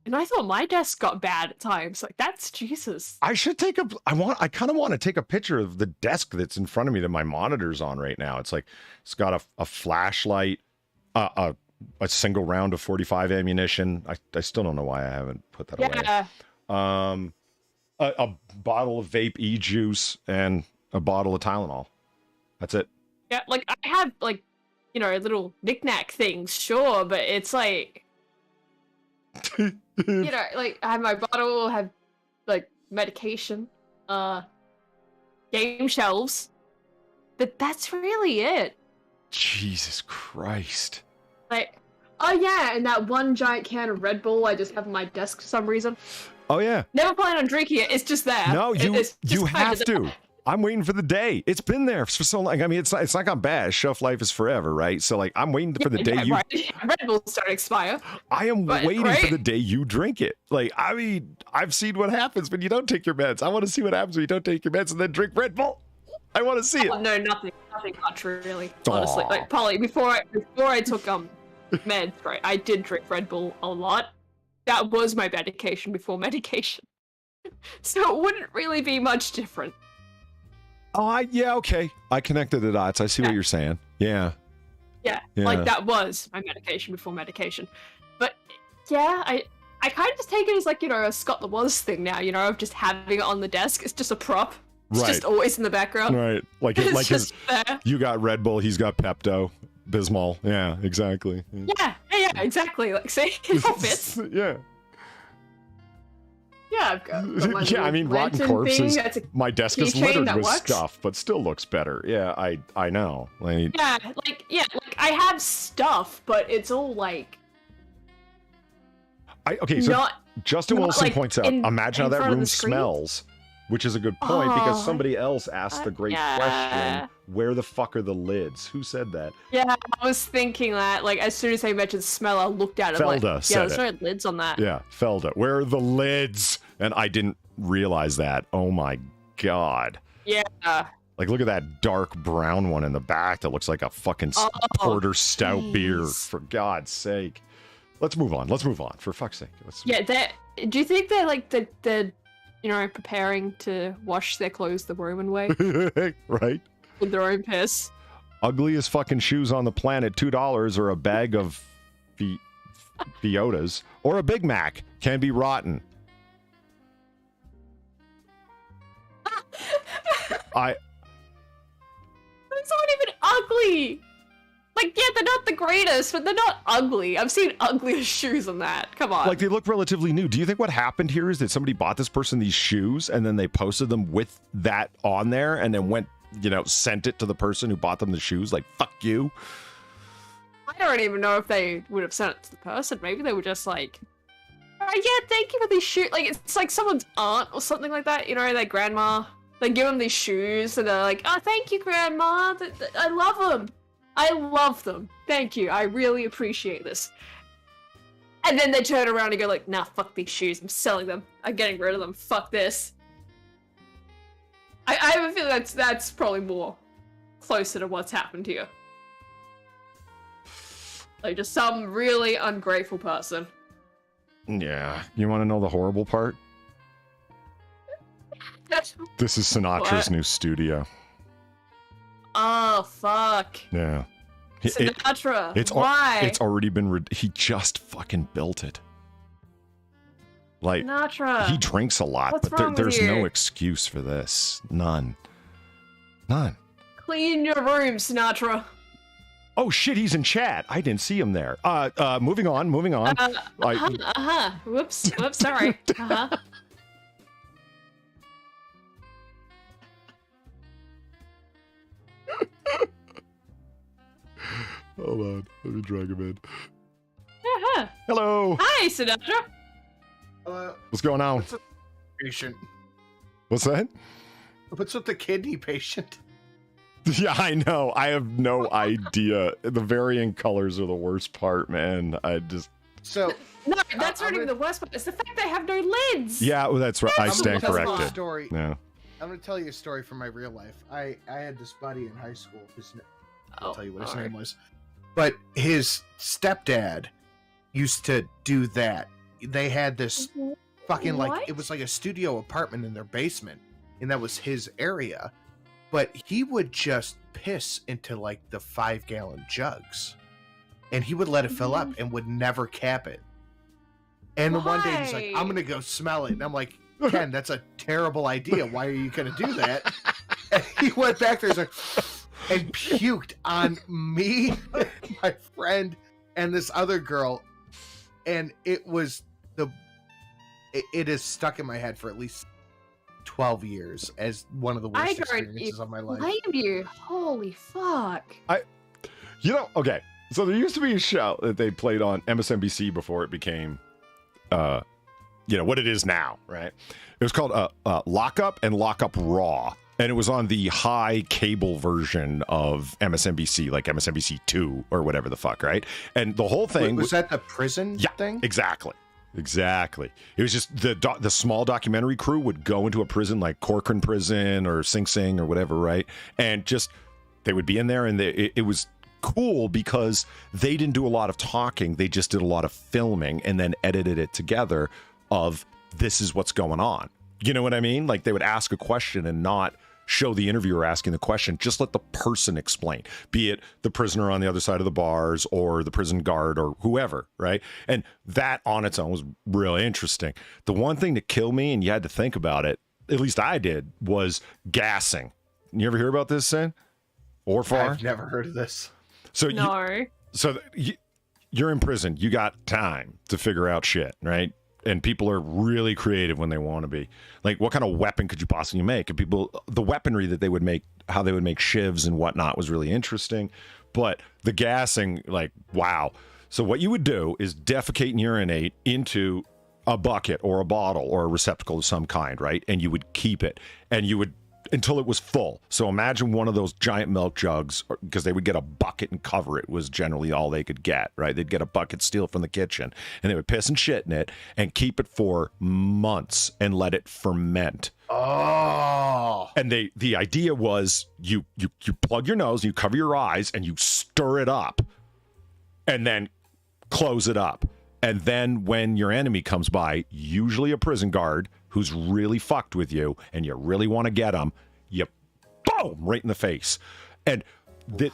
And I thought my desk got bad at times. Like, that's Jesus. I should take I kind of want to take a picture of the desk that's in front of me that my monitor's on right now. It's like, it's got a flashlight, a single round of 45 ammunition. I still don't know why I haven't put that away. A bottle of vape e-juice and a bottle of Tylenol. That's it. Yeah, like, I have, like, you know, little knick-knack things, sure, but it's like... you know, like, I have my bottle, I have, like, medication, game shelves, but that's really it. Jesus Christ. Like, oh yeah, and that one giant can of Red Bull I just have on my desk for some reason. Oh yeah. Never plan on drinking it, it's just there. No, you have to. I'm waiting for the day. It's been there for so long. I mean, it's not gone bad. Shelf life is forever, right? So, like, I'm waiting for the day you... Right. Red Bull start to expire. I am waiting for the day you drink it. Like, I mean, I've seen what happens when you don't take your meds. I want to see what happens when you don't take your meds and then drink Red Bull. I want to see it. No, nothing much, really. Honestly. Like, Polly, before I took meds, right, I did drink Red Bull a lot. That was my medication before medication. So it wouldn't really be much different. Oh, yeah, okay. I connected the dots. I see what you're saying. Yeah, like that was my medication before medication. But yeah, I kind of just take it as, like, you know, a Scott the Was thing now, you know, of just having it on the desk. It's just a prop. It's just always in the background. Right. Like you got Red Bull, he's got Pepto Bismol. Yeah, exactly. Yeah, exactly. Like, see, it all fits. Yeah. Yeah, I've got my I mean, Rotten Corpses. My desk is littered with works. stuff, but still looks better. Yeah, I know. Like, like I have stuff, but it's all like. So Justin Wilson points out. Imagine how that room smells, which is a good point because somebody else asked the great question: where the fuck are the lids? Who said that? Yeah, I was thinking that. Like, as soon as they mentioned smell, I looked at it. Felda said there's no lids on that. Yeah, Felda. Where are the lids? And I didn't realize that. Oh my God. Yeah. Like, look at that dark brown one in the back that looks like a fucking porter stout beer. For God's sake. Let's move on. For fuck's sake. Do you think they're like they're you know, preparing to wash their clothes the Roman way? Right. With their own piss. Ugliest fucking shoes on the planet, $2, or a bag of Fiotas, or a Big Mac. Can be rotten. It's not even ugly. Like, yeah, they're not the greatest, but they're not ugly. I've seen uglier shoes than that. Come on. Like, they look relatively new. Do you think what happened here is that somebody bought this person these shoes and then they posted them with that on there and then went, you know, sent it to the person who bought them the shoes? Like, fuck you. I don't even know if they would have sent it to the person. Maybe they were just like, oh, yeah, thank you for these shoes. Like, it's like someone's aunt or something like that. You know, their grandma. They give them these shoes and they're like, oh, thank you, Grandma. I love them. I love them. Thank you. I really appreciate this. And then they turn around and go like, nah, fuck these shoes. I'm selling them. I'm getting rid of them. Fuck this. I have a feeling that's probably more closer to what's happened here. Like, just some really ungrateful person. Yeah. You want to know the horrible part? This is Sinatra's new studio. Oh, fuck. Yeah. Sinatra, why? It's already been... he just fucking built it. Like, Sinatra. He drinks a lot, What's but wrong with there's you? no excuse for this. None. None. Clean your room, Sinatra. Oh shit, he's in chat. I didn't see him there. Moving on. Whoops, sorry. Hold on, let me drag him in. Uh-huh. Hello. Hi, Sinatra. What's going on? What's with the patient? What's that? What's with the kidney patient? Yeah, I know. I have no idea. The varying colors are the worst part, man. So no, that's not even the worst part. It's the fact they have no lids. Yeah, well, that's right. I stand corrected. Story. Yeah. I'm going to tell you a story from my real life. I had this buddy in high school. I'll tell you what his name was. But his stepdad used to do that. They had this fucking it was like a studio apartment in their basement, and that was his area. But he would just piss into like the 5-gallon jugs, and he would let it fill up and would never cap it. And then one day he's like, "I'm gonna go smell it," and I'm like, "Ken, that's a terrible idea. Why are you gonna do that?" And he went back there, he's like, and puked on me, my friend, and this other girl, and it was it is stuck in my head for at least 12 years as one of the worst experiences of my life. I blame you. Holy fuck. Okay. So there used to be a show that they played on MSNBC before it became, what it is now, right? It was called Lock Up and Lock Up Raw. And it was on the high cable version of MSNBC, like MSNBC 2 or whatever the fuck, right? And the whole thing... Was that the prison thing? Exactly. It was just the small documentary crew would go into a prison like Corcoran Prison or Sing Sing or whatever, right? And just they would be in there, and it was cool because they didn't do a lot of talking. They just did a lot of filming and then edited it together of this is what's going on. You know what I mean? Like they would ask a question and not show the interviewer asking the question, just let the person explain, be it the prisoner on the other side of the bars or the prison guard or whoever, right? And that on its own was really interesting. The one thing that killed me, and you had to think about it, at least I did, was gassing. You ever hear about this, Sen? Or Far? I've never heard of this. So no. You're in prison. You got time to figure out shit, right? And people are really creative when they want to be. Like, what kind of weapon could you possibly make? And the weaponry that they would make, how they would make shivs and whatnot was really interesting. But the gassing, like, wow. So what you would do is defecate and urinate into a bucket or a bottle or a receptacle of some kind, right? And you would keep it. And you would until it was full. So imagine one of those giant milk jugs, because they would get a bucket and cover it, was generally all they could get, right? They'd get a bucket steal from the kitchen, and they would piss and shit in it and keep it for months and let it ferment. Oh. And the idea was you plug your nose, you cover your eyes, and you stir it up, and then close it up. And then when your enemy comes by, usually a prison guard who's really fucked with you and you really want to get them, you boom right in the face. And the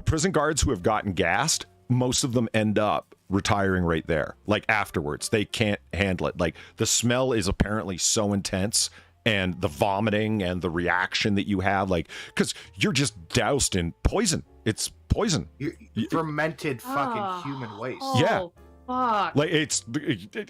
prison guards who have gotten gassed, most of them end up retiring right there. Like afterwards, they can't handle it. Like the smell is apparently so intense, and the vomiting and the reaction that you have, like, because you're just doused in poison. It's poison. Fermented fucking human waste. Yeah. Fuck. Like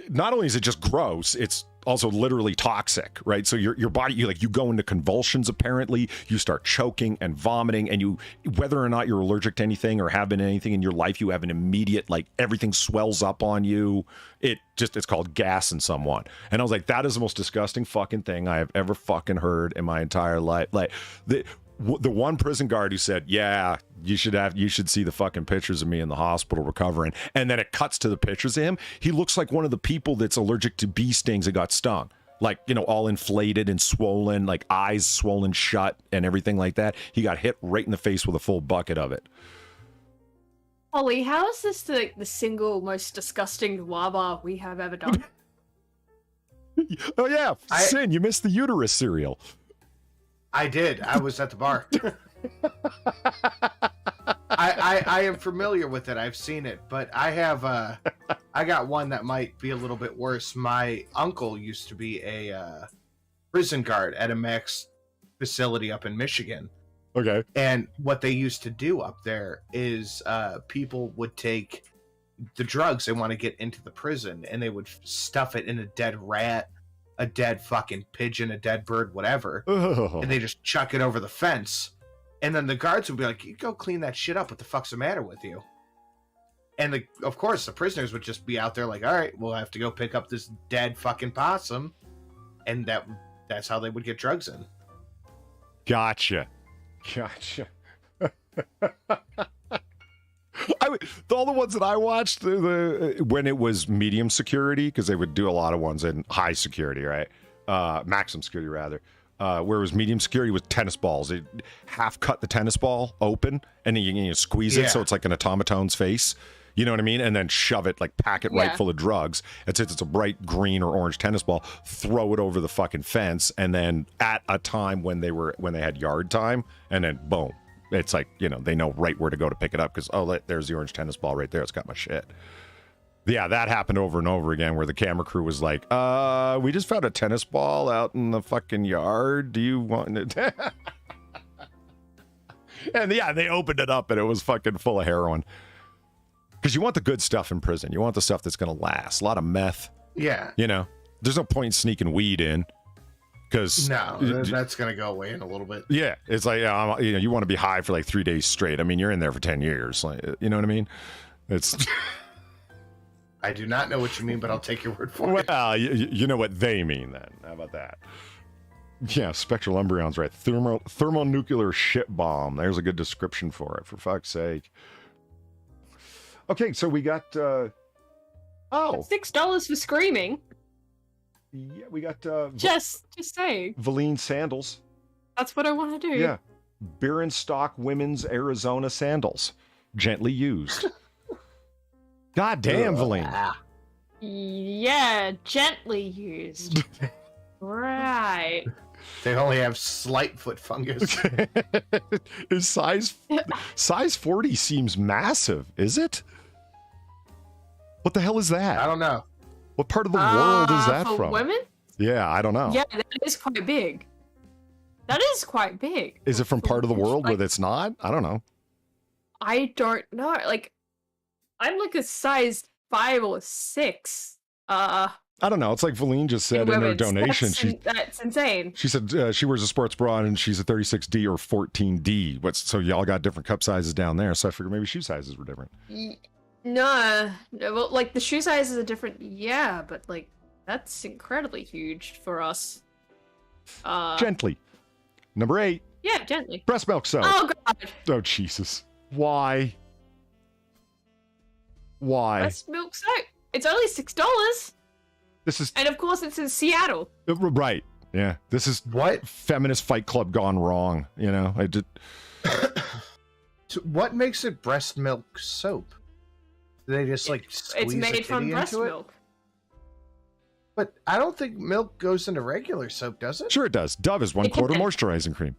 not only is it just gross, it's also literally toxic, right? So your body, you go into convulsions. Apparently, you start choking and vomiting, and you, whether or not you're allergic to anything or have been anything in your life, you have an immediate, like, everything swells up on you. It's called gas in someone. And I was like, that is the most disgusting fucking thing I have ever fucking heard in my entire life. Like the one prison guard who said, yeah, you should see the fucking pictures of me in the hospital recovering. And then it cuts to the pictures of him. He looks like one of the people that's allergic to bee stings and got stung. like, you know, all inflated and swollen, like eyes swollen shut and everything like that. He got hit right in the face with a full bucket of it. Holly, how is this the single most disgusting noir bar we have ever done? Oh yeah, Sin, you missed the uterus cereal. I did. I was at the bar. I am familiar with it. I've seen it, but I have I got one that might be a little bit worse. My uncle used to be a prison guard at a max facility up in Michigan. Okay. And what they used to do up there is people would take the drugs they want to get into the prison, and they would stuff it in a dead rat, a dead fucking pigeon, a dead bird, whatever, and they just chuck it over the fence. And then the guards would be like, "You go clean that shit up. What the fuck's the matter with you?" And of course, the prisoners would just be out there like, "All right, we'll have to go pick up this dead fucking possum," and that's how they would get drugs in. Gotcha. All the ones that I watched when it was medium security, because they would do a lot of ones in high security, right? Maximum security rather. Where it was medium security with tennis balls. They half cut the tennis ball open and then you squeeze it so it's like an automatone's face. You know what I mean? And then shove it, like pack it right full of drugs. And since it's a bright green or orange tennis ball, throw it over the fucking fence. And then at a time when they had yard time, and then boom. It's like, you know, they know right where to go to pick it up because, there's the orange tennis ball right there. It's got my shit. Yeah, that happened over and over again where the camera crew was like, we just found a tennis ball out in the fucking yard. Do you want it? And yeah, they opened it up and it was fucking full of heroin. Because you want the good stuff in prison. You want the stuff that's going to last. A lot of meth. Yeah. You know, there's no point in sneaking weed in. Because no, that's going to go away in a little bit. Yeah. It's like, you want to be high for like 3 days straight. I mean, you're in there for 10 years. Like, you know what I mean? It's... I do not know what you mean, but I'll take your word for it. Well, you know what they mean then. How about that? Yeah, spectral embryons, right? Thermonuclear shit bomb. There's a good description for it, for fuck's sake. Okay, so we got... $6 for screaming. Yeah, we got... just saying. Valine sandals. That's what I want to do. Yeah. Birkenstock women's Arizona sandals. Gently used. God damn, Valine. Yeah, gently used. Right. They only have slight foot fungus. Is size 40 seems massive, is it? What the hell is that? I don't know. What part of the world is that for from? Women? Yeah, I don't know. Yeah, that is quite big. That is quite big. Is it from part of the world where it's not? I don't know. I don't know. Like, I'm like a size 5 or 6. I don't know. It's like Valine just said in her donation. That's insane. She said she wears a sports bra and she's a 36D or 14D. So y'all got different cup sizes down there. So I figured maybe shoe sizes were different. No, well, like the shoe sizes are different. Yeah, but like that's incredibly huge for us. Gently. Number 8. Yeah, gently. Breast milk soap. Oh God. Oh Jesus. Why? Breast milk soap. It's only $6. And of course it's in Seattle. Right. Yeah. This is what feminist Fight Club gone wrong. You know, I did. So what makes it breast milk soap? Do they just like squeeze it's made from breast milk. But I don't think milk goes into regular soap, does it? Sure it does. Dove is 1/4 moisturizing cream.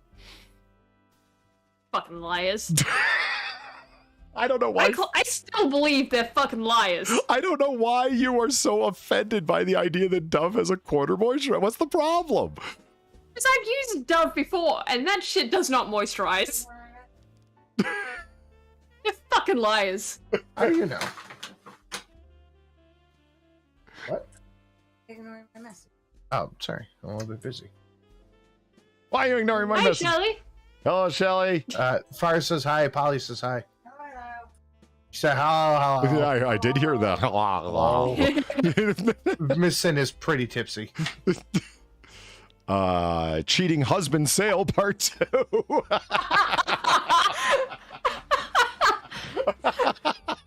Fucking liars. I don't know why. I still believe they're fucking liars. I don't know why you are so offended by the idea that Dove has 1/4 moisturizer. What's the problem? Because I've used Dove before, and that shit does not moisturize. They're fucking liars. How do you know? What? Ignoring my message. Oh, sorry. I'm a little bit busy. Why are you ignoring my message? Hi, Shelly. Hello, Shelly. Fire says hi. Polly says hi. She said hello. Yeah, I did hear that. Hello. Miss Sin is pretty tipsy. Cheating husband sale part 2.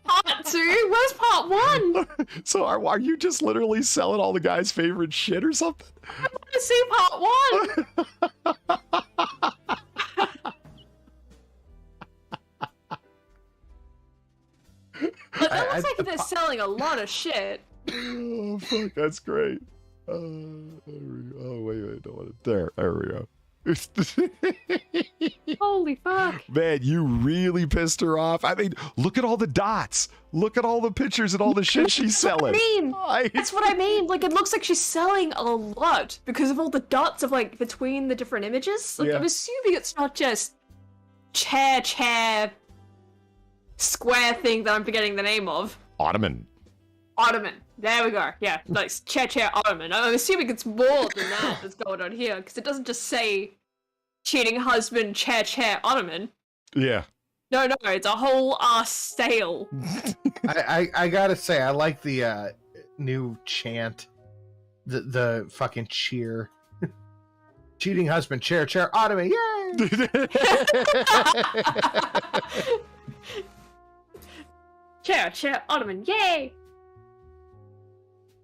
Part 2? Where's part 1? So are you just literally selling all the guys' favorite shit or something? I want to see part 1. But that looks like they're selling a lot of shit. Oh, fuck, that's great. Oh, wait, don't want it. There we go. Holy fuck. Man, you really pissed her off. I mean, look at all the dots. Look at all the pictures and all the shit she's selling. That's what I mean. Like, it looks like she's selling a lot because of all the dots of, like, between the different images. Like, Yeah. I'm assuming it's not just chair, square thing that I'm forgetting the name of. Ottoman. There we go. Yeah, like chair, ottoman. I'm assuming it's more than that that's going on here because it doesn't just say cheating husband, chair, ottoman. Yeah. No, it's a whole ass sale. I gotta say, I like the new chant, the fucking cheer. Cheating husband, chair, ottoman, yay! Chair, ottoman, yay!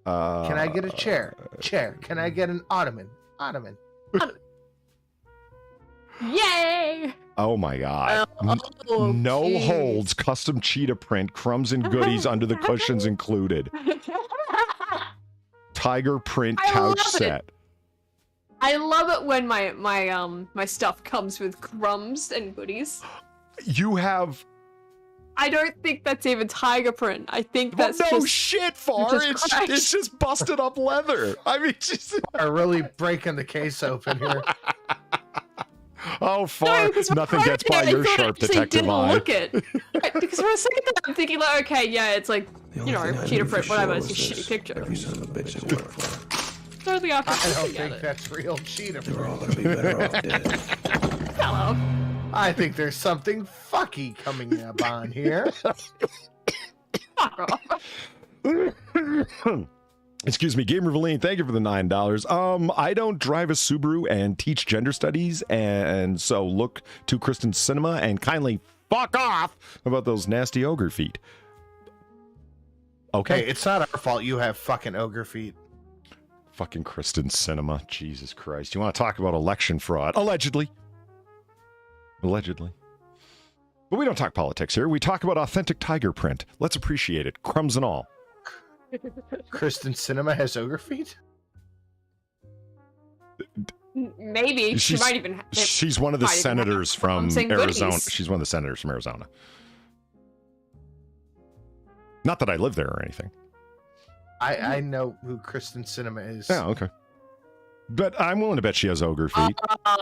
Can I get a chair? Can I get an ottoman? Yay! Oh my god. Oh, No geez. holds, custom cheetah print, crumbs and goodies under the cushions included. Tiger print I couch love it. set. I love it when my stuff comes with crumbs and goodies. You have I don't think that's even tiger print. I think that's no just shit, Far. just cracked. It's just busted up leather. I mean, just Are really breaking the case open here. oh, Far. because when Nothing I gets read by it, I your thought sharp actually detective didn't eye. Look it. Right, because for a second there, I'm thinking like, okay, yeah, it's like cheetah print, whatever. It's a shitty picture. Every son of a bitch that work for. Totally after I don't looking at think it. that's real cheetah They're all print. gonna be better off dead. Hello. I think there's something fucky coming up on here. Fuck off. Excuse me, Gamer Valine, thank you for the $9. I don't drive a Subaru and teach gender studies, and so look to Kristen Cinema and kindly fuck off about those nasty ogre feet. Okay. Hey, it's not our fault you have fucking ogre feet. Fucking Kristen Cinema. Jesus Christ. You want to talk about election fraud? Allegedly. But we don't talk politics here. We talk about authentic tiger print. Let's appreciate it. Crumbs and all. Kristen Cinema has ogre feet? Maybe she might even. She's one of the might even have senators from crumbs and Arizona. goodies. She's one of the senators from Arizona. Not that I live there or anything. I know who Kristen Cinema is. Yeah, okay. But I'm willing to bet she has ogre feet.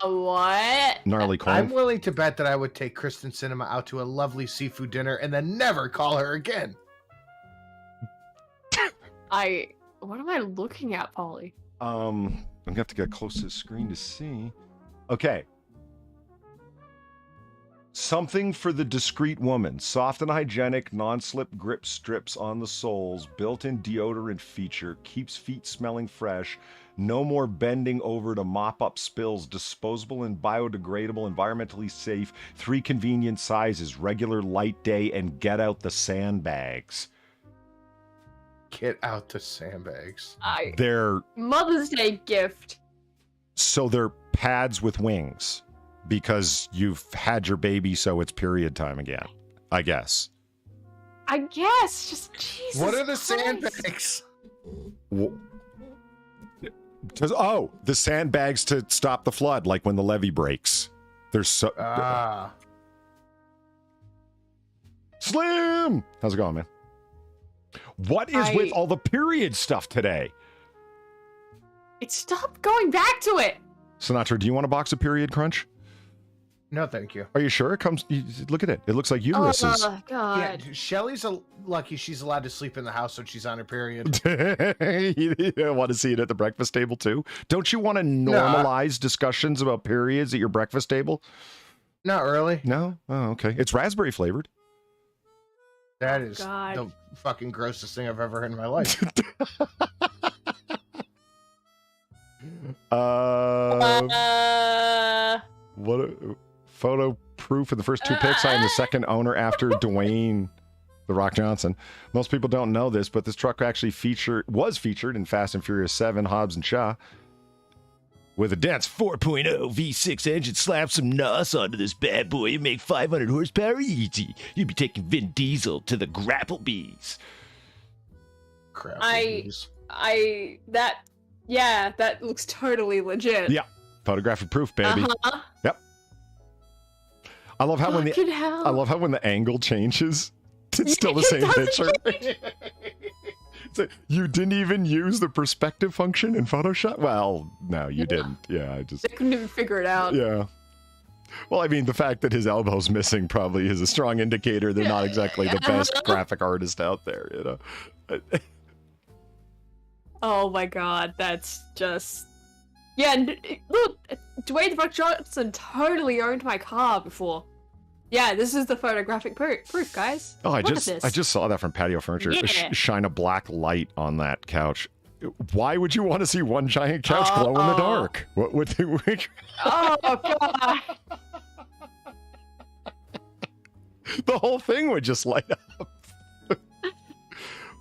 What? Gnarly corn. I'm willing to bet that I would take Kristen Cinema out to a lovely seafood dinner and then never call her again. What am I looking at, Polly? I'm gonna have to get close to the screen to see. Okay. Something for the discreet woman. Soft and hygienic, non-slip grip strips on the soles, built-in deodorant feature, keeps feet smelling fresh, no more bending over to mop up spills, disposable and biodegradable, environmentally safe, 3 convenient sizes, regular, light day, and get out the sandbags. Get out the sandbags. They're Mother's Day gift. so they're pads with wings because you've had your baby, so it's period time again, I guess. I guess. Just Jesus. What are the Christ. sandbags? The sandbags to stop the flood, like when the levee breaks. There's so Slim. How's it going, man? What is with all the period stuff today? It stopped going back to it. Sinatra, do you want a box of period crunch? No, thank you. Are you sure? It comes. Look at it. It looks like uteruses. Oh God. Yeah, Shelly's lucky she's allowed to sleep in the house when she's on her period. You want to see it at the breakfast table too? Don't you want to normalize discussions about periods at your breakfast table? Not really. No? Oh, okay. It's raspberry flavored. That is God. the fucking grossest thing I've ever heard in my life. What photo proof of the first 2 pics? I am the second owner after Dwayne. The Rock Johnson. Most people don't know this, but this truck actually was featured in Fast and Furious 7, Hobbs and Shaw. With a dense 4.0 V6 engine, slap some NOS onto this bad boy and make 500 horsepower easy. You'd be taking Vin Diesel to the Grapplebees. That looks totally legit. Yeah, photographic proof, baby. Yep. I love how when the angle changes, it's still the same picture. So you didn't even use the perspective function in Photoshop? Well, no, you didn't. Yeah, I couldn't even figure it out. Yeah. Well, I mean, the fact that his elbow's missing probably is a strong indicator they're not exactly the best graphic artist out there, you know. Oh my god, that's just... Yeah, and look, Dwayne The Rock Johnson totally owned my car before. Yeah, this is the photographic proof, guys. Oh, I just saw that from Patio Furniture. Yeah. Shine a black light on that couch. Why would you want to see one giant couch glow in the dark? What would they... Oh, God. The whole thing would just light up.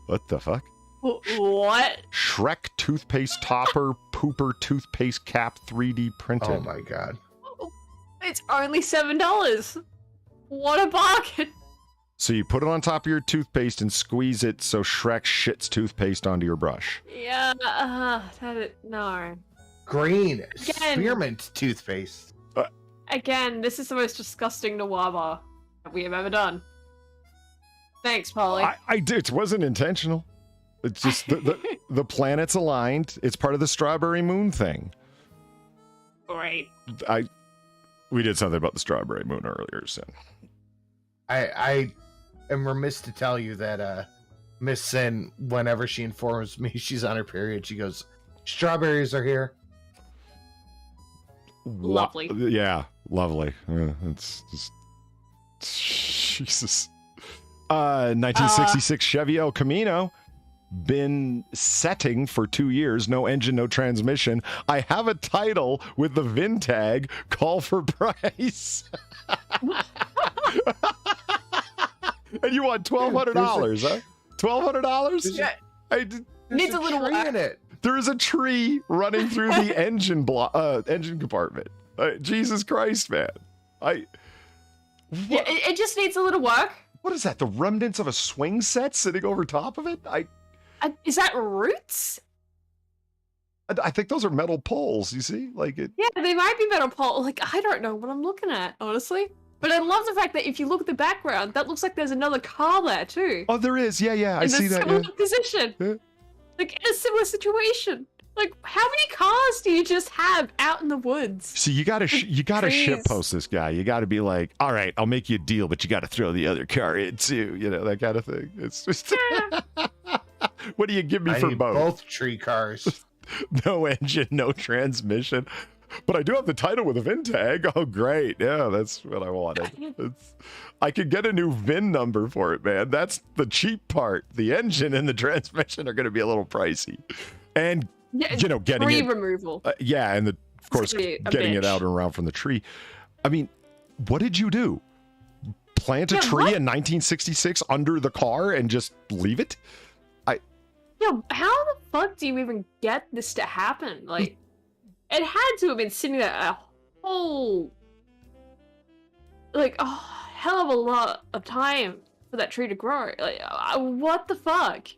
What the fuck? What? Shrek toothpaste topper, pooper toothpaste cap 3D printed. Oh my god. It's only $7. What a bargain. So you put it on top of your toothpaste and squeeze it so Shrek shits toothpaste onto your brush. Yeah, no. Green spearmint toothpaste. Again, this is the most disgusting Noir Bar that we have ever done. Thanks, Polly. It wasn't intentional. It's just the planets aligned. It's part of the strawberry moon thing. Great. We did something about the strawberry moon earlier, so. I am remiss to tell you that Miss Sin, whenever she informs me she's on her period, she goes, "Strawberries are here." Lovely. Yeah, lovely. It's just Jesus. 1966 Chevy El Camino. Been setting for 2 years. No engine, no transmission. I have a title with the VIN tag. Call for price. And you want $1,200, huh? $1,200? Yeah. Needs a little tree in it. There is a tree running through the engine compartment. Jesus Christ, man! Yeah, it just needs a little work. What is that? The remnants of a swing set sitting over top of it? Is that roots? I think those are metal poles. You see, like it. Yeah, they might be metal pole. Like I don't know what I'm looking at, honestly. But I love the fact that if you look at the background, that looks like there's another car there too. Oh, there is. Yeah. I see that. In a similar position. Yeah. Like in a similar situation. Like how many cars do you just have out in the woods? See, you gotta ship post this guy. You gotta be like, all right, I'll make you a deal, but you gotta throw the other car in too. You know, that kind of thing. It's just. What do you give me for both? Both tree cars. No engine, no transmission. But I do have the title with a VIN tag. Oh, great. Yeah, that's what I wanted. I could get a new VIN number for it, man. That's the cheap part. The engine and the transmission are going to be a little pricey. And, getting tree removal. And, of course, getting it out and around from the tree. I mean, what did you do? Plant a tree in 1966 under the car and just leave it? How the fuck do you even get this to happen? Like, it had to have been sitting there a whole, a hell of a lot of time for that tree to grow. Like, what the fuck?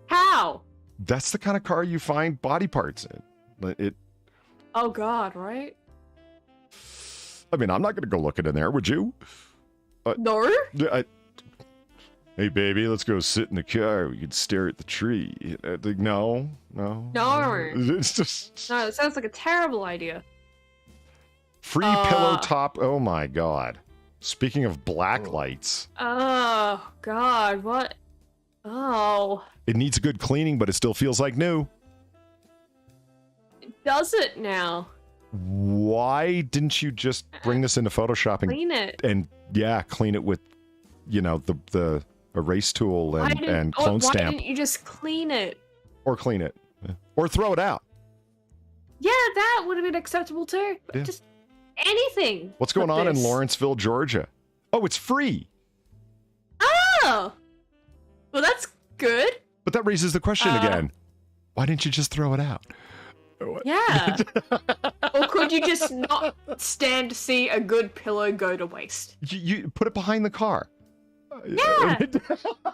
How? That's the kind of car you find body parts in. Oh God, right? I mean, I'm not going to go looking in there, would you? No? Hey, baby, let's go sit in the car. We can stare at the tree. No. It's just... No, it sounds like a terrible idea. Free pillow top. Oh, my God. Speaking of black lights. Oh, God, what? Oh. It needs a good cleaning, but it still feels like new. Does it now? Why didn't you just bring this into Photoshop and clean it? And, clean it with, the erase tool and clone stamp. Why didn't you just clean it? Or clean it. Or throw it out. Yeah, that would have been acceptable too. Yeah. Just anything. What's going on in Lawrenceville, Georgia? Oh, it's free. Oh! Well, that's good. But that raises the question again. Why didn't you just throw it out? Yeah. Or could you just not stand to see a good pillow go to waste? You put it behind the car. Yeah.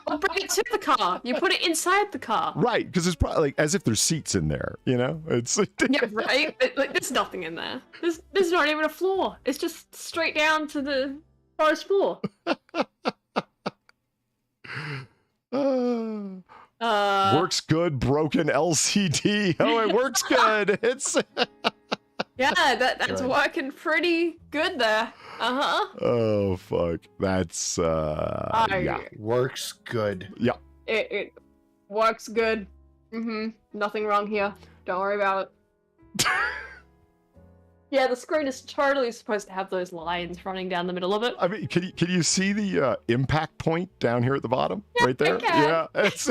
Or bring it to the car. You put it inside the car. Right, because it's probably like as if there's seats in there, you know? It's Yeah, right? Like, there's nothing in there. There's not even a floor. It's just straight down to the forest floor. Works good, broken LCD. Oh, it works good. It's yeah, that's working pretty good there. Oh fuck, that's yeah, works good. Yeah, it works good. Nothing wrong here. Don't worry about it. Yeah, the screen is totally supposed to have those lines running down the middle of it. I mean, can you see the impact point down here at the bottom, yeah, right there? Yeah, it's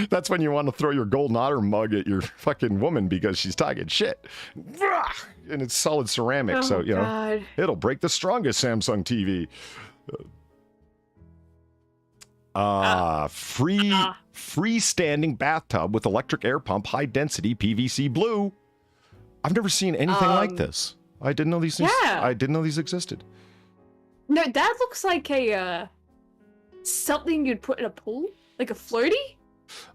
that's when you want to throw your golden otter mug at your fucking woman because she's talking shit. And it's solid ceramic, so you know it'll break the strongest Samsung TV. Freestanding bathtub with electric air pump, high density PVC blue. I've never seen anything like this. I didn't know these things. Yeah. I didn't know these existed. No, that looks like a something you'd put in a pool, like a floaty.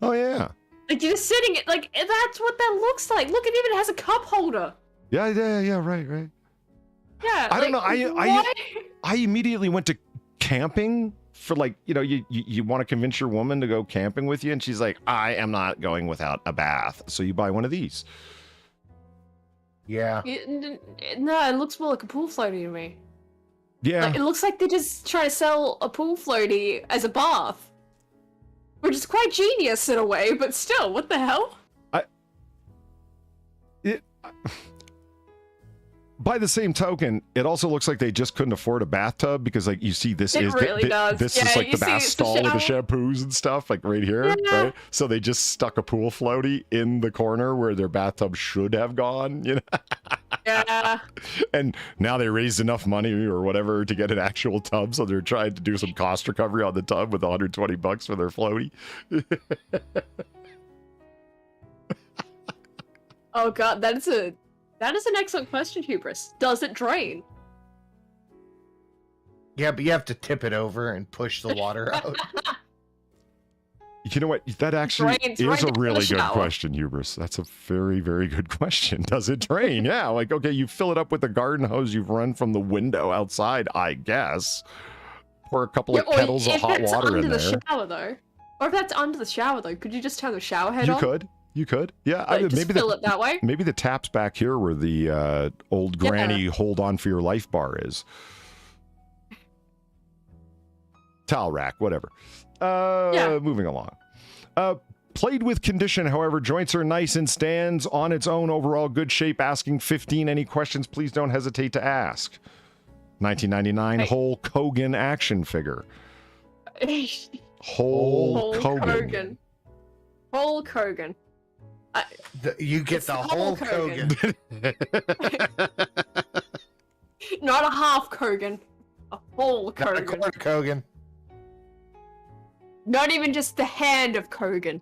Oh yeah. Like you're just sitting it, like that's what that looks like. Look, it even has a cup holder. Yeah, right. Yeah. I don't know. Why? I immediately went to camping for like, you know, you want to convince your woman to go camping with you, and she's like, I am not going without a bath. So you buy one of these. Yeah. No, it looks more like a pool floaty to me. Yeah. Like, it looks like they just try to sell a pool floaty as a bath. Which is quite genius in a way, but still, what the hell? By the same token, it also looks like they just couldn't afford a bathtub because, like, you see, this It is really does. this Yeah, is like you the bath see stall with the shampoos and stuff, like right here, Yeah. right? So they just stuck a pool floaty in the corner where their bathtub should have gone, you know? Yeah. And now they raised enough money or whatever to get an actual tub, so they're trying to do some cost recovery on the tub with $120 for their floaty. Oh god, that is an excellent question, Hubris. Does it drain? Yeah, but you have to tip it over and push the water out. You know what? That actually Drains is right a into really the good shower. question, Hubris. That's a very, very good question. Does it drain? Yeah, like, okay, you fill it up with the garden hose you've run from the window outside, I guess. Pour a couple of kettles of hot water in there. If that's under the shower, though. Or if that's under the shower, though, could you just turn the shower head on? You could. Yeah, Like, just fill it that way? Maybe the tap's back here where the old granny hold on for your life bar is. Towel rack, whatever. Moving along. Played with condition, however, joints are nice and stands on its own, overall good shape. Asking 15. Any questions, please don't hesitate to ask. 1999 Hulk Hogan action figure. Hulk Hogan. Hulk Hogan. You get the whole Hogan. Not a half Kogan. A whole Not a Kogan. quarter Kogan. Not even just the hand of Kogan.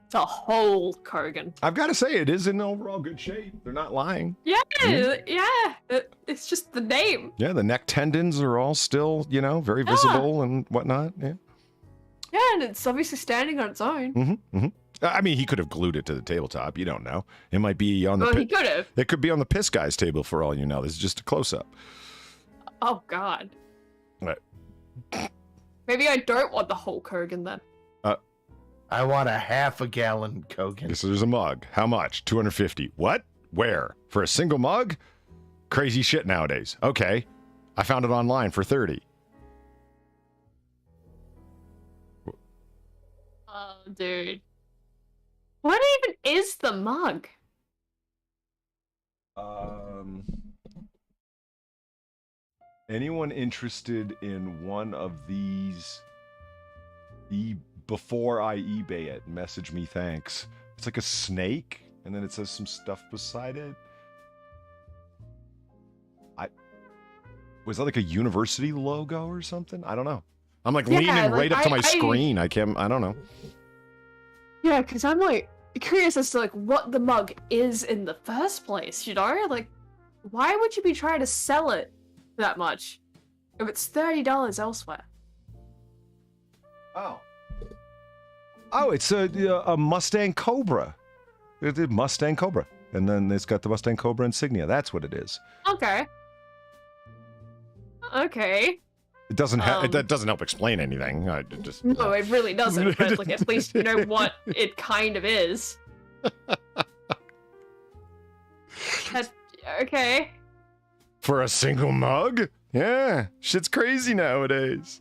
It's a whole Kogan. I've got to say, it is in overall good shape. They're not lying. Yeah, it's just the name. Yeah, the neck tendons are all still, you know, very visible and whatnot. Yeah. Yeah, and it's obviously standing on its own. Mm-hmm, mm-hmm. I mean, he could have glued it to the tabletop. You don't know. It might be on the. Well, he could have. It could be on the piss guy's table for all you know. This is just a close up. Oh God. Right. Maybe I don't want the whole Kogan then. I want a half a gallon Kogan. So there's a mug. How much? 250. What? Where? For a single mug? Crazy shit nowadays. Okay. I found it online for 30. Oh, dude. What even is the mug? Anyone interested in one of these? Before I eBay it, message me, thanks. It's like a snake, and then it says some stuff beside it. Was that like a university logo or something? I don't know. I'm like Yeah, leaning like, right up to my screen. I don't know. Yeah, because I'm like curious as to like what the mug is in the first place, you know? Like, why would you be trying to sell it that much if it's $30 elsewhere? Oh. Oh, it's a Mustang Cobra. It's a Mustang Cobra. And then it's got the Mustang Cobra insignia. That's what it is. Okay. Okay. It doesn't that doesn't help explain anything. I just No, it really doesn't, but like at least you know what it kind of is. That's okay. For a single mug? Yeah. Shit's crazy nowadays.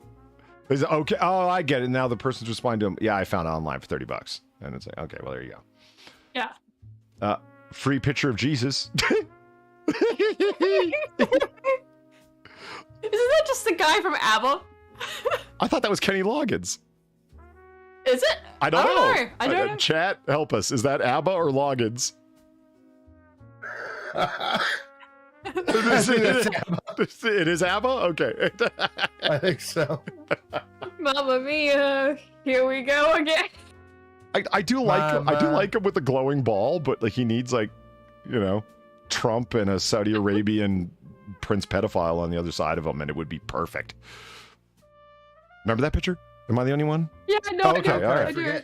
Is it okay? Oh, I get it. Now the person's responding to him. Yeah, I found it online for $30. And it's like, okay, well there you go. Yeah. Free picture of Jesus. Isn't that just the guy from ABBA? I thought that was Kenny Loggins. Is it? I don't know. I don't know. Chat, help us. Is that ABBA or Loggins? It is ABBA? Okay. I think so. Mamma mia! Here we go again. I do like him with the glowing ball, but like he needs like, you know, Trump and a Saudi Arabian prince pedophile on the other side of him, and it would be perfect. Remember that picture? Am I the only one? Yeah, no, Oh, okay, all right. I do.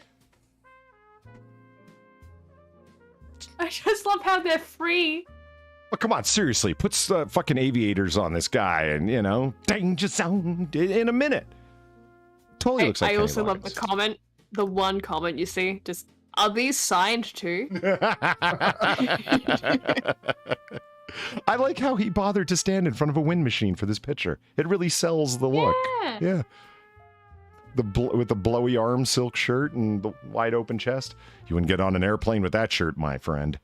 I just love how they're free. Oh, come on, seriously. Put fucking aviators on this guy and, you know, danger zone in a minute. Totally looks like I Kenny also love Loggins. the comment. The one comment you see, just, are these signed too? I like how he bothered to stand in front of a wind machine for this picture. It really sells the look. Yeah. With the blowy arm silk shirt and the wide open chest. You wouldn't get on an airplane with that shirt, my friend.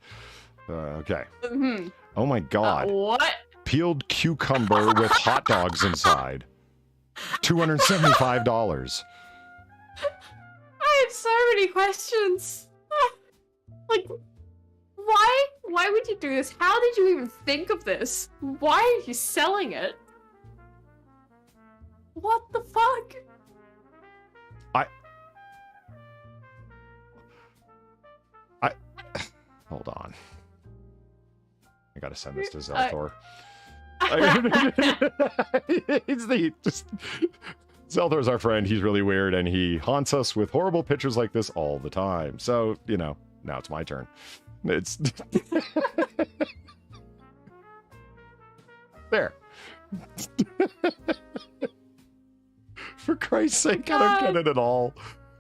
Okay. Mm-hmm. Oh my god. What? Peeled cucumber with hot dogs inside. $275. I have so many questions. Like, why would you do this? How did you even think of this? Why are you selling it? What the fuck? Hold on. I gotta send this to Zelthor. Zelthor's our friend. He's really weird, and he haunts us with horrible pictures like this all the time. So, you know, now it's my turn. It's there. For Christ's sake, I don't get it at all.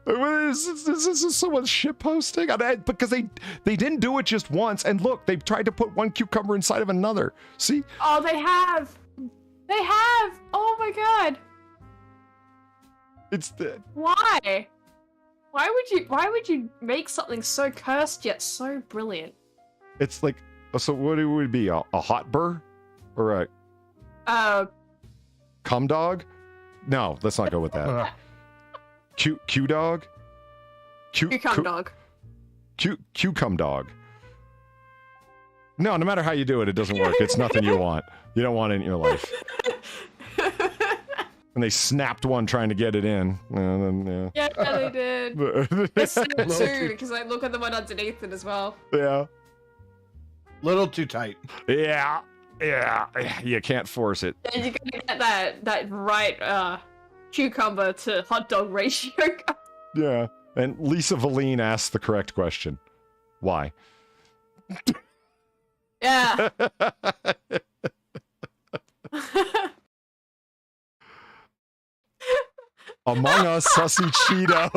This is someone's shit posting because they didn't do it just once. And look, they've tried to put one cucumber inside of another. See? Oh, they have. They have. Oh my god. It's the Why? Why would you make something so cursed yet so brilliant? It's like, so what it would be, a hot burr or a cum dog? No, let's not go with that. Q dog? Cucum dog. Cucum dog. No matter how you do it, it doesn't work. It's nothing you want. You don't want it in your life. And they snapped one trying to get it in. Yeah, they did. It's so too, because I look at the one underneath it as well. Yeah. Little too tight. Yeah. You can't force it. And you gotta get that right cucumber to hot dog ratio. Yeah. And Lisa Valine asked the correct question. Why? Yeah. Among Us Sussy Cheeto.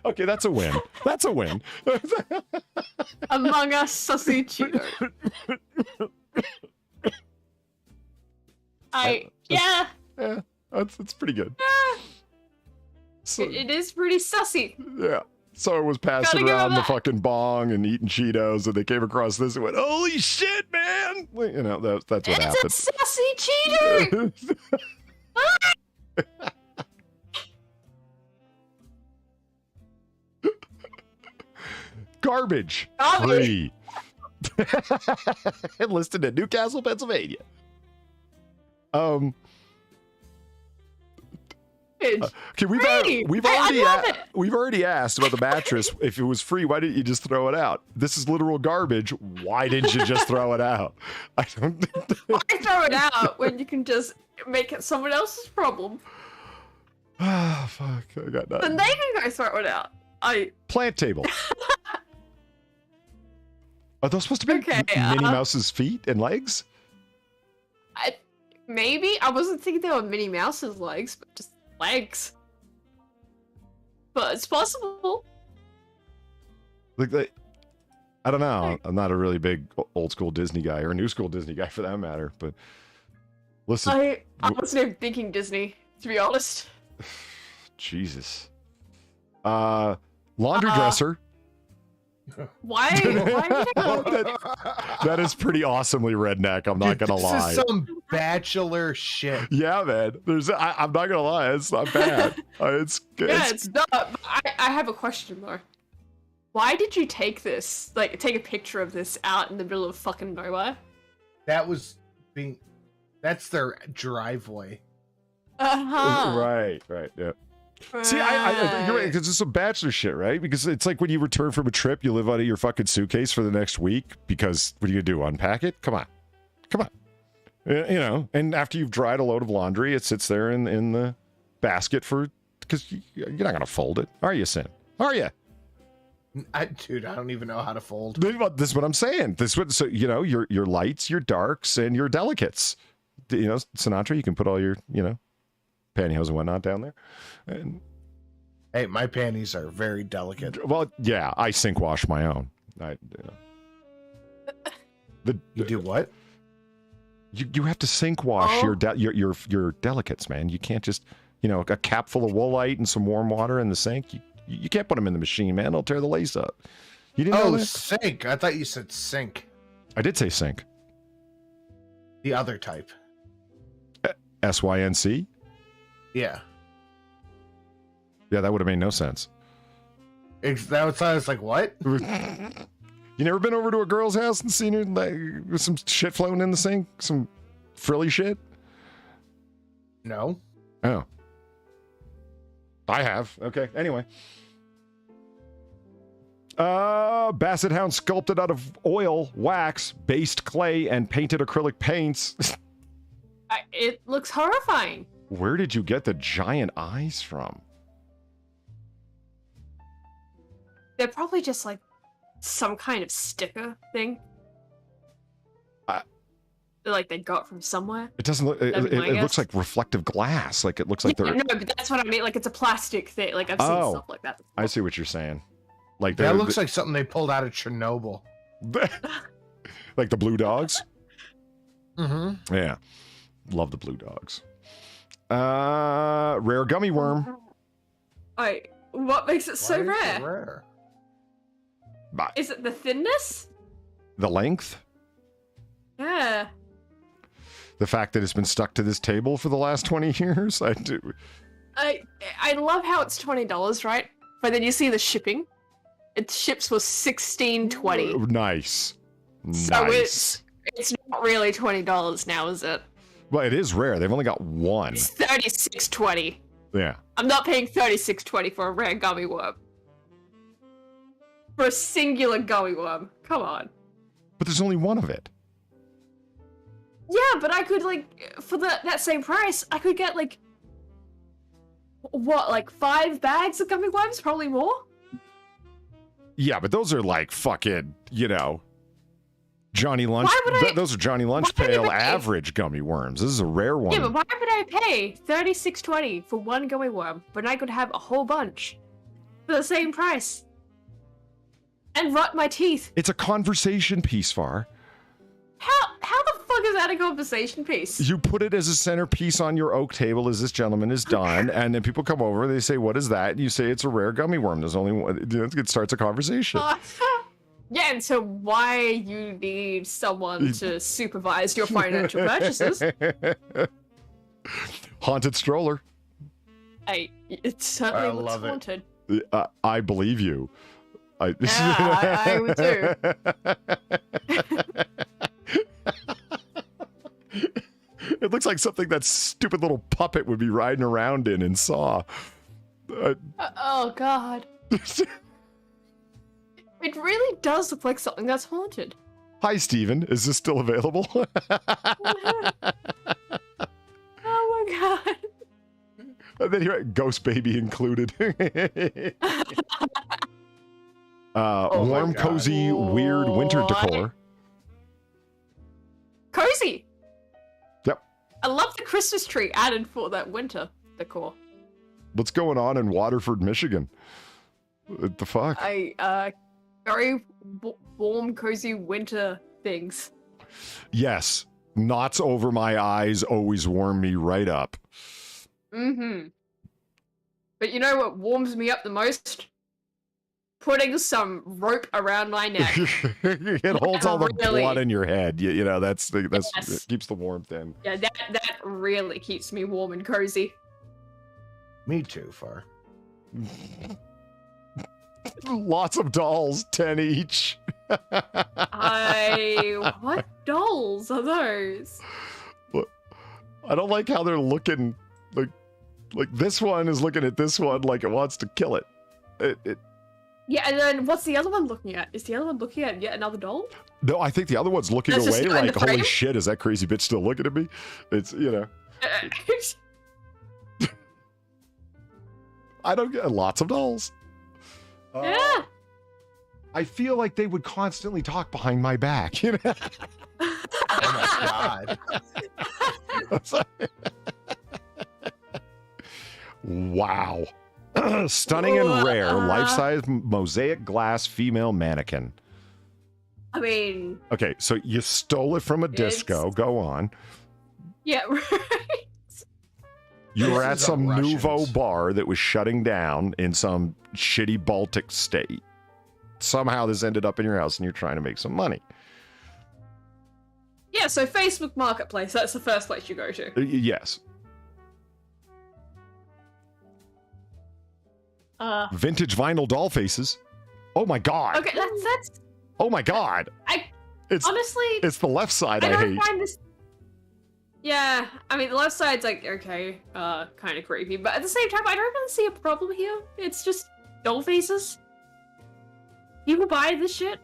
Okay, that's a win. That's a win. Among Us Sussy Cheeto. Yeah, it's pretty good. So, it is pretty sussy. Yeah. So it was passing around the fucking bong and eating Cheetos, and they came across this and went, "Holy shit, man!" You know, that's what happened. It's a sussy cheater. Garbage. Garbage. Free. Listed in Newcastle, Pennsylvania. Okay, we've already asked about the mattress. If it was free, why didn't you just throw it out? This is literal garbage. Why didn't you just throw it out? I don't. Why throw it out when you can just make it someone else's problem? Ah, fuck! I got nothing. Then they can go throw it out. Plant table. Are those supposed to be Minnie Mouse's feet and legs? Maybe I wasn't thinking they were Minnie Mouse's legs, but just legs. But it's possible. Like, I don't know. I'm not a really big old school Disney guy or new school Disney guy for that matter. But listen, I wasn't even thinking Disney, to be honest. Jesus. Laundry dresser. Why? That is pretty awesomely redneck. I'm not gonna lie. This is some bachelor shit. Yeah, man. I'm not gonna lie. It's not bad. It's not. I have a question though. Why did you take this? Like, take a picture of this out in the middle of fucking nowhere? That's their driveway. Uh-huh. Right. Yeah. See, you're right, because it's some bachelor shit, right? Because it's like when you return from a trip, you live out of your fucking suitcase for the next week, because what are you gonna do, unpack it? Come on. You know, and after you've dried a load of laundry, it sits there in the basket because you're not gonna fold it, are you, Sin? Are you? Dude, I don't even know how to fold. This is what I'm saying. So, you know, your lights, your darks, and your delicates. You know, Sinatra, you can put all your, you know, pantyhose and whatnot down there. And hey, my panties are very delicate. Well, yeah, I sink wash my own. You do what? You have to sink wash your delicates, man. You can't just, you know, a cap full of Woolite and some warm water in the sink. You can't put them in the machine, man. It'll tear the lace up. You didn't know that? Sink. I thought you said sink. I did say sink. The other type. SYNC? Yeah. Yeah, that would have made no sense. That sounds like what? You never been over to a girl's house and seen her like, with some shit floating in the sink? Some frilly shit? No. Oh. I have. Okay, anyway. Basset hound sculpted out of oil, wax, based clay, and painted acrylic paints. It looks horrifying. Where did you get the giant eyes from? They're probably just like some kind of sticker thing. Like they got from somewhere. It doesn't look. It looks like reflective glass. Like it looks like they're. No, but that's what I mean. Like it's a plastic thing. Like I've seen stuff like that before. I see what you're saying. Like that looks like something they pulled out of Chernobyl. Like the blue dogs. Mm-hmm. Yeah, love the blue dogs. Rare gummy worm. What makes it so rare? Rare? Is it the thinness? The length? Yeah. The fact that it's been stuck to this table for the last 20 years? I do. I love how it's $20, right? But then you see the shipping. It ships for $16.20. Nice. So nice. It's not really $20 now, is it? Well, it is rare. They've only got one. It's $36.20. Yeah. I'm not paying $36.20 for a rare gummy worm. For a singular gummy worm. Come on. But there's only one of it. Yeah, but I could, like, for that same price, I could get, like, what, like 5 bags of gummy worms? Probably more? Yeah, but those are like fucking, you know, Johnny Lunch. Those are Johnny Lunch Pail average gummy worms. This is a rare one. Yeah, but why would I pay $36.20 for one gummy worm when I could have a whole bunch for the same price and rot my teeth? It's a conversation piece, Far. How the fuck is that a conversation piece? You put it as a centerpiece on your oak table as this gentleman is done, and then people come over, they say, what is that? And you say, it's a rare gummy worm. There's only one. It starts a conversation. Yeah, and so why you need someone to supervise your financial purchases? Haunted stroller. It certainly looks haunted. I believe you. I would too. It looks like something that stupid little puppet would be riding around in Saw. Oh god. It really does look like something that's haunted. Hi, Steven. Is this still available? Oh my god. And then here, Ghost Baby included. Warm, cozy, weird winter decor. Cozy. Yep. I love the Christmas tree added for that winter decor. What's going on in Waterford, Michigan? What the fuck? Very warm, cozy winter things. Yes. Knots over my eyes always warm me right up. Mm-hmm. But you know what warms me up the most? Putting some rope around my neck. It holds all the Really? blood in your head. You know, that's Yes. it keeps the warmth in. Yeah, that really keeps me warm and cozy. Me too, Far. Lots of dolls, 10 each. What dolls are those? I don't like how they're looking. Like this one is looking at this one like it wants to kill it. Yeah, and then what's the other one looking at? Is the other one looking at yet another doll? No, I think the other one's looking That's just away not in like, the holy frame? shit, is that crazy bitch still looking at me? It's, you know. I don't get lots of dolls. Yeah. I feel like they would constantly talk behind my back. You know? Oh my god. Wow. Stunning and rare, life-size mosaic glass female mannequin. I mean, Okay, so you stole it from a disco. Go on. yeah, right. You were This at is some on nouveau Russians. bar that was shutting down in some shitty Baltic state. Somehow this ended up in your house and you're trying to make some money. Yeah, so Facebook Marketplace, that's the first place you go to. Yes. Vintage vinyl doll faces. Oh my god. Okay, that's Oh my god. It's honestly, it's the left side I don't hate. find this. Yeah, I mean the left side's like okay, kind of creepy, but at the same time, I don't really see a problem here. It's just doll faces. People buy this shit.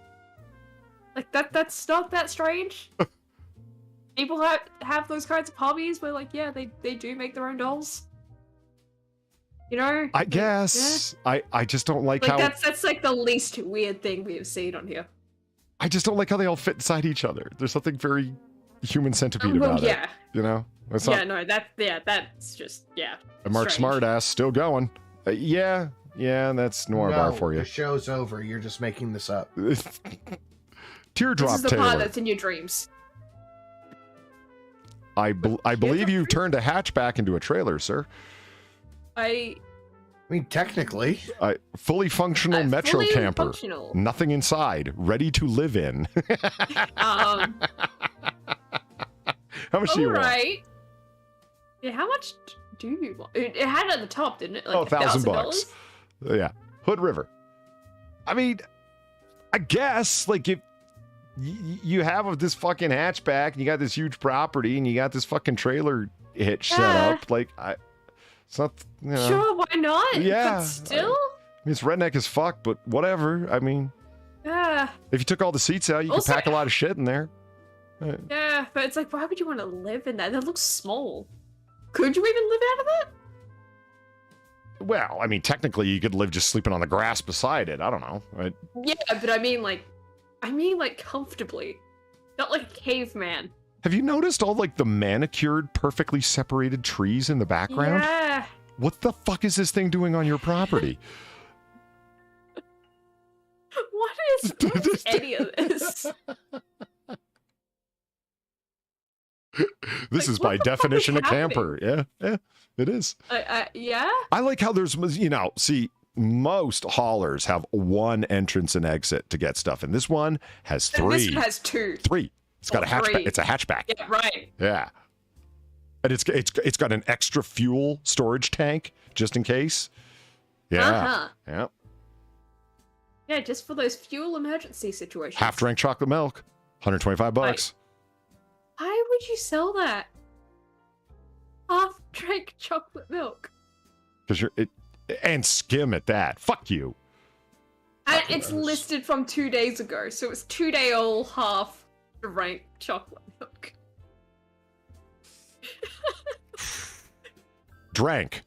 Like that's not that strange. People have those kinds of hobbies where like yeah, they do make their own dolls. You know? I guess. I just don't like how that's like the least weird thing we have seen on here. I just don't like how they all fit inside each other. There's something very human centipede about yeah. it. You know? It's Yeah, not, no, that's just yeah. and Mark strange. Smartass still going. Yeah, that's Noir No, Bar for you. the show's over. You're just making this up. Teardrop This is the Taylor. part that's in your dreams. I believe you've turned a hatchback into a trailer, sir. I mean, technically. Fully functional metro fully camper. functional. Nothing inside. Ready to live in. How much do you want? Alright. Yeah, how much do you want? It had it at the top, didn't it? Like Oh, $1,000. $1,000? Yeah. Hood River. I mean, I guess, like, if you have this fucking hatchback and you got this huge property and you got this fucking trailer hitch set up, like, it's not, you know. Sure, why not? Yeah. But still? I mean, it's redneck as fuck, but whatever. I mean, Yeah. if you took all the seats out, you Also- could pack a lot of shit in there. Yeah, but it's like, why would you want to live in that? That looks small. Could you even live out of that? Well, I mean, technically, you could live just sleeping on the grass beside it. I don't know. Right? Yeah, but I mean like comfortably. Not like a caveman. Have you noticed all, like, the manicured, perfectly separated trees in the background? Yeah. What the fuck is this thing doing on your property? What is any of this? This is what by the fuck is definition a happening? camper. Yeah, it is. Yeah? I like how there's, you know, see, most haulers have one entrance and exit to get stuff, and this one has three. This one has two. Three. It's got Oh, a hatchback. three. It's a hatchback. Yeah, right. Yeah. And it's got an extra fuel storage tank just in case. Yeah. Uh-huh. Yeah. Yeah, just for those fuel emergency situations. Half drank chocolate milk, $125. Why would you sell that? Half drank chocolate milk. Because and skim at that. Fuck you. And it's listed from 2 days ago, so it's 2-day-old half drank chocolate milk. Drank.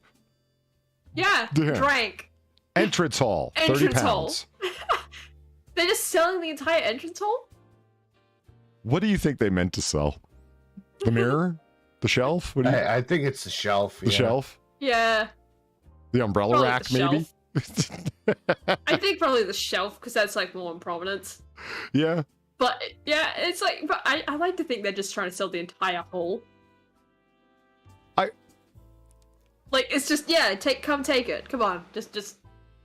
Yeah, drank. Entrance hall, 30 pounds. They're just selling the entire entrance hall? What do you think they meant to sell? The mirror? The shelf? What do you I think it's the shelf. The shelf? Yeah. The umbrella Probably rack, the maybe? I think probably the shelf, because that's like more in prominence. Yeah. But yeah, it's like, but I like to think they're just trying to sell the entire hall. Like, it's just, yeah, come take it. Come on, just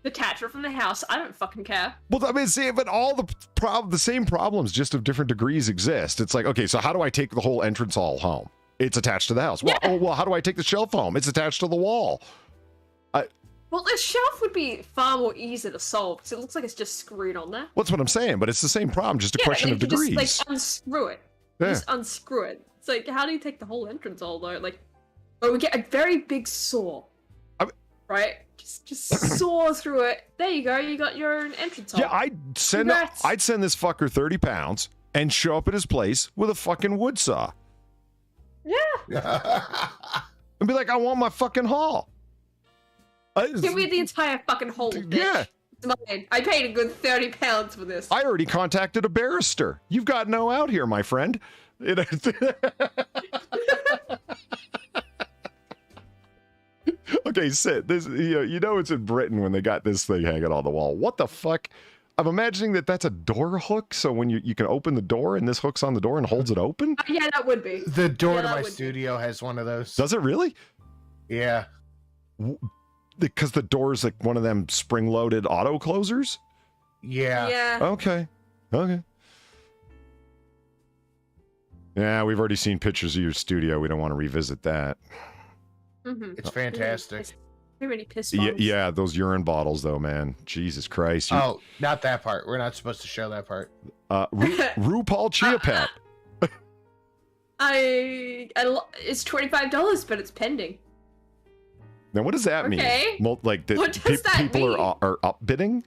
detach it from the house. I don't fucking care. Well, I mean, see, but all the same problems, just of different degrees, exist. It's like, okay, so how do I take the whole entrance hall home? It's attached to the house. Well, well, how do I take the shelf home? It's attached to the wall. Well, the shelf would be far more easy to solve because it looks like it's just screwed on there. What's what I'm saying, but it's the same problem, just a question of degrees. Just, like, unscrew it. Yeah. Just unscrew it. It's like, how do you take the whole entrance hall though? Like, we get a very big saw, right? Just saw through it. There you go. You got your own entrance hall. Yeah, I'd send this fucker 30 pounds and show up at his place with a fucking wood saw. Yeah. And be like, I want my fucking hall. Give me the entire fucking hall, bitch. Yeah. It's mine. I paid a good 30 pounds for this. I already contacted a barrister. You've got no out here, my friend. Okay, sit. This, you know it's in Britain when they got this thing hanging on the wall. What the fuck? I'm imagining that's a door hook, so when you can open the door and this hook's on the door and holds it open? Yeah, that would be. The door to my studio has one of those. Does it really? Yeah. Because the door's like one of them spring-loaded auto closers? Yeah. Yeah. Okay. Yeah, we've already seen pictures of your studio. We don't want to revisit that. Mm-hmm. It's fantastic. Too many piss bottles. Yeah, those urine bottles, though, man. Jesus Christ. Oh, not that part. We're not supposed to show that part. RuPaul Chia Pet. It's $25, but it's pending. Now, what does that mean? Like, what does that people mean? are upbidding?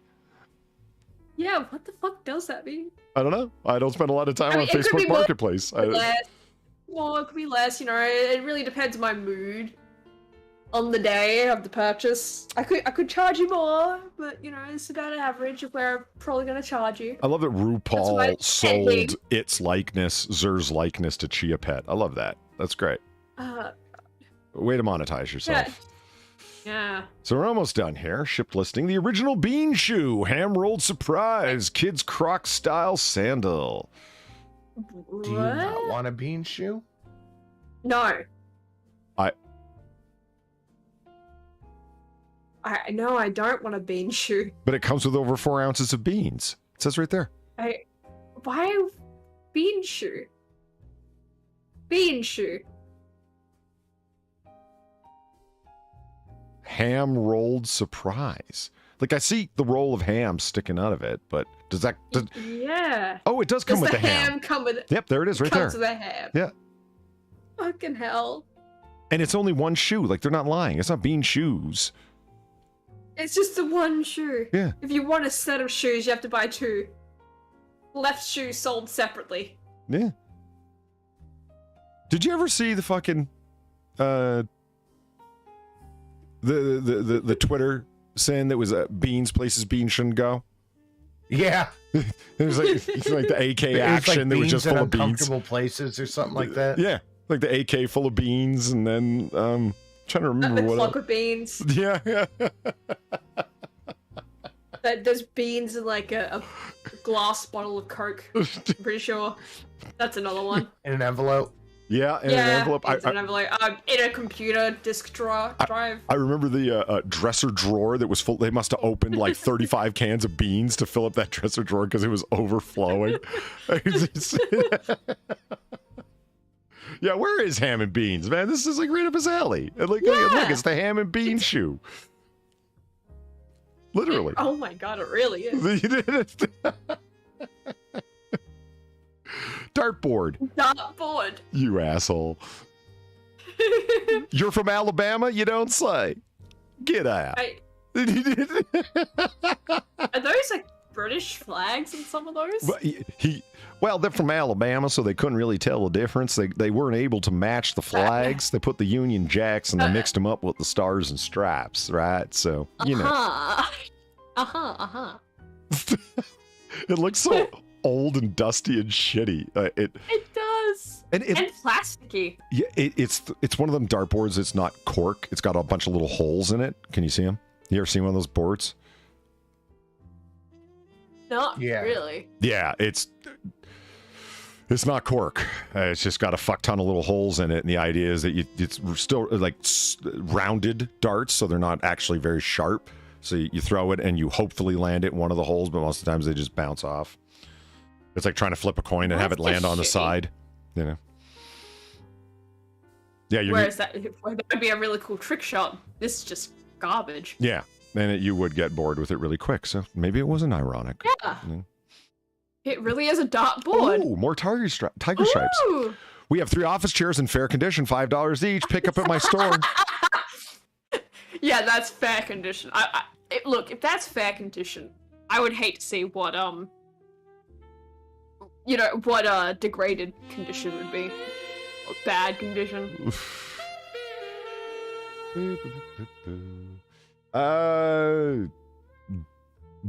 Yeah, what the fuck does that mean? I don't know. I don't spend a lot of time on Facebook Marketplace. It could be less, you know. It really depends on my mood on the day of the purchase. I could charge you more, but you know, it's about an average of where I'm probably gonna charge you. I love that RuPaul sold its likeness, Zer's likeness, to Chia Pet. I love that. That's great. Way to monetize yourself. Yeah. So we're almost done here. Shipped listing: the original bean shoe, ham rolled surprise, kids Croc style sandal. What? Do you not want a bean shoe? No. No, I don't want a bean shoe. But it comes with over 4 ounces of beans. It says right there. Why bean shoe? Bean shoe. Ham rolled surprise. Like, I see the roll of ham sticking out of it, but does that... Yeah. Oh, it does come with the ham. Come with it? Yep, there it is right there. Comes with the ham. Yeah. Fucking hell. And it's only one shoe. Like, they're not lying. It's not bean shoes. It's just the one shoe. Yeah. If you want a set of shoes, you have to buy 2. Left shoe sold separately. Yeah. Did you ever see the fucking the Twitter saying that was Beans places Beans shouldn't go? Yeah. It was like the AK action that was just full of beans. Uncomfortable places or something like that. Yeah, like the AK full of beans, and then trying to remember what. The clock with beans. Yeah. There's beans in like a glass bottle of Coke. I'm pretty sure that's another one. In an envelope. Yeah, in an envelope. An envelope. In a computer disk drive. I remember the dresser drawer that was full. They must have opened like 35 cans of beans to fill up that dresser drawer because it was overflowing. Yeah, where is ham and beans, man? This is like right up his alley. And look, it's the ham and bean shoe. Literally. Oh my god, it really is. Dartboard. Dartboard. You asshole. You're from Alabama? You don't say. Get out. Are those like British flags in some of those? Well, they're from Alabama, so they couldn't really tell the difference. They weren't able to match the flags. They put the Union Jacks and they mixed them up with the stars and stripes, right? So, you know. It looks so old and dusty and shitty. It does. And plasticky. Yeah, it's one of them dartboards. It's not cork. It's got a bunch of little holes in it. Can you see them? You ever seen one of those boards? Not really. Yeah, it's not cork. It's just got a fuck ton of little holes in it, and the idea is that it's still like rounded darts, so they're not actually very sharp. So you throw it, and you hopefully land it in one of the holes, but most of the times they just bounce off. It's like trying to flip a coin and have it land on the side, you know. Yeah, whereas that would be a really cool trick shot. This is just garbage. Yeah, and you would get bored with it really quick. So maybe it wasn't ironic. Yeah. It really is a dartboard. Ooh, more tiger stripes. We have 3 office chairs in fair condition, $5 each. Pick up at my store. Yeah, that's fair condition. Look, if that's fair condition, I would hate to see what degraded condition would be. Or bad condition.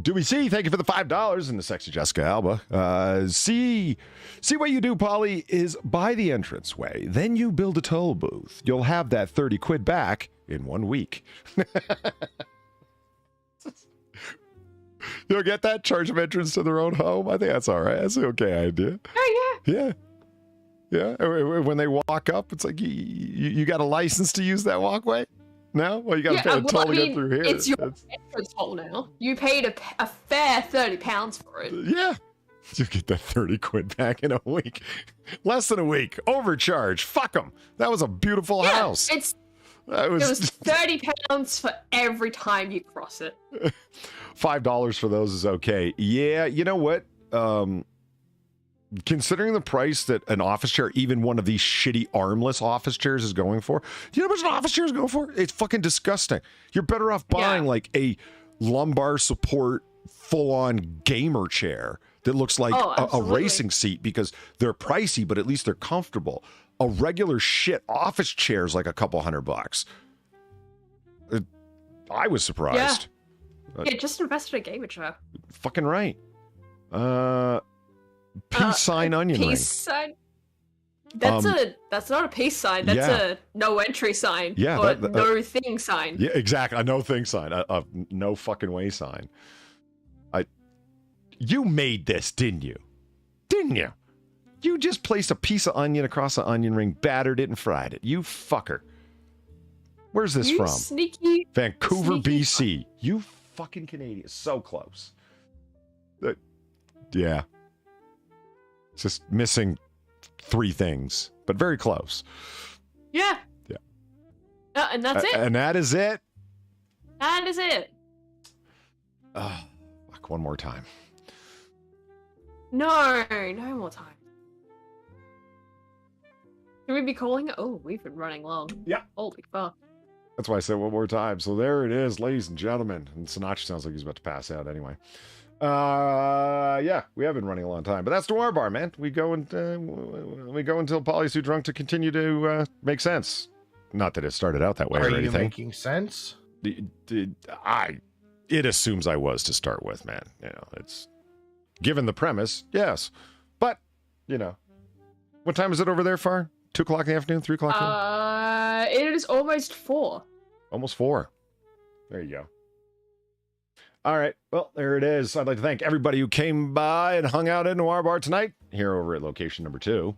Do we see? Thank you for the $5 and the sexy Jessica Alba. See what you do, Polly, is buy the entranceway. Then you build a toll booth. You'll have that 30 quid back in 1 week. You'll get that? Charge them entrance to their own home? I think that's all right. That's an okay idea. Oh, yeah. Yeah. When they walk up, it's like, you got a license to use that walkway? No? Well, you got to pay a toll to get through here. It's your entrance toll now. You paid a fair £30 for it. Yeah. You get that 30 quid back in a week. Less than a week. Overcharge. Fuck them. That was a beautiful house. It was £30 for every time you cross it. $5 for those is okay. Yeah, you know what? Considering the price that an office chair, even one of these shitty armless office chairs is going for, do you know how much an office chair is going for? It's fucking disgusting. You're better off buying like a lumbar support full-on gamer chair that looks like a racing seat, because they're pricey, but at least they're comfortable. A regular shit office chair is like a couple $100. I was surprised. Yeah, just invested in a gamer chair. Fucking right. Peace sign onion ring. Peace sign? That's not a peace sign. That's a no entry sign. Yeah. Or no thing sign. Yeah, exactly. A no thing sign. A no fucking way sign. You made this, didn't you? Didn't you? You just placed a piece of onion across an onion ring, battered it, and fried it. You fucker. Where's this from? Sneaky. Vancouver, BC. You fucking Canadian. So close. Yeah. Just missing 3 things, but very close. Yeah. Yeah. And that's it. And that is it. That is it. Fuck, one more time. No more time. Should we be calling it? Oh, we've been running long. Yeah. Holy fuck. That's why I said one more time. So there it is, ladies and gentlemen. And Sinatra sounds like he's about to pass out anyway. Yeah, we have been running a long time, but that's Noir Bar, man. We go until Polly's too drunk to continue to make sense. Not that it started out that way or anything. Are you making sense? It assumes I was to start with, man. You know, it's given the premise, yes, but you know, what time is it over there, Far? 2 o'clock in the afternoon, 3 o'clock? It is almost 4. Almost 4. There you go. All right, well, there it is. I'd like to thank everybody who came by and hung out at Noir Bar tonight, here over at location number 2.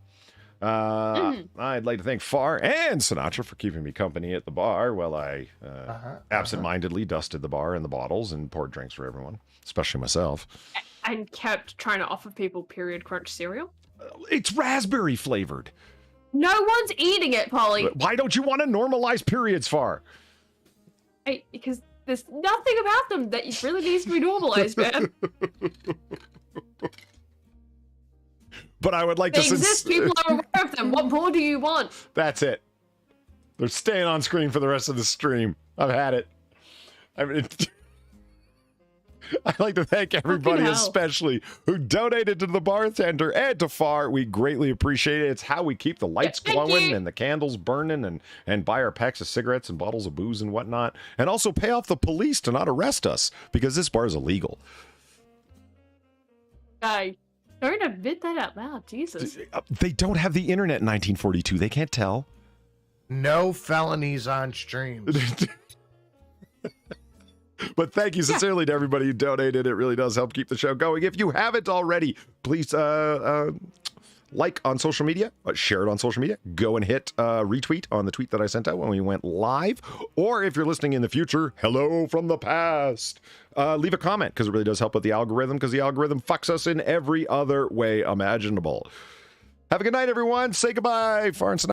I'd like to thank Far and Sinatra for keeping me company at the bar while I absent-mindedly dusted the bar and the bottles and poured drinks for everyone, especially myself. And kept trying to offer people period crunch cereal. It's raspberry flavored. No one's eating it, Polly. Why don't you want to normalize periods, Far? Because There's nothing about them that really needs to be normalized, man. But I would like they to... exist, people are aware of them. What more do you want? That's it. They're staying on screen for the rest of the stream. I've had it. I mean, I'd like to thank everybody, especially who donated to the bartender and to Far. We greatly appreciate it. It's how we keep the lights glowing and the candles burning and buy our packs of cigarettes and bottles of booze and whatnot. And also pay off the police to not arrest us because this bar is illegal. Don't admit that out loud, Jesus. They don't have the internet in 1942. They can't tell. No felonies on streams. But thank you sincerely to everybody who donated. It really does help keep the show going. If you haven't already, please like on social media, share it on social media, go and hit retweet on the tweet that I sent out when we went live. Or if you're listening in the future, hello from the past. Leave a comment because it really does help with the algorithm because the algorithm fucks us in every other way imaginable. Have a good night, everyone. Say goodbye. Far and